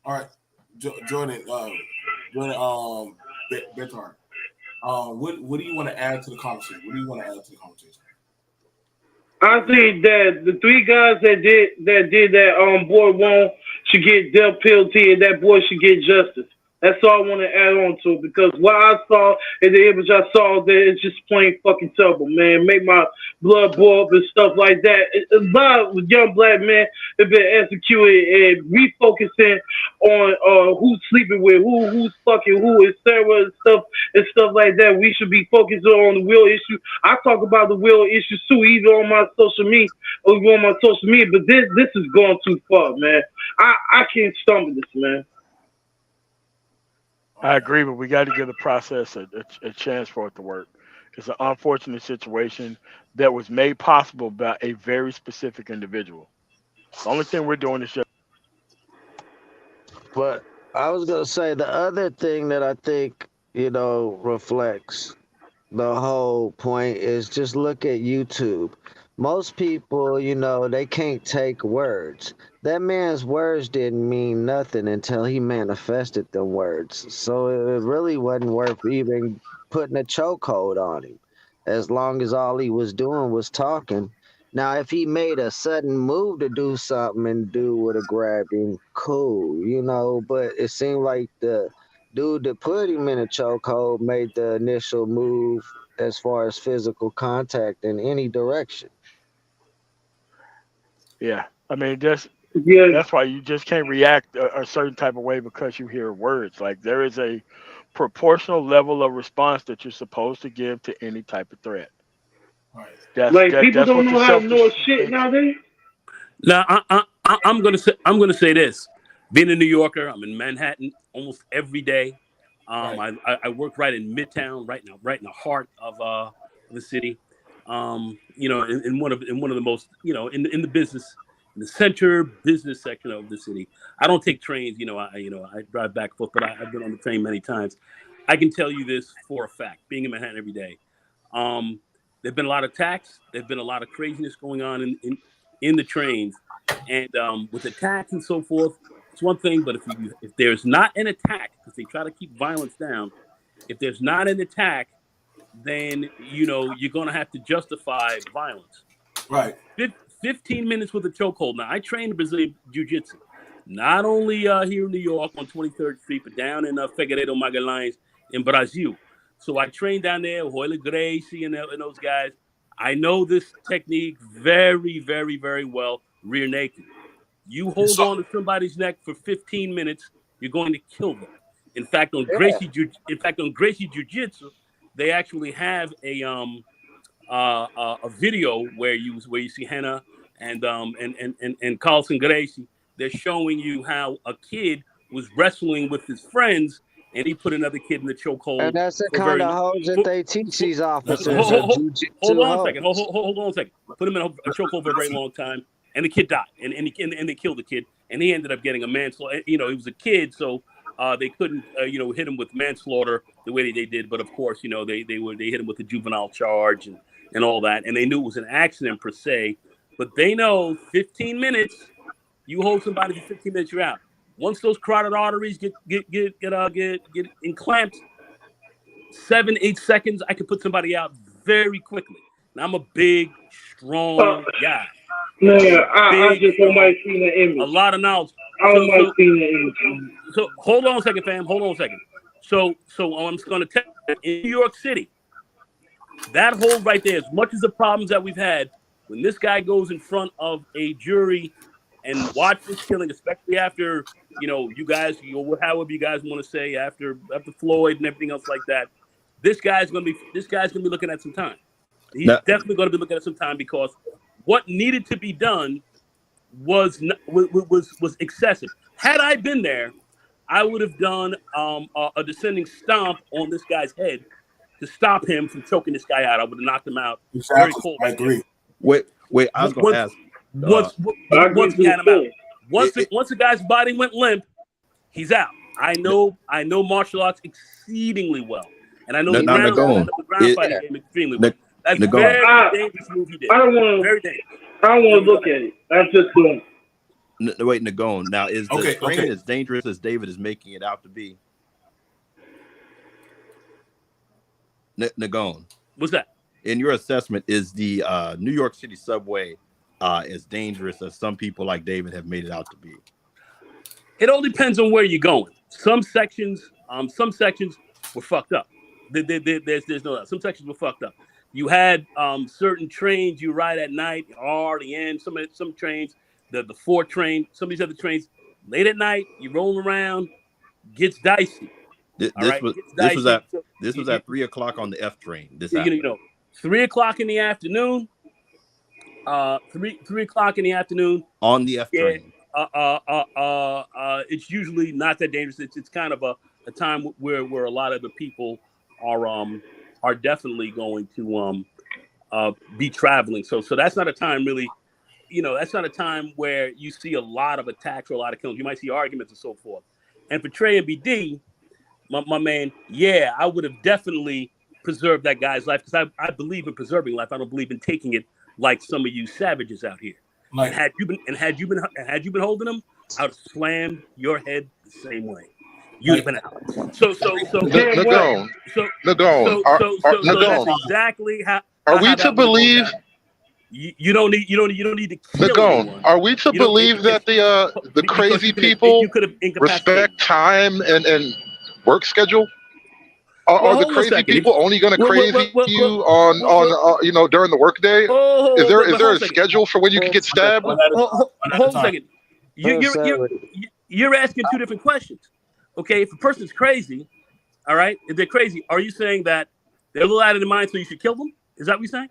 all right, Jordan, Betar, what do you want to add to the conversation? What do you want to add to the conversation? I think that the three guys that did that boy one should get death penalty and that boy should get justice. That's all I want to add on to it because what I saw in the image I saw there is just plain fucking terrible, man. Make my blood boil up and stuff like that. A lot of young black men have been executed and refocusing on who's sleeping with who's fucking who, etc. and stuff like that. We should be focusing on the real issue. I talk about the real issues too, even on my social media, but this is going too far, man. I can't stomach this, man. I agree, but we got to give the process a chance for it to work. It's an unfortunate situation that was made possible by a very specific individual. The only thing we're doing is just but I was gonna say the other thing that I think reflects the whole point is just look at YouTube. Most people, they can't take words. That man's words didn't mean nothing until he manifested them words. So it really wasn't worth even putting a chokehold on him, as long as all he was doing was talking. Now, if he made a sudden move to do something and dude would have grabbed him, cool, but it seemed like the dude that put him in a chokehold made the initial move as far as physical contact in any direction. yeah. I mean, just Yeah, that's why you just can't react a certain type of way because you hear words. Like there is a proportional level of response that you're supposed to give to any type of threat. All right. like people That's don't what your know how to self know shit defense. nowadays. Now, I'm gonna say this. Being a New Yorker, I'm in Manhattan almost every day. Right. I work right in Midtown, right in the heart of the city. In one of the most, in the business, in the center business section of the city. I don't take trains. I drive back and forth, but I've been on the train many times. I can tell you this for a fact, being in Manhattan every day. Um, there've been a lot of attacks. There've been a lot of craziness going on in the trains, and with attacks and so forth, it's one thing. But if there's not an attack, because they try to keep violence down, if there's not an attack, then you're gonna have to justify violence. Right. 15 minutes with a chokehold. Now I trained in Brazilian Jiu-Jitsu, not only here in New York on 23rd Street, but down in Figueiredo Magalhães in Brazil. So I trained down there with Royal Gracie and those guys. I know this technique very, very, very well. Rear naked. You hold So, on to somebody's neck for 15 minutes, you're going to kill them. In fact, Yeah. on Gracie Jiu-Jitsu, they actually have a video where you see Hannah and Carlson Gracie, they're showing you how a kid was wrestling with his friends, and he put another kid in the chokehold. And that's the for kind very of hoes that they teach these officers. Hold on a second. Hold on a second. Put him in a chokehold for a very long time, and the kid died, and they killed the kid, and he ended up getting a manslaughter. You know, he was a kid, so they couldn't hit him with manslaughter the way they did. But of course, they hit him with a juvenile charge and all that, and they knew it was an accident per se. But they know 15 minutes, you hold somebody for 15 minutes, you're out. Once those carotid arteries get enclamped, 7-8 seconds, I could put somebody out very quickly. And I'm a big, strong guy. Man, I just don't like seeing the image. A lot of knowledge. I don't like seeing the image. So hold on a second, fam. Hold on a second. So I'm just going to tell you, in New York City, that hold right there, as much as the problems that we've had, when this guy goes in front of a jury and watch this killing, especially after, you guys, however you guys want to say, after Floyd and everything else like that, this guy's gonna be looking at some time. He's definitely going to be looking at some time, because what needed to be done was excessive. Had I been there, I would have done a descending stomp on this guy's head to stop him from choking this guy out. I would have knocked him out. Exactly. Very cold. I agree. Wait, I was going to ask. Once he had him out. Once the guy's body went limp, he's out. I know martial arts exceedingly well, and I know the ground fighting game extremely well. That's a very dangerous move he did. I don't want to look at it. I just don't. Wait, Nagone. Now, is the strain as dangerous as David is making it out to be? Nagone. What's that? In your assessment, is the New York City subway as dangerous as some people like David have made it out to be? It all depends on where you're going. Some sections were fucked up. There's no doubt. Some sections were fucked up. You had certain trains you ride at night, R, the N, some trains, the 4 train, some of these other trains, late at night, you roll around, gets dicey. This was at 3:00 on the F train. This 3:00 in the afternoon. 3:00 in the afternoon on the F train. It's usually not that dangerous. It's kind of a time where a lot of the people are definitely going to be traveling. So that's not a time really. That's not a time where you see a lot of attacks or a lot of killings. You might see arguments and so forth. And for Trey and BD, my man, I would have definitely preserved that guy's life, because I believe in preserving life. I don't believe in taking it like some of you savages out here. Like, and had you been holding him, I would have slammed your head the same way. You'd have been out. So that's exactly how. Are we to believe? You don't need to kill anyone. Are we to believe that the crazy people respect time and work schedule? Are the crazy people only going to crazy you on during the workday? Is there a schedule for when you can get stabbed? Hold on a second. You're asking two different questions. Okay, if a person's crazy, all right, if they're crazy, are you saying that they're a little out of their mind, so you should kill them? Is that what you're saying?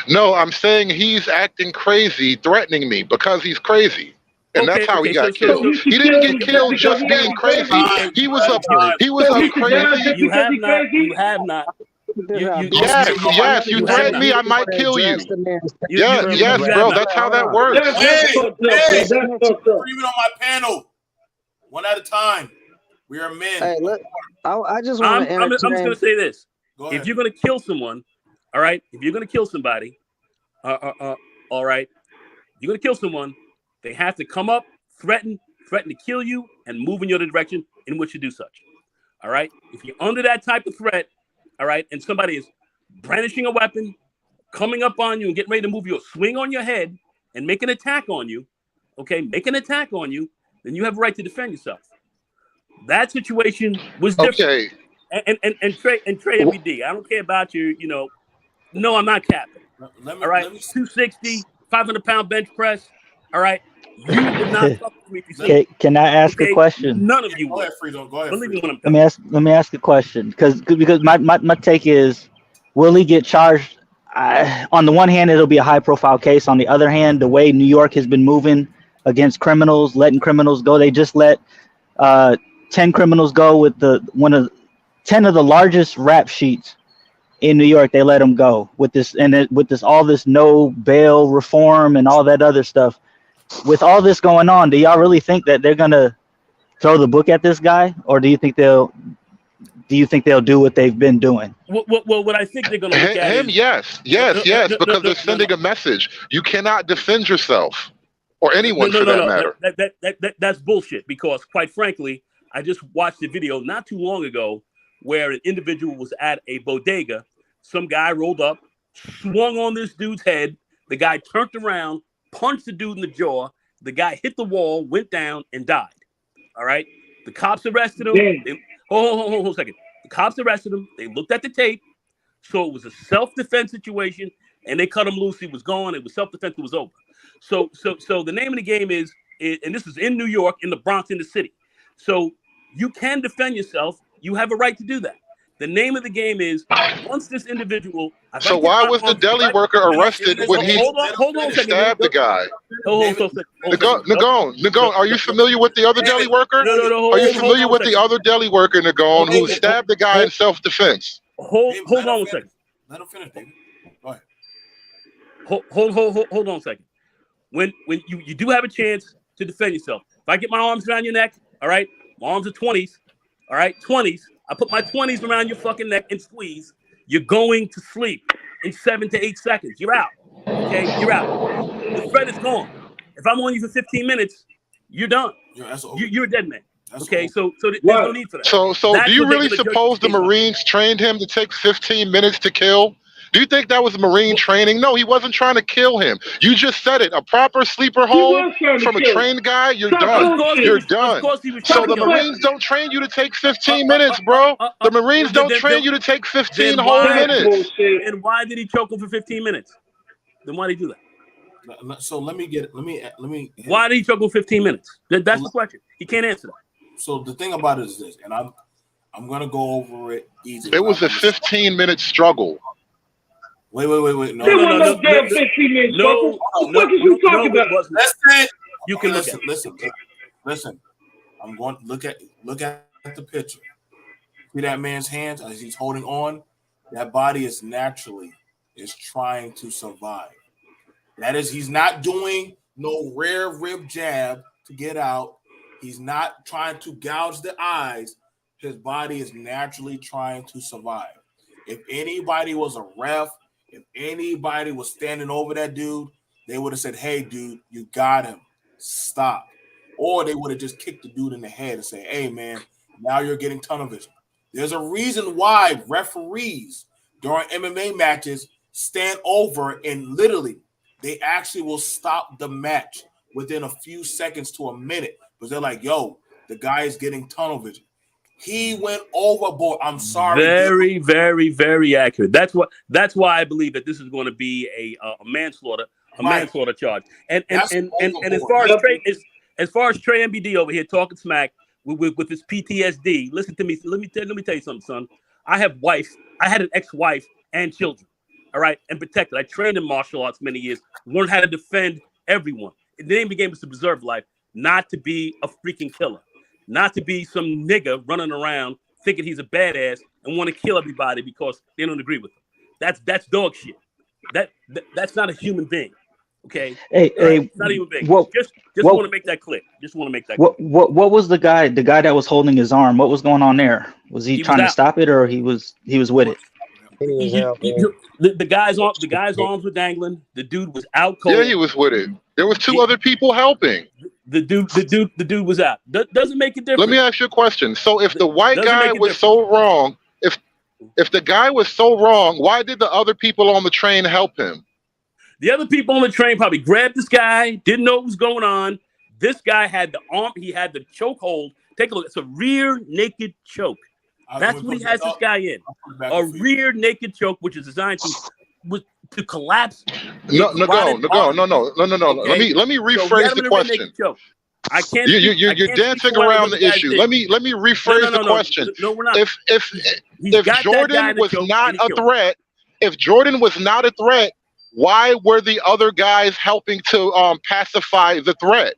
No, I'm saying he's acting crazy, threatening me because he's crazy. And that's how he got killed. He didn't get killed just being crazy. He was up crazy. You have not. Yes, you threatened me, I might kill you. Yes, bro, that's how that works. Even on my panel, one at a time. We are men. Hey, look, I just want to. I'm just going to say this: if you're going to kill someone, all right, if you're going to kill somebody, all right, you're going to kill someone, they have to come up, threaten to kill you, and move in your direction in which to do such. All right, if you're under that type of threat, all right, and somebody is brandishing a weapon, coming up on you and getting ready to move you, a swing on your head and make an attack on you, then you have a right to defend yourself. That situation was different. Okay. And Trey and BD, I don't care about you, no, I'm not capping. All right, 260, 500-pound bench press. All right, you would not fuck with me if you say. Can I ask a question? None of you. Go ahead, Freezo. Go ahead. Believe me when I'm telling Let me ask a question, because my take is, will he get charged on the one hand, it'll be a high-profile case. On the other hand, the way New York has been moving against criminals, letting criminals go, they just let 10 criminals go with 10 of the largest rap sheets in New York. They let them go with this all this no bail reform and all that other stuff. With all this going on, do y'all really think that they're gonna throw the book at this guy, or do you think they'll do what they've been doing? Well, what I think they're going to look at him, is, yes, because they're sending a message. You cannot defend yourself, or anyone for that matter. That's bullshit. Because quite frankly, I just watched a video not too long ago where an individual was at a bodega. Some guy rolled up, swung on this dude's head. The guy turned around, punched the dude in the jaw. The guy hit the wall, went down, and died. All right. The cops arrested him. Hold a second. The cops arrested him. They looked at the tape. So it was a self-defense situation, and they cut him loose. He was gone. It was self-defense. It was over. So the name of the game is, and this is in New York, in the Bronx, in the city. So you can defend yourself. You have a right to do that. The name of the game is, once this individual. So why was the deli worker arrested when he stabbed the guy? Nagone, are you familiar with the other deli worker? No. Are you familiar with the other deli worker, Nagone, who stabbed the guy in self-defense? Hold on a second. Let him finish, baby. Go ahead. Hold on a second. When you do have a chance to defend yourself. If I get my arms around your neck, all right, my arms are 20s, all right, 20s. I put my 20s around your fucking neck and squeeze. You're going to sleep in 7 to 8 seconds. You're out. Okay, you're out. The threat is gone. If I'm on you for 15 minutes, you're done. You're a dead man. Okay, so there's no need for that. So do you really suppose the Marines trained him to take 15 minutes to kill? Do you think that was Marine training? No, he wasn't trying to kill him. You just said it. A proper sleeper hold from a trained guy, you're done. You're done. So the Marines don't train you to take 15 minutes, bro. The Marines don't train you to take 15 whole minutes. And why did he choke him for 15 minutes? Then why did he do that? So let me. Why did he choke him 15 minutes? That's the question. He can't answer that. So the thing about it is this, and I'm gonna go over it easy. It was a 15-minute struggle. Wait. No. What are you talking about? You can listen. I'm going to look at the picture. See that man's hands as he's holding on? That body is trying to survive. That is, he's not doing no rare rib jab to get out. He's not trying to gouge the eyes. His body is naturally trying to survive. If anybody was a ref, if anybody was standing over that dude, they would have said, "Hey, dude, you got him. Stop." Or they would have just kicked the dude in the head and say, "Hey, man, now you're getting tunnel vision." There's a reason why referees during MMA matches stand over and literally they actually will stop the match within a few seconds to a minute because they're like, "Yo, the guy is getting tunnel vision. He went overboard. I'm sorry." Very, very, very accurate. That's why I believe that this is going to be a manslaughter, manslaughter charge. And as far as Trey MBD over here talking smack with his PTSD, listen to me. Let me tell you something, son. I had an ex-wife and children. All right, and protected. I trained in martial arts many years. Learned how to defend everyone. The name of the game is to preserve life, not to be a freaking killer. Not to be some nigga running around thinking he's a badass and want to kill everybody because they don't agree with him. That's dog shit. That's not a human being. Okay. Hey, not a human being. Just want to make that clear. Just want to make that clear. What was the guy that was holding his arm? What was going on there? Was he trying to stop it, or he was with it? The guy's arms were dangling. The dude was out cold. Yeah, he was with it. There was two other people helping. The dude was out. Doesn't make a difference. Let me ask you a question. So if the white guy was so wrong, if the guy was so wrong, why did the other people on the train help him? The other people on the train probably grabbed this guy, didn't know what was going on. This guy had the arm, he had the choke hold. Take a look. It's a rear naked choke. That's what he has this guy in. A rear naked choke, which is designed to collapse. No. Let me rephrase the question. I can't. You're dancing around the issue. Let me rephrase the question. No, we're not. If Jordan was not a threat, if Jordan was not a threat, why were the other guys helping to pacify the threat?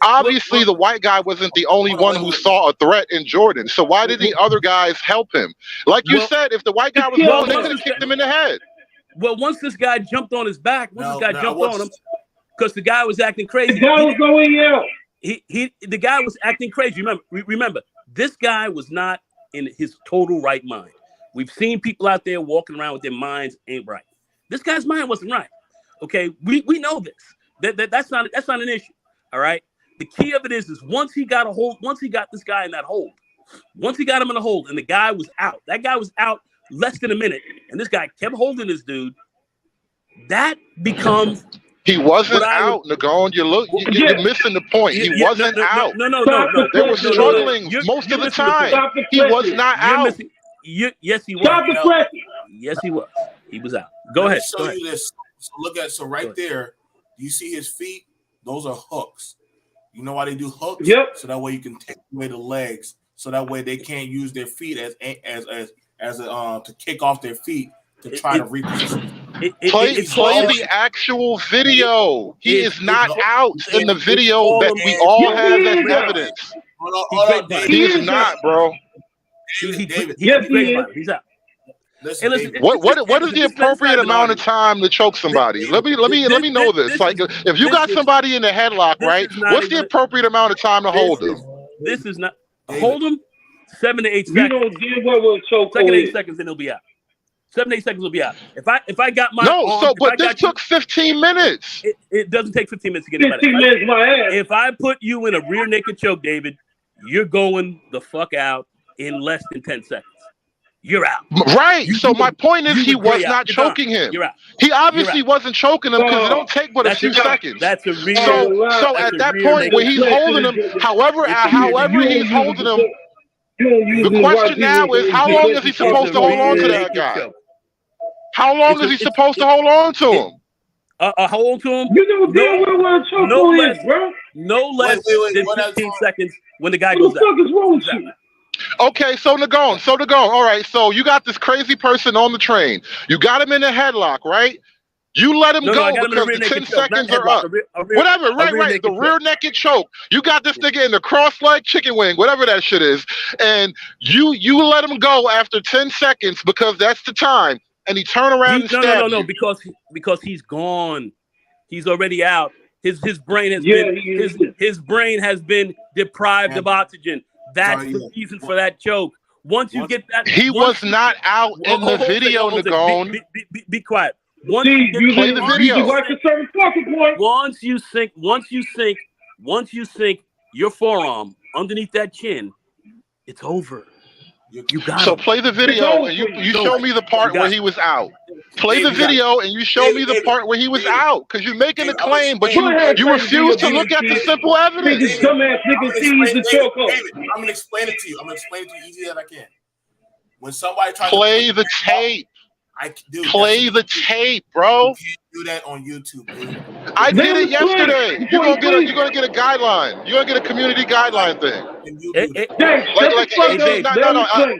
Obviously, the white guy wasn't the only one who saw a threat in Jordan. So why did the other guys help him? Like you said, if the white guy was gone, they could have kicked him in the head. Well, once this guy jumped on his back, on him, because the guy was acting crazy. The guy was going out. The guy was acting crazy. Remember, this guy was not in his total right mind. We've seen people out there walking around with their minds ain't right. This guy's mind wasn't right. Okay, we know this. That's not an issue. All right. The key of it is once he got this guy in that hold, once he got him in the hold, and the guy was out. That guy was out less than a minute, and this guy kept holding this dude. That becomes. He wasn't out, Nagone. You're missing the point. He wasn't out. No. They were struggling most of the time. He was not out. Yes, he was. Stop the pressing. Yes, he was. He was out. Go ahead. Show you this. So right there, you see his feet? Those are hooks. You know why they do hooks? Yep. So that way you can take away the legs. So that way they can't use their feet as to kick off their feet to try to reposition. Play the actual video. He is not out in the video that we all have as evidence. He's not, bro. He's out. Listen, what is the appropriate amount of time to choke somebody? Let me know this. Like, if you got somebody in the headlock, right? What's the appropriate amount of time to hold them? This is not hold him 7 to 8 seconds. You don't get what will choke. 7 to 8 seconds, and he'll be out. 7 to 8 seconds will be out. If I got my but this took 15 minutes. It doesn't take 15 minutes to get 15 minutes, my ass. If I put you in a rear naked choke, David, you're going the fuck out in less than 10 seconds. You're out. Right. So my point is he was not choking him. You're out. He obviously wasn't choking him because it don't take but a few seconds. That's a real. So at that point when he's holding him, however he's holding him, the question now is how long is he supposed to hold on to that guy? How long is he supposed to hold on to him? Hold to him. You know damn well what a choke is, bro. No less than 15 seconds when the guy goes out. What the fuck is wrong with you? Okay, so Nagone. All right, so you got this crazy person on the train. You got him in a headlock, right? You let him go because the 10 seconds are up. Whatever, right. The rear naked choke. You got this nigga in the cross leg chicken wing, whatever that shit is. And you let him go after 10 seconds because that's the time. And he turned around and stabbed you. Because he's gone. He's already out. His brain has been deprived of oxygen. That's the reason for that choke. Once you get that, he was not out in the video, Nagone. Be quiet. Play the video. Once you sink your forearm underneath that chin, it's over. You got so play the video and you show me the part where he was out. Play the video and you show me the part where he was out because you're making a claim, but you refuse to look at the simple evidence. I'm gonna explain it to you. Easy as I can. When somebody tries play the tape. Play the tape, bro. You can't do that on YouTube, dude. I did it yesterday. You're gonna get a guideline. You're gonna get a community guideline thing.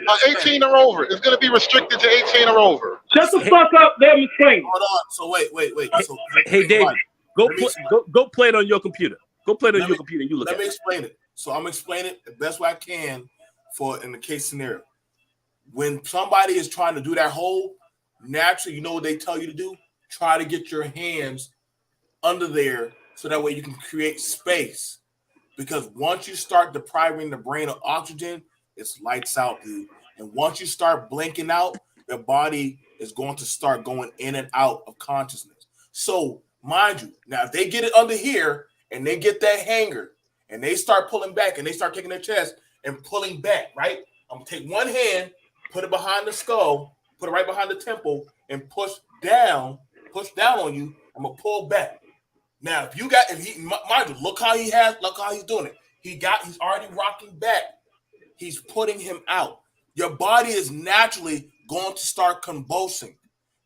Like 18 or over. It's gonna be restricted to 18 or over. Shut the fuck up, let me explain. Hold on. So wait. So, hey David, go play it on your computer. Go play it on your computer and you look at it. Let me explain it. So I'm explaining it the best way I can in the case scenario. When somebody is trying to do that hold, naturally, you know what they tell you to do? Try to get your hands under there so that way you can create space. Because once you start depriving the brain of oxygen, it's lights out, dude. And once you start blinking out, your body is going to start going in and out of consciousness. So, mind you, now if they get it under here and they get that hanger and they start pulling back and they start kicking their chest and pulling back, right? I'm going to take one hand, put it behind the skull, put it right behind the temple, and push down on you. I'm gonna pull back. Now, mind you, look how he's doing it. He's already rocking back. He's putting him out. Your body is naturally going to start convulsing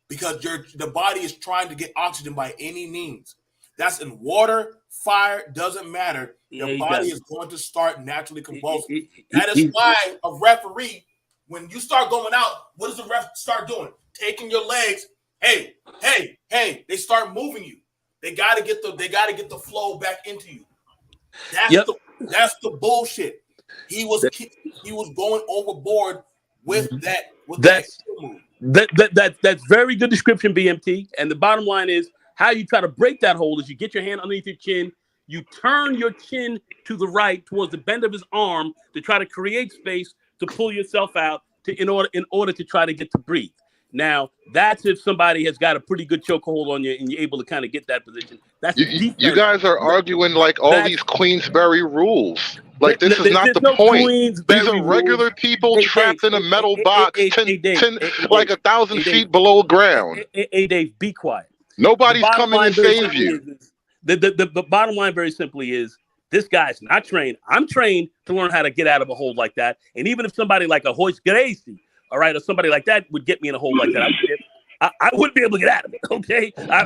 because the body is trying to get oxygen by any means. That's in water, fire, doesn't matter. Your body is going to start naturally convulsing. That is why a referee, when you start going out, what does the ref start doing? Taking your legs Hey, they start moving you. They gotta get the flow back into you. That's the bullshit. He was going overboard with that move. That's very good description, BMT. And the bottom line is how you try to break that hold is you get your hand underneath your chin, you turn your chin to the right towards the bend of his arm to try to create space to pull yourself out in order to try to get to breathe. Now, that's if somebody has got a pretty good chokehold on you and you're able to kind of get that position. That's defense. You guys are arguing like all these Queensberry rules. Like this is not the point. These are regular people trapped in a metal box, 10 like 1,000 feet below ground. Hey, Dave, be quiet. Nobody's coming to save you. The bottom line very simply is this guy's not trained. I'm trained to learn how to get out of a hold like that. And even if somebody like a Hoist Gracie, all right, or somebody like that would get me in a hole like that, I wouldn't be able to get out of it. Okay. Dude. I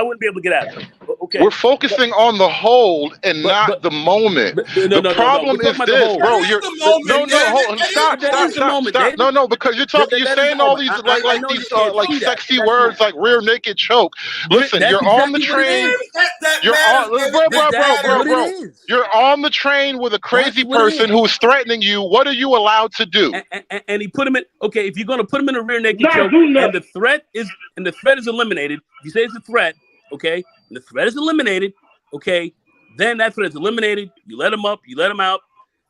wouldn't be able to get out of it. Okay. We're focusing on the hold and not the moment. The problem is this, bro. Stop. No, because you're saying all these like sexy words like rear naked choke. Listen, you're on the train. You're on the train with a crazy person who's threatening you. What are you allowed to do? And he put him in. Okay, if you're gonna put him in a rear naked choke, and the threat is eliminated. If you say it's a threat, okay, and the threat is eliminated, okay, then that threat is eliminated. You let him up, you let him out.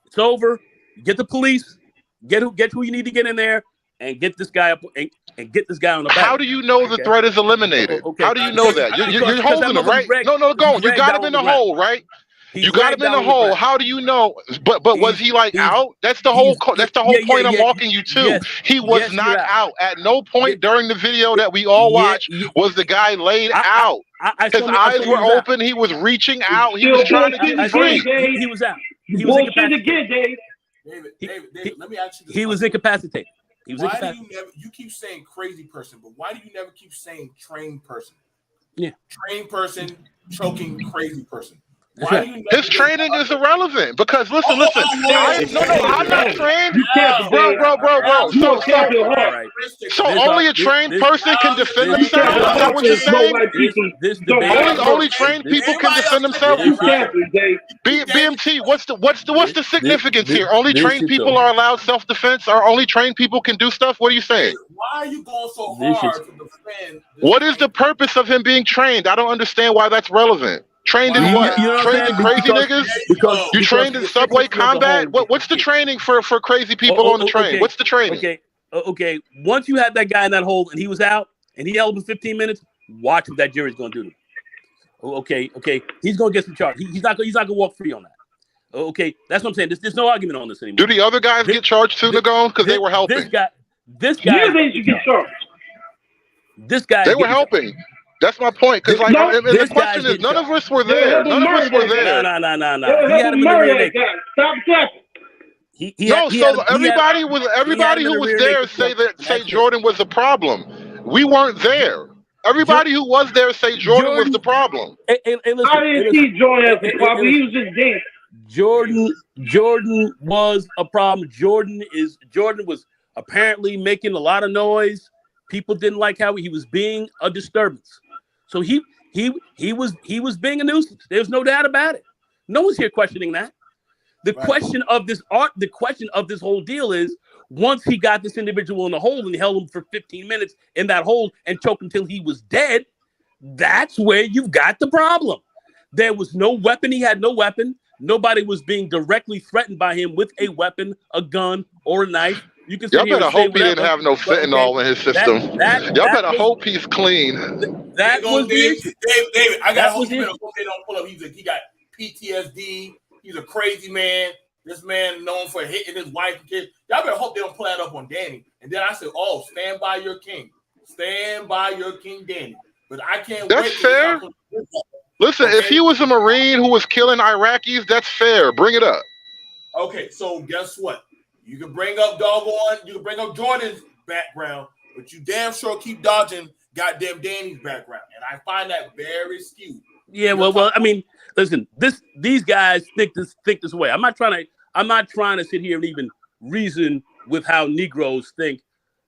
It's over. You get the police. Get who you need to get in there, and get this guy up and get this guy on the back. How do you know the threat is eliminated? How do you know that? You're holding him, right? No, go on. You got him in the hole, right? You got him in the hole. How do you know? But was he like out? That's the whole point I'm walking you to. Yes, he was not out. At no point during the video that we all watched was the guy laid out. His eyes were open. He was reaching out. He was trying to get free. He was out. He was incapacitated. David, let me ask you this. He was incapacitated. Why do you keep saying crazy person, but why do you never keep saying trained person? Yeah. Trained person choking crazy person. His training is irrelevant because listen. I'm not trained, bro. So only a trained person can defend themselves. Is that what you're saying? Only trained people can defend themselves. BMT, what's the significance here? Only trained people are allowed self-defense, or only trained people can do stuff? What are you saying? Why are you going so hard to defend? What is the purpose of him being trained? I don't understand why that's relevant. Trained in what? Trained in crazy niggas? You trained in subway combat? What's the training for crazy people on the train? What's the training? Okay. Once you had that guy in that hole and he was out and he held him 15 minutes, watch what that jury's going to do to him. Okay. He's going to get some charge. He's not going to walk free on that. Okay, that's what I'm saying. There's no argument on this anymore. Do the other guys get charged too, Nagone? Because they were helping. This guy. They should get charged. This guy. They were helping. That's my point. Because the question is, none of us were there. No. He had him in the rear naked. Stop clapping. Everybody who was there say Jordan was the problem. We weren't there. Everybody who was there say Jordan was the problem. Hey, listen, I didn't see Jordan as the problem. He was just dancing. Jordan was a problem. Jordan was apparently making a lot of noise. People didn't like how he was being a disturbance. So he was being a nuisance. There's no doubt about it. No one's here questioning that. The question of this whole deal is, once he got this individual in the hole and he held him for 15 minutes in that hole and choked until he was dead, that's where you've got the problem. There was no weapon. He had no weapon. Nobody was being directly threatened by him with a weapon, a gun, or a knife. You can Y'all better hope he didn't have no fentanyl in his system. Y'all better hope he's clean. That was David. I got hope they don't pull up. He got PTSD. He's a crazy man. This man known for hitting his wife and kids. Y'all better hope they don't pull that up on Danny. And then I said, "Oh, stand by your king. Stand by your king, Danny." But I can't. That's fair. Listen, if he was a Marine who was killing Iraqis, that's fair. Bring it up. Okay, so guess what? You can bring up Jordan's background, but you damn sure keep dodging goddamn Danny's background, and I find that very skewed. Yeah, well, I mean, listen, these guys think this way. I'm not trying to sit here and even reason with how Negroes think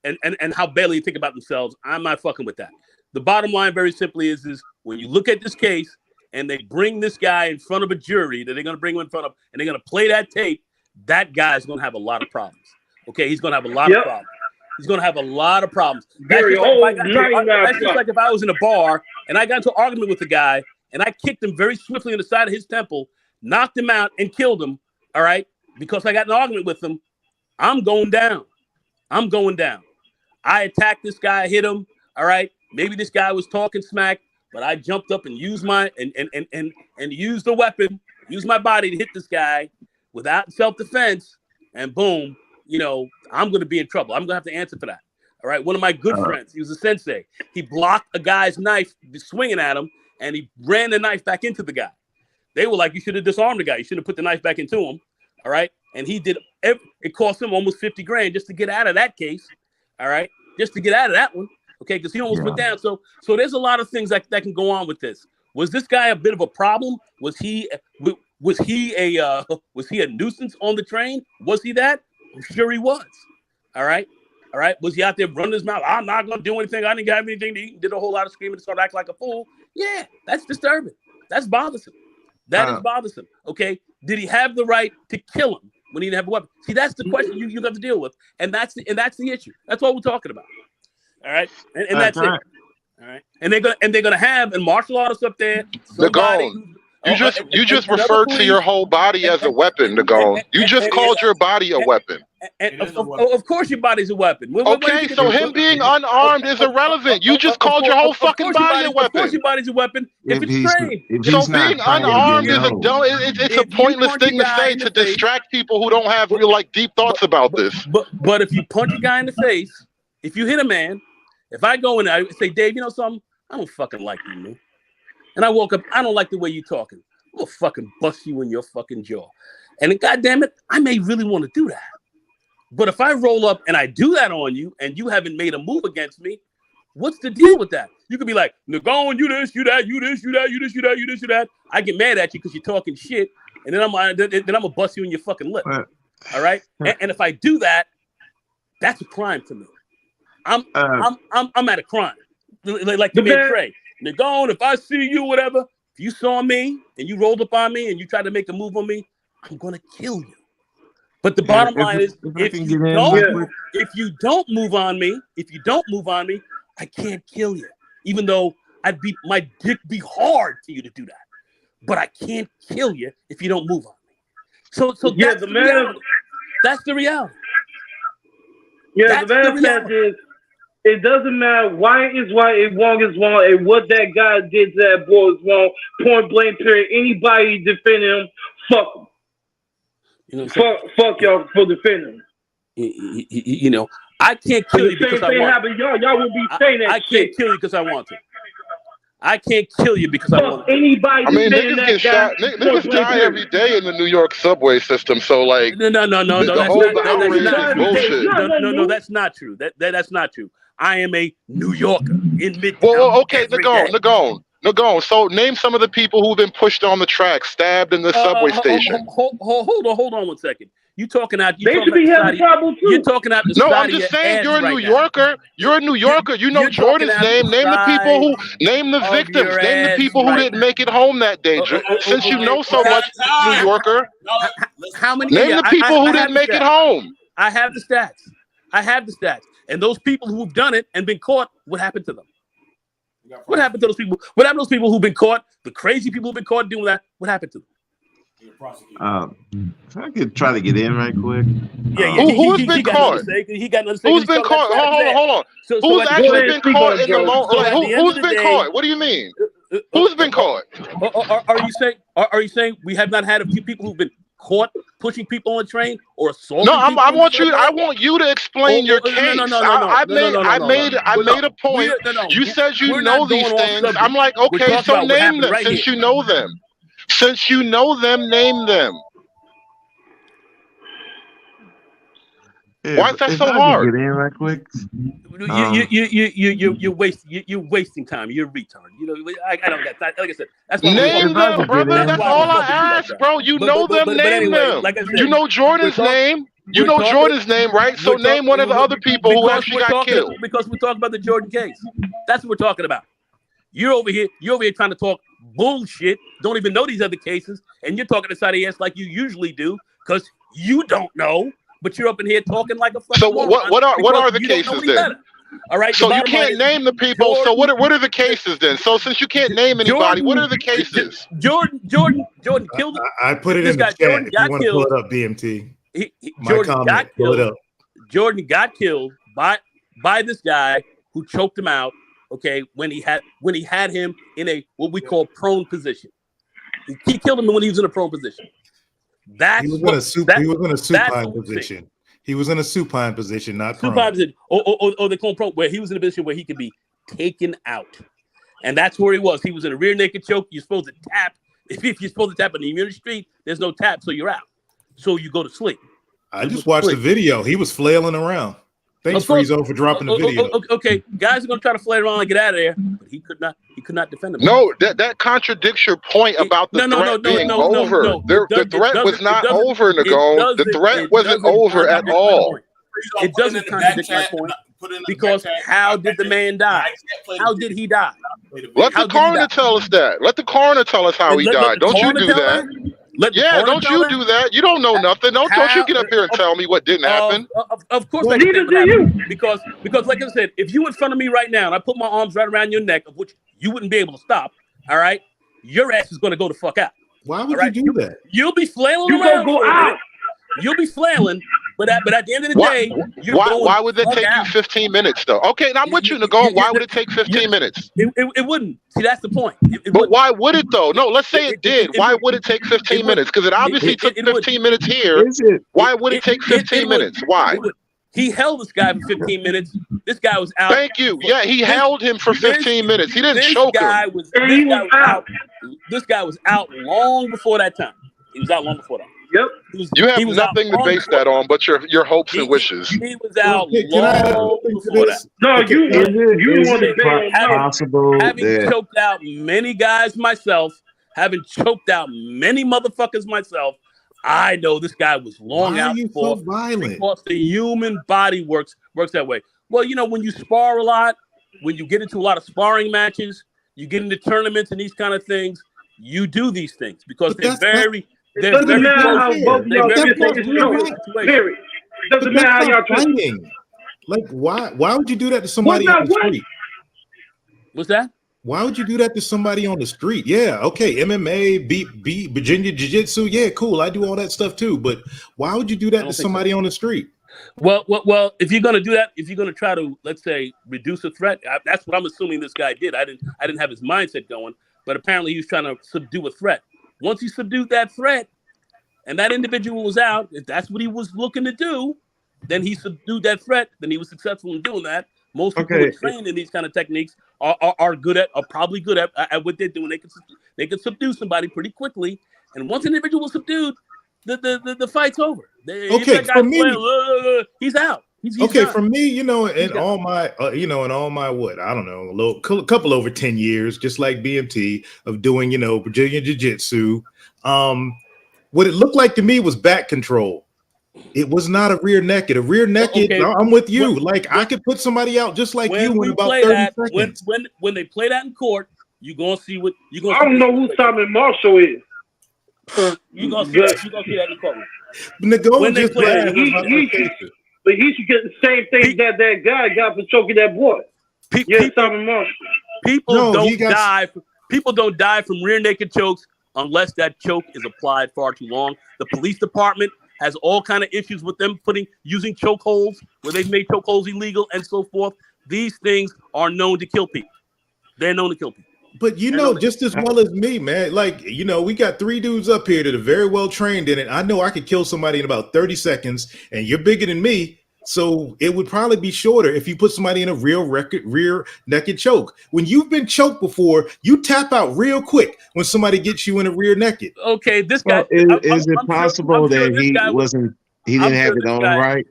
and how badly they think about themselves. I'm not fucking with that. The bottom line, very simply, is when you look at this case and they bring this guy in front of a jury that they're going to bring him in front of, and they're going to play that tape, that guy's going to have a lot of problems. Okay, he's going to have a lot of problems. He's going to have a lot of problems. That's just like if I was in a bar and I got into an argument with a guy and I kicked him very swiftly on the side of his temple, knocked him out, and killed him. All right, because I got in an argument with him, I'm going down. I'm going down. I attacked this guy, hit him. All right, maybe this guy was talking smack, but I jumped up and used my and used the weapon, used my body to hit this guy without self-defense, and boom, I'm going to be in trouble. I'm going to have to answer for that. All right, one of my good friends, he was a sensei. He blocked a guy's knife swinging at him, and he ran the knife back into the guy. They were like, you should have disarmed the guy. You should have put the knife back into him. All right. And he did. It cost him almost $50,000 just to get out of that case. All right. Just to get out of that one. Okay. Because he almost went down. So there's a lot of things that can go on with this. Was this guy a bit of a problem? Was he a nuisance on the train? Was he that? I'm sure he was. All right. All right. Was he out there running his mouth? I'm not going to do anything. I didn't have anything to eat. Did a whole lot of screaming and started acting like a fool. Yeah. That's disturbing. That's bothersome. That is bothersome. Okay. Did he have the right to kill him when he didn't have a weapon? See, that's the question you have to deal with. And that's the issue. That's what we're talking about. All right. And that's it. All right. And they're gonna have a martial artist up there. You just referred to your whole body as a weapon, Nagone. You just called your body a weapon. And of course your body's a weapon. Okay, so him being unarmed is irrelevant. You just called your whole fucking body a weapon. Of course your body's a weapon if it's trained. So being unarmed is it's a pointless thing to say to distract people who don't have real deep thoughts about this. But if you punch a guy in the face, if you hit a man, if I go in there, I say, Dave, you know something? I don't fucking like you, man. And I woke up, I don't like the way you're talking. I'm gonna fucking bust you in your fucking jaw. And goddamn it, I may really want to do that. But if I roll up and I do that on you and you haven't made a move against me, what's the deal with that? You could be like, Nagone, you this, you that, you this, you that, you this, you that, you this, you that. I get mad at you because you're talking shit, and then I'm gonna bust you in your fucking lip. All right? And if I do that, that's a crime to me. I'm at a crime. Like the man Trey. Nagone, if I see you, whatever, if you saw me and you rolled up on me and you tried to make a move on me, I'm gonna kill you. But the bottom line is, if you don't move on me, I can't kill you. Even though my dick be hard for you to do that, but I can't kill you if you don't move on me. So yeah, that's the reality. That's the reality. Yeah, the man said is, it doesn't matter why is right and wrong is wrong, and what that guy did to that boy is wrong. Point blank period. Anybody defending him, fuck him. Fuck y'all for defending him. I can't kill you because I want to. Y'all would be saying that I can't kill you because I want to. I can't kill you because I want to. Anybody niggas get shot. Niggas die every day in the New York subway system. So no, that's not true. That's not true. I am a New Yorker in Midtown. Well, okay, Nagone. So name some of the people who've been pushed on the track, stabbed in the subway station. Hold on 1 second. You talking out? They should be having trouble too. You're talking out. No, I'm just saying you're a New Yorker. You're a New Yorker. You know Jordan's name. Name the people who. Name the victims. Name the people who didn't make it home that day. Since you know so much, New Yorker. How many? Name the people who didn't make it home. I have the stats. And those people who've done it and been caught, what happened to them? What happened to those people? What happened to those people who've been caught? The crazy people who've been caught doing that, what happened to them? If I could try to get in right quick. Who's been caught? He got nothing to say. Who's been caught? Hold on. Who's actually been caught in the moment? Who's been caught? What do you mean? Who's been caught? Are you saying we have not had a few people who've been caught pushing people on a train or assaulting? No, I want you to explain your case. I made a point. You said you know these things. I'm like, okay, so name them since you know them. Since you know them, name them. Why is that so hard? Get in right quick. You're wasting time. You're a retard. I don't get that. Like I said, that's name them, brother. That's all I ask, bro. You know them. Name them. Like I said, you know Jordan's name. You know Jordan's name, right? So name one of the other people who actually got killed. Because we're talking about the Jordan case. That's what we're talking about. You're over here trying to talk bullshit. Don't even know these other cases, and you're talking to side of the ass like you usually do, because you don't know, but you're up in here talking like a fucking So moron what are the you don't know cases any then? better. All right. So you can't name the people. So what are the cases then? So since you can't name anybody, what are the cases? Jordan killed. I put it in the chat if you want to pull it up, BMT. Jordan got killed by this guy who choked him out. Okay, when he had him in a what we call prone position. He killed him when he was in a prone position. He was in a supine position. He was in a supine position, not prone. Supine position, or they call him prone, where he was in a position where he could be taken out, and that's where he was. He was in a rear naked choke. You're supposed to tap. If you're supposed to tap in the street, there's no tap, so you're out. So you go to sleep. I just watched the video. He was flailing around. Thanks, Friezo, for dropping the video. Okay, guys are gonna try to flail around and get out of there, but he could not defend himself. No, that contradicts your point about the threat being over. The threat was not over, Nago. The threat wasn't over at all. It doesn't contradict my point, because how did the man die? How did he die? Let the coroner tell us that. Let the coroner tell us how he died. Don't you do that? Don't you do that. You don't know nothing. Don't you get up here and tell me what didn't happen. Of course I didn't happen. Because like I said, if you in front of me right now and I put my arms right around your neck, of which you wouldn't be able to stop, all right, your ass is going to go the fuck out. Why would you do that? You'll be flailing around. Go out. You'll be flailing, but at the end of the day, why would that take you 15 minutes though? Okay, and I'm with you, Nago. Why would it take 15 minutes? It wouldn't. See, that's the point. But why would it though? No, let's say it did. Why would it take 15 minutes? Because it obviously took 15 minutes here. Why would it take 15 minutes? Why? He held this guy for 15 minutes. This guy was out. Thank you. Yeah, he held him for 15 minutes. He didn't choke him. This guy was out long before that time. He was out long before that. Yep. You have nothing to base that on but your hopes and wishes. He was out long before that. No, you want to be possible having choked out many guys myself, having choked out many motherfuckers myself. I know this guy was long out before. So violent? Because the human body works that way. Well, you know, when you spar a lot, when you get into a lot of sparring matches, you get into tournaments and these kind of things, you do these things because they're very doesn't matter how both y'all period. Doesn't matter how y'all fighting. Like why would you do that to somebody on the street? What's that? Why would you do that to somebody on the street? Yeah, okay, MMA, beat Virginia Jiu-Jitsu, yeah, cool. I do all that stuff too, but why would you do that to somebody on the street? Well, if you're gonna do that, if you're gonna try to, let's say, reduce a threat, that's what I'm assuming this guy did. I didn't have his mindset going, but apparently he was trying to subdue a threat. Once he subdued that threat, and that individual was out, if that's what he was looking to do, then he subdued that threat. Then he was successful in doing that. Most people who are trained in these kind of techniques are probably good at what they're doing. They can subdue somebody pretty quickly, and once an individual is subdued, the fight's over. For me, he's out. He's okay, done. For me, in all my, what, I don't know, couple over 10 years, just like BMT of doing, Brazilian Jiu-Jitsu. What it looked like to me was back control. It was not a rear naked. A rear naked, I'm with you. I could put somebody out just like you in about 30 seconds. When they play that in court, you're gonna see what you're gonna. I don't know who Simon Marshall is. You're gonna see that in court. When they play, but he should get the same thing that guy got for choking that boy. Simon Marshall. People don't die from rear naked chokes unless that choke is applied far too long. The police department has all kind of issues with them using chokeholds where they've made chokeholds illegal and so forth. These things are known to kill people. They're known to kill people. But just as well as me, man, we got 3 dudes up here that are very well trained in it. I know I could kill somebody in about 30 seconds, and you're bigger than me. So it would probably be shorter if you put somebody in a rear naked choke. When you've been choked before, you tap out real quick when somebody gets you in a rear naked. Okay, this guy. Is it possible that he didn't have it on right?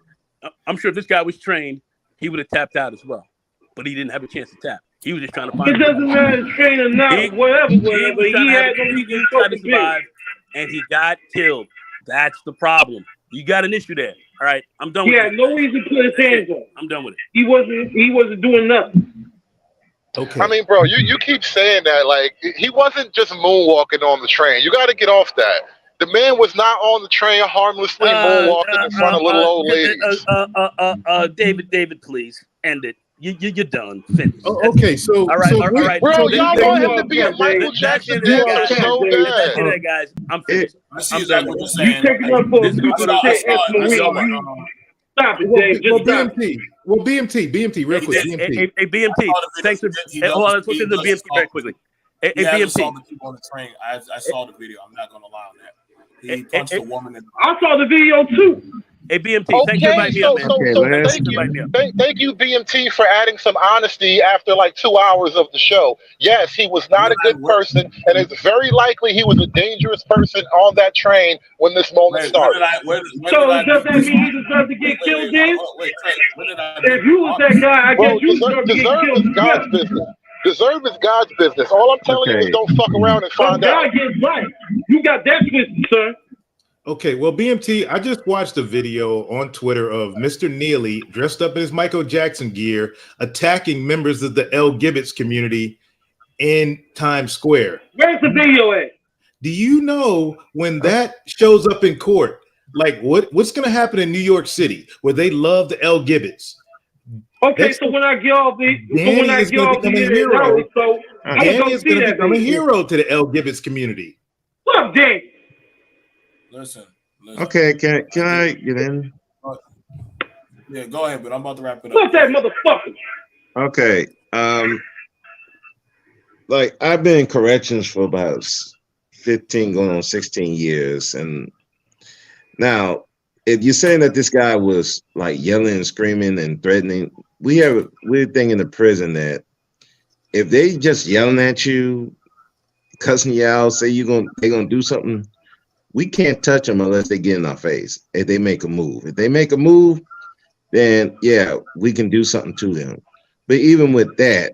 I'm sure if this guy was trained, he would have tapped out as well, but he didn't have a chance to tap. He was just trying to find. It doesn't matter, trained or not, whatever. He had to survive, and he got killed. That's the problem. You got an issue there. All right, I'm done with He it. had no reason to put his hands on. I'm done with it. He wasn't doing nothing. Okay. I mean, bro, you keep saying that like he wasn't just moonwalking on the train. You got to get off that. The man was not on the train harmlessly moonwalking in front of little old ladies. David, please end it. You're done. Finish. Okay, so all right. Bro, So y'all want him to be a Michael Jackson nigga so bad. Guys, I'm finished. I see exactly what you're saying. You taking up for This is gonna Stop it, Dave. Just stop it. BMT, real quick. BMT. Hey, BMT. Thanks for. Hold on, let's look into the BMT very quickly. Hey, BMT. BMT. The people on the train. I saw the video. I'm not gonna lie on that. He punched a woman in the. I saw the video too. Hey, BMT, thanks for inviting me up, man. Thank you, BMT, for adding some honesty after like 2 hours of the show. Yes, he was not a good person, and it's very likely he was a dangerous person on that train when this moment started. So does that mean he deserves to get killed then? If you was that guy, I guess you deserve to get killed. Deserve is God's business. Deserve is God's business. All I'm telling you is don't fuck around and find out. God gets right. You got that twisted, sir. Okay, well, BMT, I just watched a video on Twitter of Mr. Neely dressed up in his Michael Jackson gear attacking members of the L. Gibbets community in Times Square. Where's the video at? Do you know when that shows up in court, like what's going to happen in New York City where they love the L. Gibbets? Okay, so when I get off the, Danny is going to become a hero to the L. Gibbets community. What up, Danny? Listen. Okay, can I get in? Yeah, go ahead, but I'm about to wrap it up. What's that motherfucker? Okay. Like I've been in corrections for about 15 going on 16 years. And now if you're saying that this guy was like yelling and screaming and threatening, we have a weird thing in the prison that if they just yelling at you, cussing you out, say they're gonna do something, we can't touch them unless they get in our face. If they make a move. If they make a move, then yeah, we can do something to them. But even with that,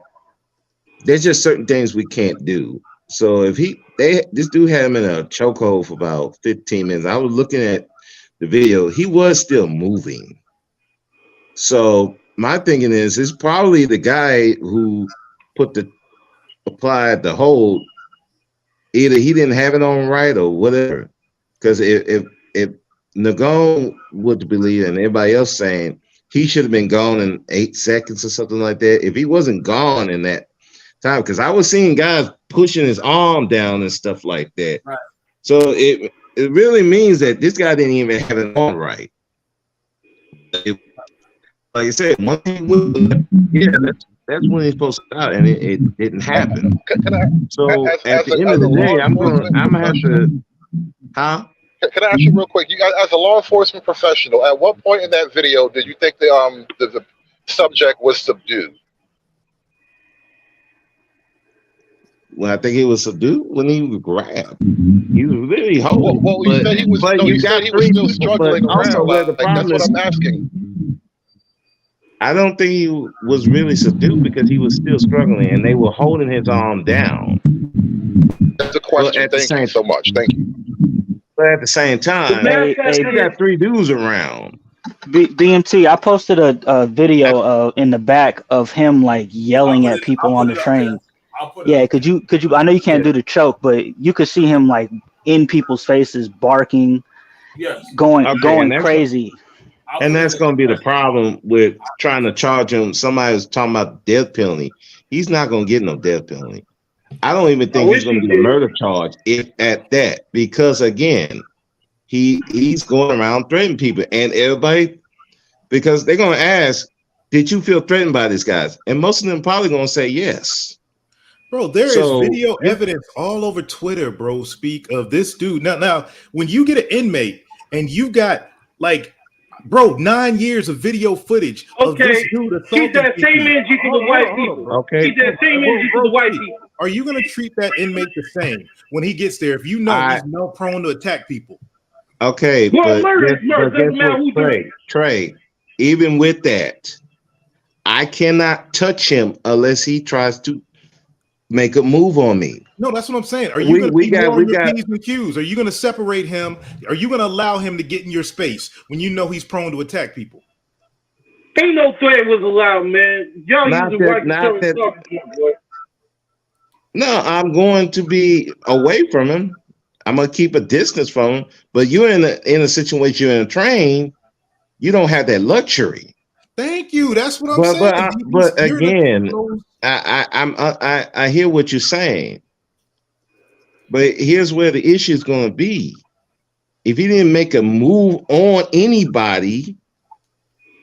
there's just certain things we can't do. So if this dude had him in a chokehold for about 15 minutes. I was looking at the video, he was still moving. So my thinking is it's probably the guy who applied the hold. Either he didn't have it on right or whatever. Because if Nagone would believe and everybody else saying he should have been gone in 8 seconds or something like that, if he wasn't gone in that time, because I was seeing guys pushing his arm down and stuff like that. Right. So it really means that this guy didn't even have it on right. Like I said, one thing, that's when he's supposed to start, and it didn't happen. So at the end of the day, I'm gonna have to. Huh? Can I ask you real quick? You guys, as a law enforcement professional, at what point in that video did you think the subject was subdued? Well, I think he was subdued when he was grabbed. He was really holding. Well, you said he was. No, you said he was still struggling around. That's what I'm asking. I don't think he was really subdued because he was still struggling, and they were holding his arm down. That's a question. Thank you so much. Thank you. But at the same time, you got 3 dudes around. BMT, I posted a video in the back of him like yelling at people on the train. Yeah, could you? I know you can't do the choke, but you could see him like in people's faces, barking, going crazy. And that's going to be the problem with trying to charge him. Somebody was talking about death penalty. He's not going to get no death penalty. I don't even think he's going to get a murder charge if at that, because again, he's going around threatening people and everybody, because they're going to ask, did you feel threatened by these guys? And most of them probably going to say yes. Bro, there is video evidence all over Twitter, bro, speak of this dude. Now, when you get an inmate and you got like, bro, 9 years of video footage of this dude assaulting Keep that same energy to the white people. Okay. Keep that same energy to the white people. Are you going to treat that inmate the same when he gets there if you know he's more prone to attack people? Okay, well, but Trey, even with that, I cannot touch him unless he tries to make a move on me. No, that's what I'm saying. Are you going to be more on your P's and Q's? Are you going to separate him? Are you going to allow him to get in your space when you know he's prone to attack people? Ain't no threat was allowed, man. Y'all using white stuff, boy. No, I'm going to be away from him. I'm gonna keep a distance from him. But you're in a situation, you're in a train. You don't have that luxury. Thank you. That's what I'm saying. But again, I hear what you're saying. But here's where the issue is going to be. If he didn't make a move on anybody,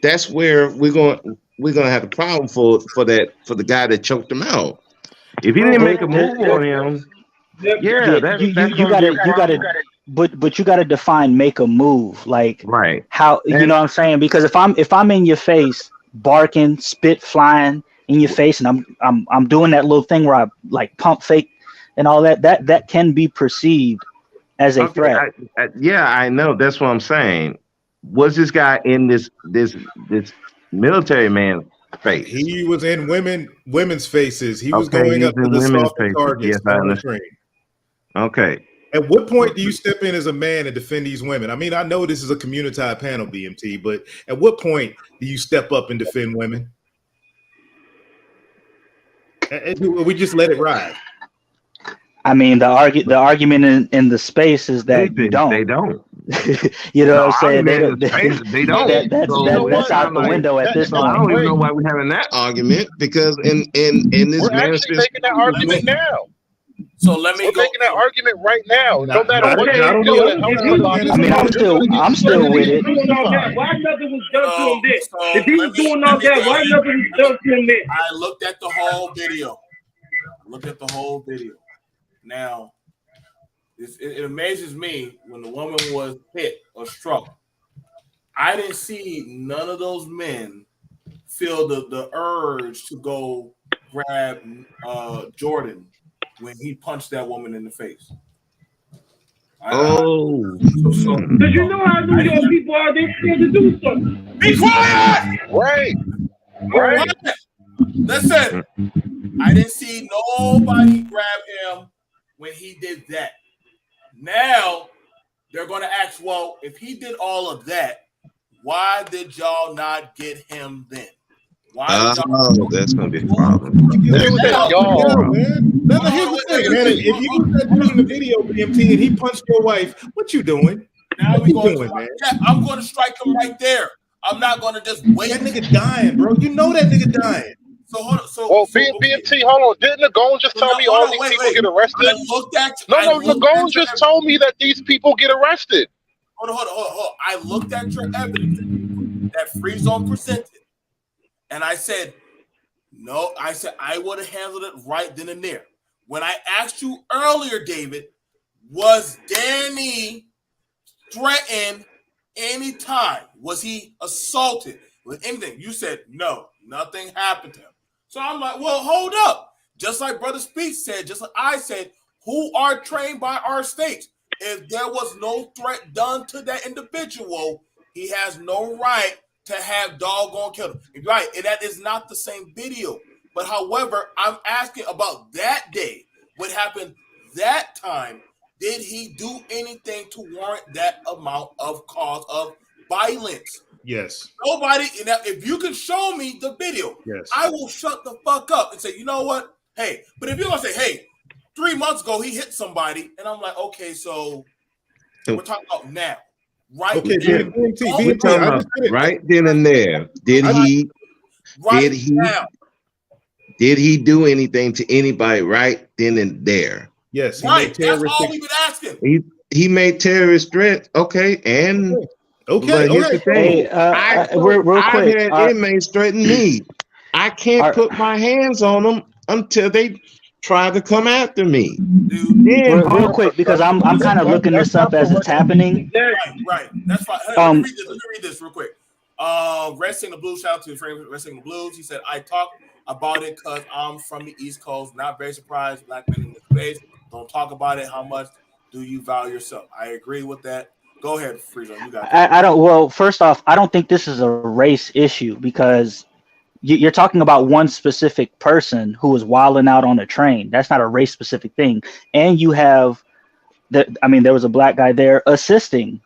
that's where we're going to have a problem for the guy that choked him out. If he didn't make a move on him, but you got to define make a move, like right. How you know what I'm saying? Because if I'm in your face, barking, spit flying in your face, and I'm doing that little thing where I like pump fake and all that can be perceived as a threat. I know. That's what I'm saying. Was this guy in this military man's face? He was in women's faces. He was going up to the softer targets on the train. Okay. At what point do you step in as a man and defend these women? I mean, I know this is a community panel, BMT, but at what point do you step up and defend women? We just let it ride. I mean, the argument in the space is that you don't. They don't. You know what I'm saying? They don't. That's out the window at this point. I don't even know why we're having that argument, because in this we're actually making that argument now. So let me We're making that argument right now. No matter what I'm still with it. Why nothing was done to him then? If he was doing all that, why nothing was done to him then? I looked at the whole video. Now, it amazes me when the woman was hit or struck. I didn't see none of those men feel the urge to go grab Jordan when he punched that woman in the face. Because you know how New York people are, they scared to do something. Be quiet! Right. Listen, I didn't see nobody grab him when he did that. Now, they're going to ask, well, if he did all of that, why did y'all not get him then? That's going to be a problem. Here's the thing, man. If you said in the video, BMT, and he punched your wife, what you doing? Now we going, man? Yeah, I'm going to strike him right there. I'm not going to just wait. That nigga dying, bro. You know that nigga dying. So hold on. BMT, hold on. Didn't Nagone just tell me all these people get arrested? Nagone just told me that these people get arrested. Hold on. I looked at your evidence that Free Zone presented, and I said, no, I would have handled it right then and there. When I asked you earlier, David, was Danny threatened any time? Was he assaulted with anything? You said, no, nothing happened to him. So I'm like, well, hold up. Just like Brother Speaks said, just like I said, who are trained by our states. If there was no threat done to that individual, he has no right to have doggone kill him. Right, and that is not the same video. But however, I'm asking about that day. What happened that time? Did he do anything to warrant that amount of cause of violence? Yes. Nobody. If you can show me the video, yes, I will shut the fuck up and say, you know what? Hey, but if you're gonna say, hey, 3 months ago he hit somebody, and I'm like, okay, so we're talking about now, right? Okay, right then and there. Did he do anything to anybody right then and there? Yes, right. That's all we've been asking. He made terrorist threats. Okay, and okay. Here's the thing. Real quick, I've had inmates threaten me. I can't put my hands on them until they try to come after me. Real quick, because I'm kind of looking this up as it's happening. Right. That's fine. Let me read this real quick. Red Signal Blues, shout out to Red Signal Blues. He said, I talked about it because I'm from the East Coast. Not very surprised. Black men in this space. Don't talk about it. How much do you value yourself? I agree with that. Go ahead, Frieza. You got it. I don't. Well, first off, I don't think this is a race issue because you're talking about one specific person who was wilding out on a train. That's not a race specific thing. And you have there was a black guy there assisting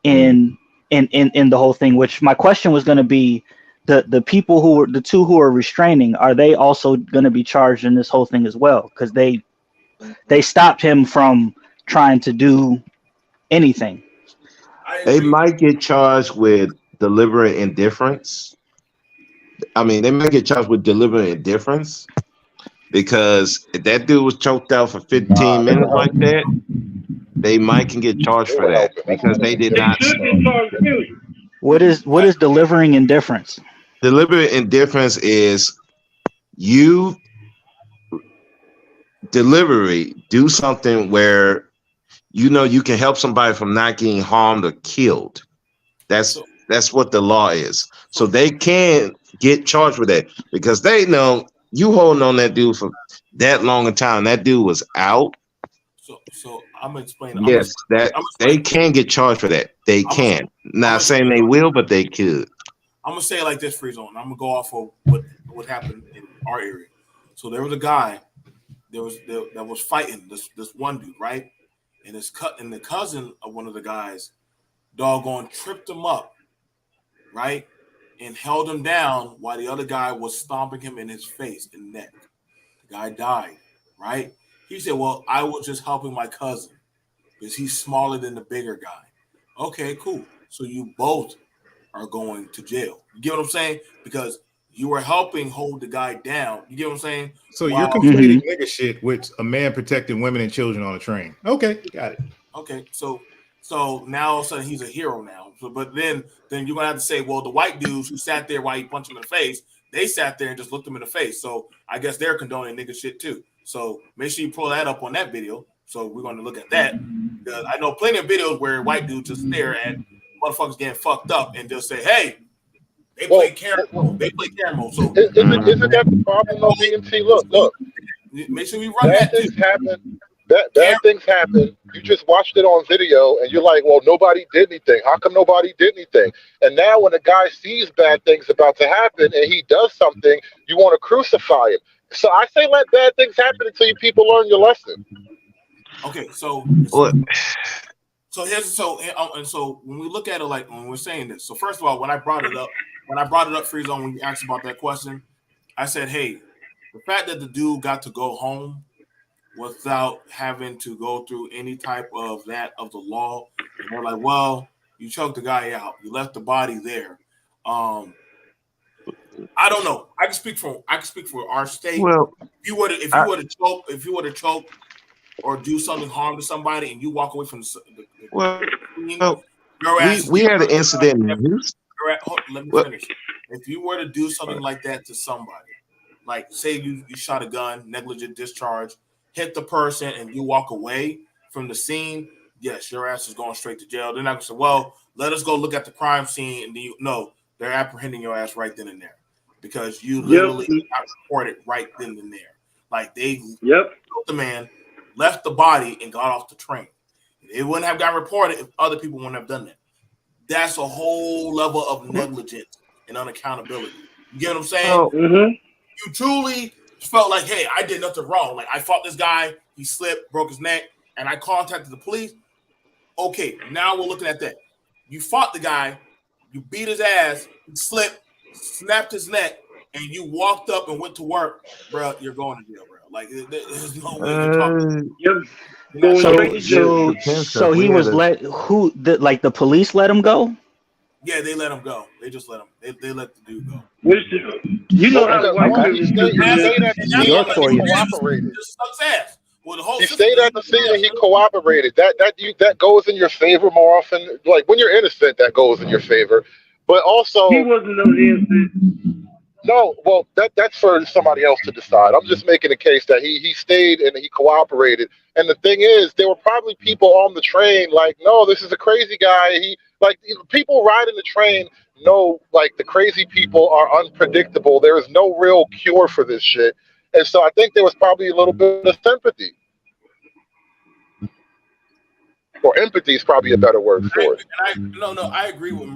in the whole thing. Which my question was going to be, the people who were the two who are restraining, are they also going to be charged in this whole thing as well? Because they stopped him from trying to do anything. They might get charged with deliberate indifference. I mean, they might get charged with deliberate indifference because if that dude was choked out for 15 minutes like that, they might can get charged for that because they did not. What is delivering indifference? Deliberate indifference is you deliberately do something where you know you can help somebody from not getting harmed or killed. That's what the law is. So they can get charged with that because they know you holding on that dude for that long a time. That dude was out. So I'm gonna explain. Yes, they can get charged for that. They can. Not saying they will, but they could. I'm gonna say it like this, Free Zone. I'm gonna go off of what happened in our area. So there was a guy that was fighting this one dude, right? And the cousin of one of the guys, doggone, tripped him up, right? And held him down while the other guy was stomping him in his face and neck. The guy died, right? He said, well, I was just helping my cousin because he's smaller than the bigger guy. Okay, cool. So you both are going to jail. You get what I'm saying? Because you were helping hold the guy down. You get what I'm saying? So you're conflating nigga shit with a man protecting women and children on a train. Okay, got it. Okay, so now all of a sudden he's a hero now. So, but then you're gonna have to say, well, the white dudes who sat there while he punched him in the face, they sat there and just looked him in the face. So I guess they're condoning nigga shit too. So make sure you pull that up on that video. So we're going to look at that. Because I know plenty of videos where white dudes just stare at motherfuckers getting fucked up and just say, hey, they play camera mode. They play camera mode. So isn't that the problem though, BMT? Look. Make sure we run that too. Bad things happen. You just watched it on video and you're like, well, nobody did anything. How come nobody did anything? And now when a guy sees bad things about to happen and he does something, you want to crucify him. So I say let bad things happen until you people learn your lesson. Okay, so when we look at it, like when we're saying this, so first of all, when I brought it up, Free Zone, when you asked about that question, I said, hey, the fact that the dude got to go home without having to go through any type of the law, and they're like, well, you choked the guy out, you left the body there. I don't know. I can speak for our state. Well, if you were to choke or do something harm to somebody, and you walk away from the scene, we had an incident in Houston. Let me finish. If you were to do something like that to somebody, like say you shot a gun, negligent discharge, hit the person, and you walk away from the scene, yes, your ass is going straight to jail. They're not going to say, well, let us go look at the crime scene, and they're apprehending your ass right then and there because you literally got reported right then and there. Like they killed the man, left the body, and got off the train. It wouldn't have got reported if other people wouldn't have done that. That's a whole level of negligence and unaccountability. You get what I'm saying? You truly felt like, hey, I did nothing wrong. Like I fought this guy, he slipped, broke his neck, and I contacted the police. Okay, now we're looking at that. You fought the guy, you beat his ass, he slipped, snapped his neck, and you walked up and went to work, bro. You're going to jail, bro. Like there's no way to talk. So he was let. The police let him go? Yeah, they let him go. They just let him. They let the dude go. You know how the white he stayed at the scene and he cooperated. He stayed at the scene and he cooperated. That goes in your favor more often. Like when you're innocent, that goes in your favor. But also, he wasn't no innocent. No, well, that's for somebody else to decide. I'm just making a case that he stayed and he cooperated. And the thing is, there were probably people on the train like, no, this is a crazy guy. People riding the train know like the crazy people are unpredictable. There is no real cure for this shit. And so I think there was probably a little bit of sympathy. Or empathy is probably a better word for it. I agree with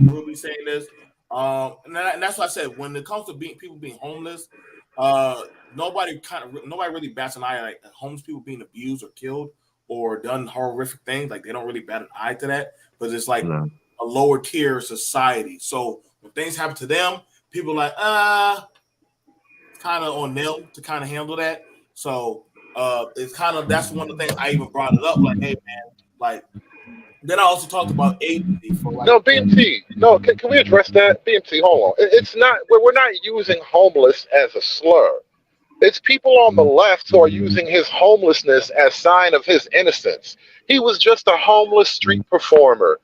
Ruby saying this. And that's what I said. When it comes to people being homeless, nobody really bats an eye at like, homeless people being abused or killed or done horrific things. Like they don't really bat an eye to that because it's like a lower tier society. So when things happen to them, people are like, kind of on them to kind of handle that. So it's kind of that's one of the things I even brought it up. Like, hey man, like. Then I also talked about agency for like No, BMT. No, can we address that? BMT, hold on. It's not we're not using homeless as a slur. It's people on the left who are using his homelessness as sign of his innocence. He was just a homeless street performer.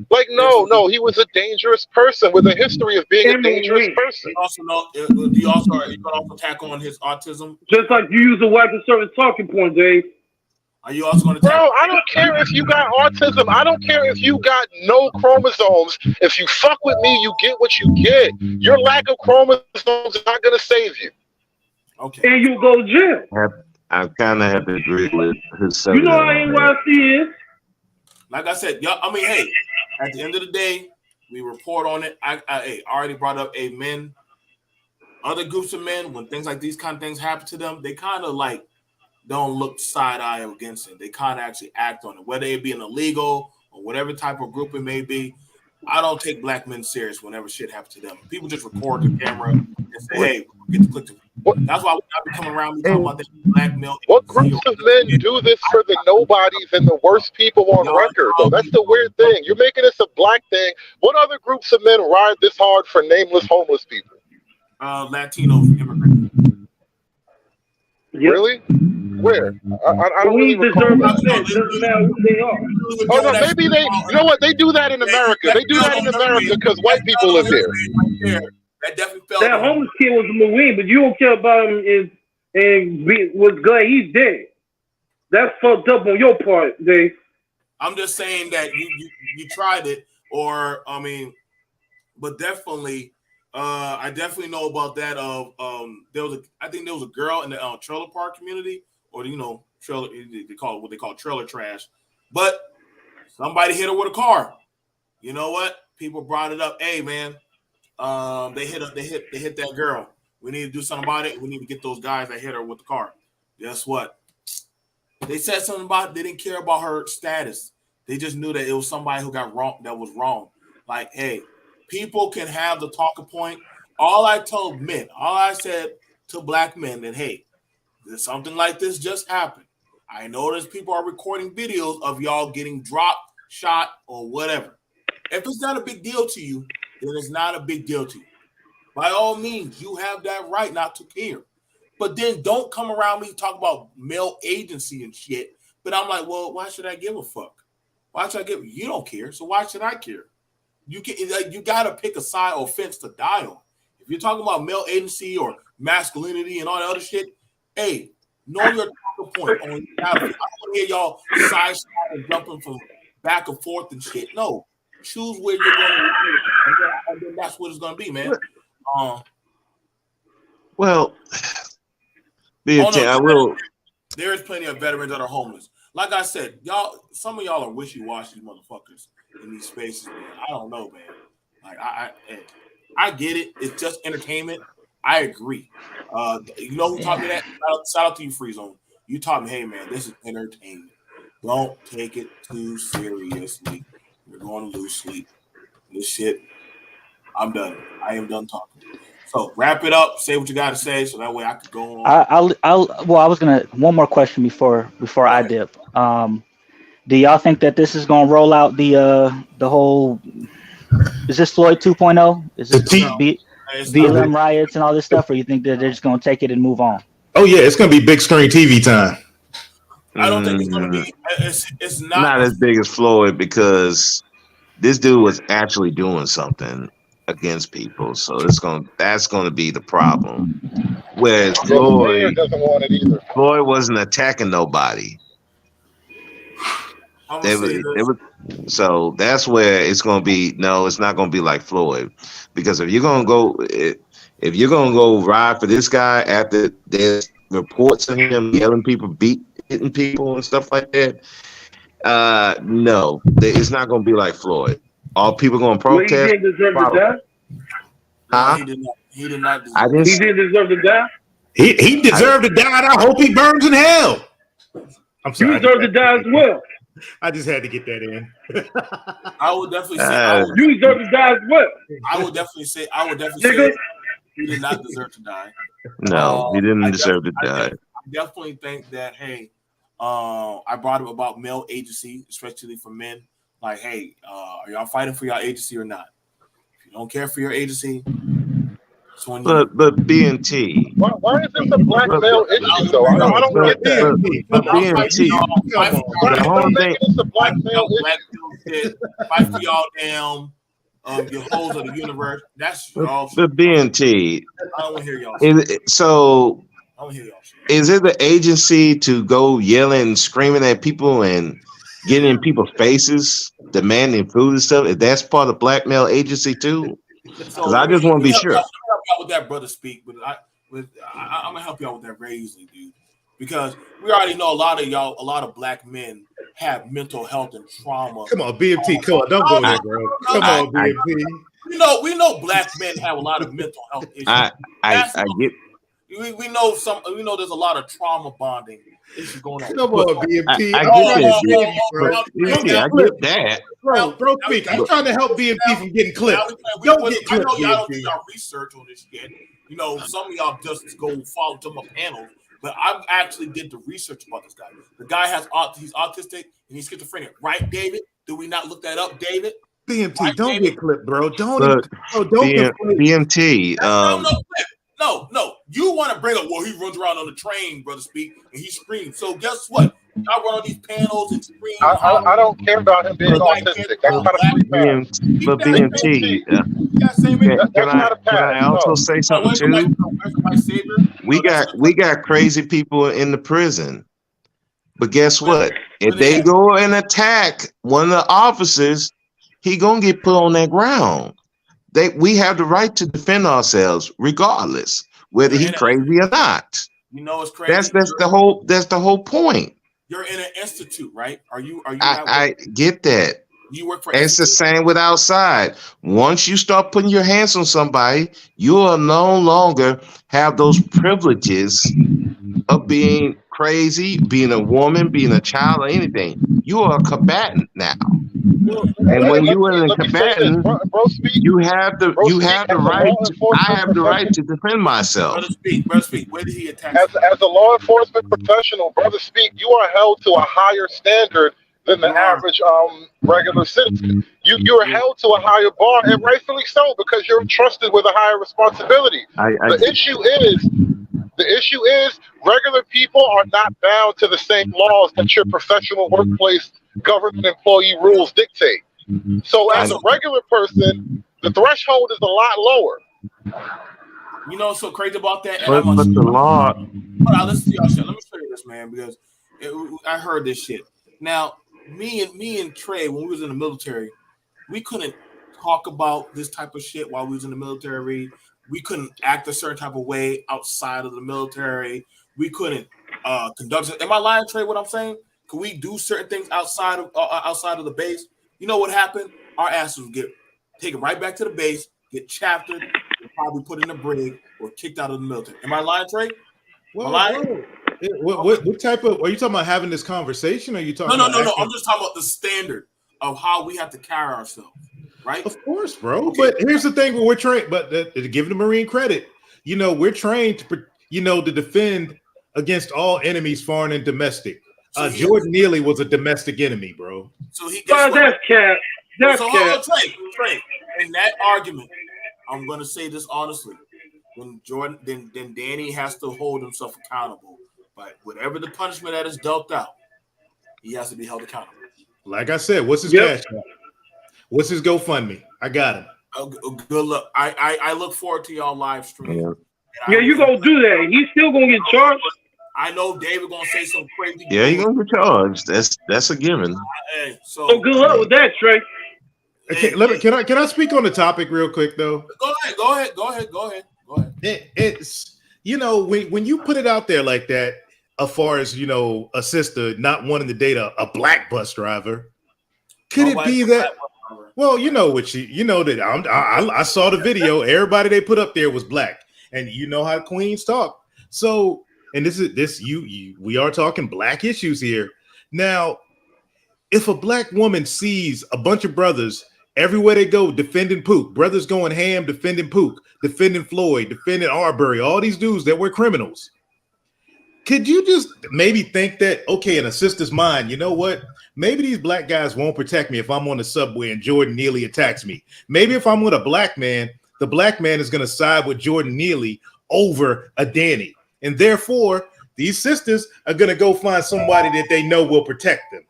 Like, no, he was a dangerous person with a history of being a dangerous person. You also know, you also attack on his autism. Just like you use a white conservative talking point, Dave. Are you also going to? Bro, I don't care if you got autism. I don't care if you got no chromosomes. If you fuck with me, you get what you get. Your lack of chromosomes is not going to save you. Okay. And you go to jail. I kind of have to agree with his. You know how NYC is. Like I said, I mean, hey, at the end of the day, we report on it. I already brought up other groups of men, when things like these kind of things happen to them, they kind of like don't look side eye against it. They kind of actually act on it, whether it be an illegal or whatever type of group it may be. I don't take black men serious whenever shit happens to them. People just record the camera and say, "Hey, get the click." That's why I be coming around me talking about that black male. What groups of men do this for the nobodies and the worst people on record? Though that's the weird thing. You're making this a black thing. What other groups of men ride this hard for nameless homeless people? Latino immigrants. Yep. Really? Where? I don't really recall. Doesn't matter who they are. Oh no, maybe they. You know what? They do that in America. They do that in America because white people live here. That definitely felt. That homeless kid was a Marine, but you don't care about him and was glad he's dead. That's fucked up on your part, Dave. I'm just saying that you tried it, or I mean, but definitely. I definitely know about that. I think there was a girl in the trailer park community, or trailer. They call it what they call trailer trash. But somebody hit her with a car. You know what? People brought it up. Hey man, they hit that girl. We need to do something about it. We need to get those guys that hit her with the car. Guess what? They said something about it. They didn't care about her status. They just knew that it was somebody who got wrong. That was wrong. Like, hey. People can have the talking point. All I said to black men that, hey, something like this just happened. I noticed people are recording videos of y'all getting dropped, shot, or whatever. If it's not a big deal to you, then it's not a big deal to you. By all means, you have that right not to care. But then don't come around me talk about male agency and shit. But I'm like, well, why should I give a fuck? Why should I give? You don't care, so why should I care? You gotta pick a side or fence to die on. If you're talking about male agency or masculinity and all that other shit, hey, know your talking point. I don't want to hear y'all side and jumping from back and forth and shit. No, choose where you're going to be, and then that's what it's going to be, man. Well, I will. There is plenty of veterans that are homeless. Like I said, some of y'all are wishy-washy motherfuckers in these spaces, man. I don't know, man. Like I get it. It's just entertainment. I agree. You know who taught me that? Shout out to you, Free Zone. You taught me, hey man, this is entertainment. Don't take it too seriously. You're going to lose sleep. This shit. I'm done. I am done talking. So wrap it up. Say what you got to say, so that way I could go on. I was gonna one more question before I dip. Do y'all think that this is gonna roll out the whole? Is this Floyd 2.0? Is this BLM riots and all this stuff, or you think that they're just gonna take it and move on? Oh yeah, it's gonna be big screen TV time. I don't think it's gonna be. It's not as big as Floyd because this dude was actually doing something against people, so that's gonna be the problem. Whereas Floyd doesn't want it either. Floyd wasn't attacking nobody. So that's where it's gonna be. No, it's not gonna be like Floyd, because if you're gonna go ride for this guy after there's reports of him yelling people, hitting people and stuff like that, no, it's not gonna be like Floyd. All people gonna protest. Huh? He did not. He did not I deserve. didn't. He didn't deserve to die. He deserved to die, and I hope he burns in hell. I'm You sorry. deserve to die as well. I just had to get that in. I would definitely say. You deserve to die as well. I would definitely say. Nigga. He did not deserve to die. No, he didn't deserve to die. I definitely think that. Hey, I brought up about male agency, especially for men. Like, hey, are y'all fighting for your agency or not? If you don't care for your agency, it's on you. But BNT. Why is this a black male issue though? I don't get that. But BNT. The whole thing. It's a black male issue. Fight for y'all damn your holes of the universe. That's y'all. The BNT. I don't want to hear y'all. So I don't hear y'all. is it the agency to go yelling and screaming at people and getting in people's faces, demanding food and stuff? If that's part of black male agency too? Because I just want to be sure. I'm gonna help you out with that, brother. Speak, but I'm gonna help you out with that very easily, dude. Because we already know a lot of black men have mental health and trauma. Come on, BMT, come on, don't go there, bro. Come on, BMT. We know black men have a lot of mental health issues. I get. We know there's a lot of trauma bonding issues going on. Come on, BMT. I get that. Bro, speak. I'm trying to help BMT from getting clipped. Don't get clipped. I know y'all don't do y'all research on this yet. Some of y'all just go follow some of panels. But I actually did the research about this guy. The guy he's autistic and he's schizophrenic, right, David? Do we not look that up, David? BMT, right, don't David? Get clipped, bro. Don't BMT. No. You want to bring up, well, he runs around on the train, brother Speak, and he screams. So guess what? I run on these panels and scream. I don't care about him being autistic. That's not a free pass. But BMT, can I also say something too? We got crazy people in the prison. But guess what? If they go and attack one of the officers, he gonna get put on that ground. We have the right to defend ourselves, regardless whether he's crazy or not. It's crazy. That's the whole point. You're in an institute, right? Are you? I get that. You work for. It's the same with outside. Once you start putting your hands on somebody, you will no longer have those privileges of being crazy, being a woman, being a child, or anything. You are a combatant now. And when you are a combatant, you have the right. I have the right to defend myself. Brother Speak. Where did he attack? As a law enforcement professional, brother Speak, you are held to a higher standard than the average regular citizen. You are held to a higher bar, and rightfully so, because you're entrusted with a higher responsibility. The issue is regular people are not bound to the same laws that your professional workplace government employee rules dictate. So as a regular person, the threshold is a lot lower. You know what's so crazy about that? But the law. Listen to y'all shit. Let me show you this, man, because I heard this shit. Now, me and Trey, when we was in the military, we couldn't talk about this type of shit while we was in the military. We couldn't act a certain type of way outside of the military. We couldn't conduct. Am I lying, Trey? What I'm saying? Could we do certain things outside of the base? You know what happened? Our asses would get taken right back to the base, get chaptered, and probably put in a brig or kicked out of the military. Am I lying, Trey? What type of? Are you talking about having this conversation? Or are you talking? No. I'm just talking about the standard of how we have to carry ourselves. Right? Of course, bro. Okay. But here's the thing: where we're trained, but to give the Marine credit, we're trained to defend against all enemies, foreign and domestic. So Jordan Neely was a domestic enemy, bro. So he gets that's cat. That's cat. Trey. In that argument, I'm gonna say this honestly: when Jordan, then Danny has to hold himself accountable. But whatever the punishment that is dealt out, he has to be held accountable. Like I said, what's his cash? What's his GoFundMe? I got him. Good luck. I look forward to y'all live stream. Yeah, you gonna do that. He's still gonna get charged. I know David gonna say some crazy. Yeah, he's gonna get charged. That's a given. So good luck with that, Trey. Okay, can I speak on the topic real quick though? Go ahead. It's when you put it out there like that, as far as a sister not wanting to date a black bus driver, could it be that Well, you know what you know that I saw the video. Everybody they put up there was black, and you know how queens talk. So, and we are talking black issues here. Now, if a black woman sees a bunch of brothers everywhere they go defending Pook, brothers going ham defending Pook, defending Floyd, defending Arbery, all these dudes that were criminals, could you just maybe think that, okay, in a sister's mind, you know what? Maybe these black guys won't protect me if I'm on the subway and Jordan Neely attacks me. Maybe if I'm with a black man, the black man is going to side with Jordan Neely over a Danny. And therefore, these sisters are going to go find somebody that they know will protect them.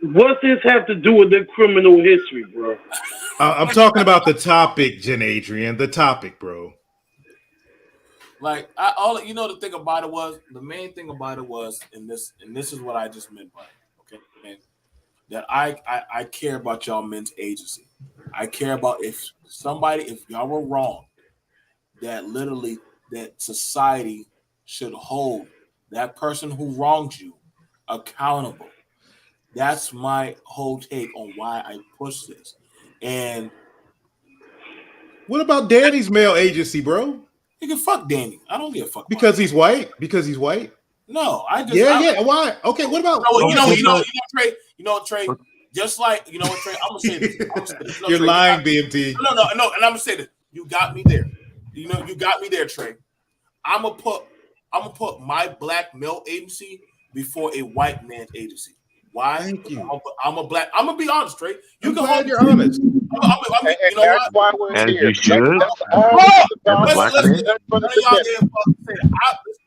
What does this have to do with their criminal history, bro? I'm talking about the topic, Jen Adrian, the topic, bro. Like the thing about it was, the main thing about it was, and this is what I just meant by it, okay, man, that I care about y'all men's agency. I care about if y'all were wrong, that literally that society should hold that person who wronged you accountable. That's my whole take on why I push this. And what about Danny's male agency, bro? You can fuck Danny. I don't give a fuck. Because he's white? Because he's white? No, I just yeah. Why? Okay, what about Trey? Trey. Just like Trey. I'm gonna say this. You're Trey, lying, BMT. No, and I'm gonna say this. You got me there. You got me there, Trey. I'm gonna put my black male agency before a white man's agency. Why? Thank you. I'm a black. I'm gonna be honest, Trey. You can hold you're honest. That's why we're As here. you should.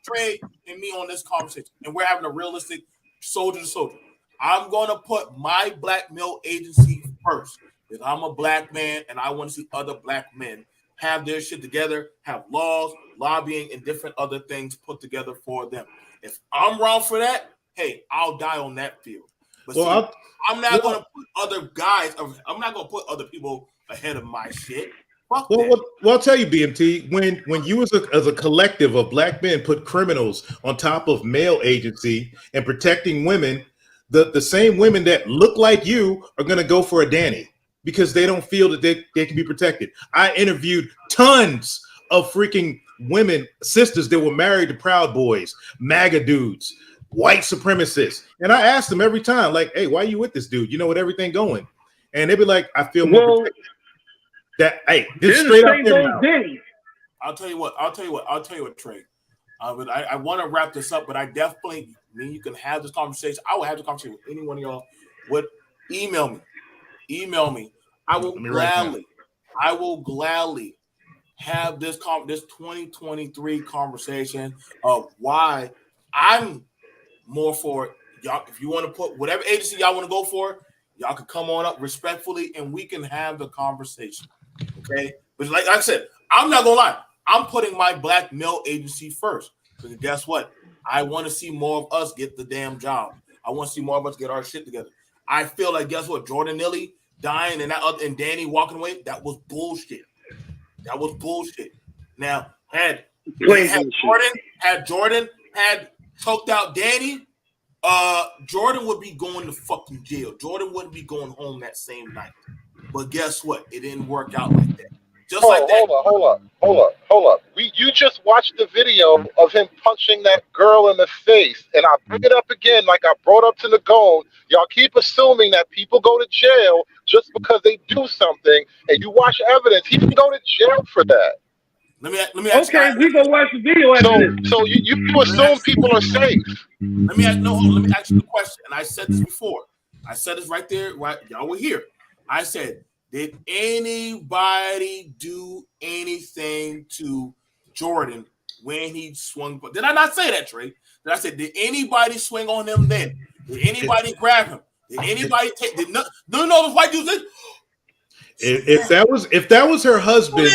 Trey and me on this conversation, and we're having a realistic soldier to soldier. I'm gonna put my black male agency first because I'm a black man and I want to see other black men have their shit together, have laws, lobbying, and different other things put together for them. If I'm wrong for that, hey, I'll die on that field. But I'm not going to put other guys. I'm not going to put other people ahead of my shit. Well, I'll tell you, BMT. When you as a collective of black men put criminals on top of male agency and protecting women, the same women that look like you are going to go for a Danny because they don't feel that they can be protected. I interviewed tons of freaking women, sisters that were married to Proud Boys, MAGA dudes, white supremacists. And I asked them every time, like, hey, why are you with this dude? You know, with everything going. And they'd be like, I feel more protected. That, hey, this straight up there. I'll tell you what, Trey. I want to wrap this up, but I definitely you can have this conversation. I will have this conversation with any one of y'all. Would email me. I will gladly have this 2023 conversation of why I'm more for y'all. If you want to put whatever agency y'all want to go for, y'all can come on up respectfully and we can have the conversation. Okay, but like I said, I'm not gonna lie. I'm putting my black male agency first because guess what? I want to see more of us get the damn job. I want to see more of us get our shit together. I feel like guess what? Jordan Neely dying and Danny walking away. That was bullshit. Now had Jordan choked out Danny, Jordan would be going to fucking jail. Jordan wouldn't be going home that same night. But guess what? It didn't work out like that. Hold up. You just watched the video of him punching that girl in the face, and I bring it up again, like I brought up to Nagone. Y'all keep assuming that people go to jail just because they do something, and you watch evidence. He didn't go to jail for that. Let me ask. Okay, we gonna watch the video after this. So you assume people are safe. Let me ask you a question. And I said this before. I said this right there. Right, y'all were here. I said, did anybody do anything to Jordan when he swung? Did I not say that, Trey? Did I say, did anybody swing on him then? Did anybody grab him? Did anybody take? No, those white dudes. If that was her husband,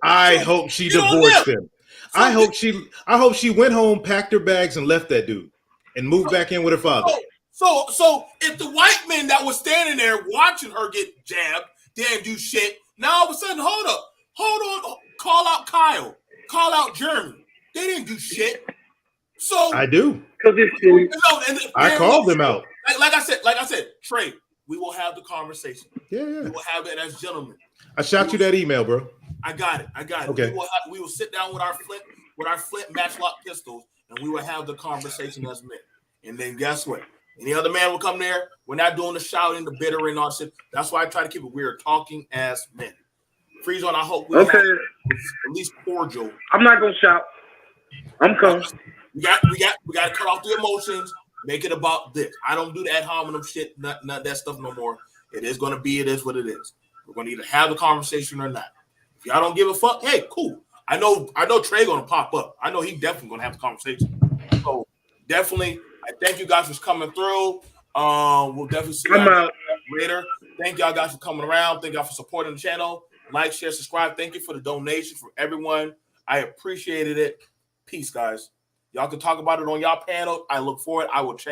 I hope she divorced him. I hope she went home, packed her bags, and left that dude and moved back in with her father. So if the white men that was standing there watching her get jabbed didn't do shit, now all of a sudden, hold on, call out Kyle, call out Jeremy. They didn't do shit. So I do. Because it's I called them out. Like I said, Trey, we will have the conversation. Yeah. We will have it as gentlemen. I shot you that email, bro. I got it. Okay. We will sit down with our flint matchlock pistols, and we will have the conversation as men. And then guess what? Any other man will come there. We're not doing the shouting, the bitter, and all shit. That's why I try to keep it. We're talking as men. Freeze on. I hope we have at least cordial. I'm not gonna shout. I'm coming. We got to cut off the emotions. Make it about this. I don't do the ad hominem shit, none of that stuff no more. It is going to be. It is what it is. We're going to either have the conversation or not. If y'all don't give a fuck, hey, cool. I know Trey going to pop up. I know he definitely going to have the conversation. So definitely, I thank you guys for coming through. We'll definitely see you later. Thank y'all guys for coming around. Thank y'all for supporting the channel. Like, share, subscribe. Thank you for the donation from everyone. I appreciated it. Peace, guys. Y'all can talk about it on y'all panel. I look forward. I will check.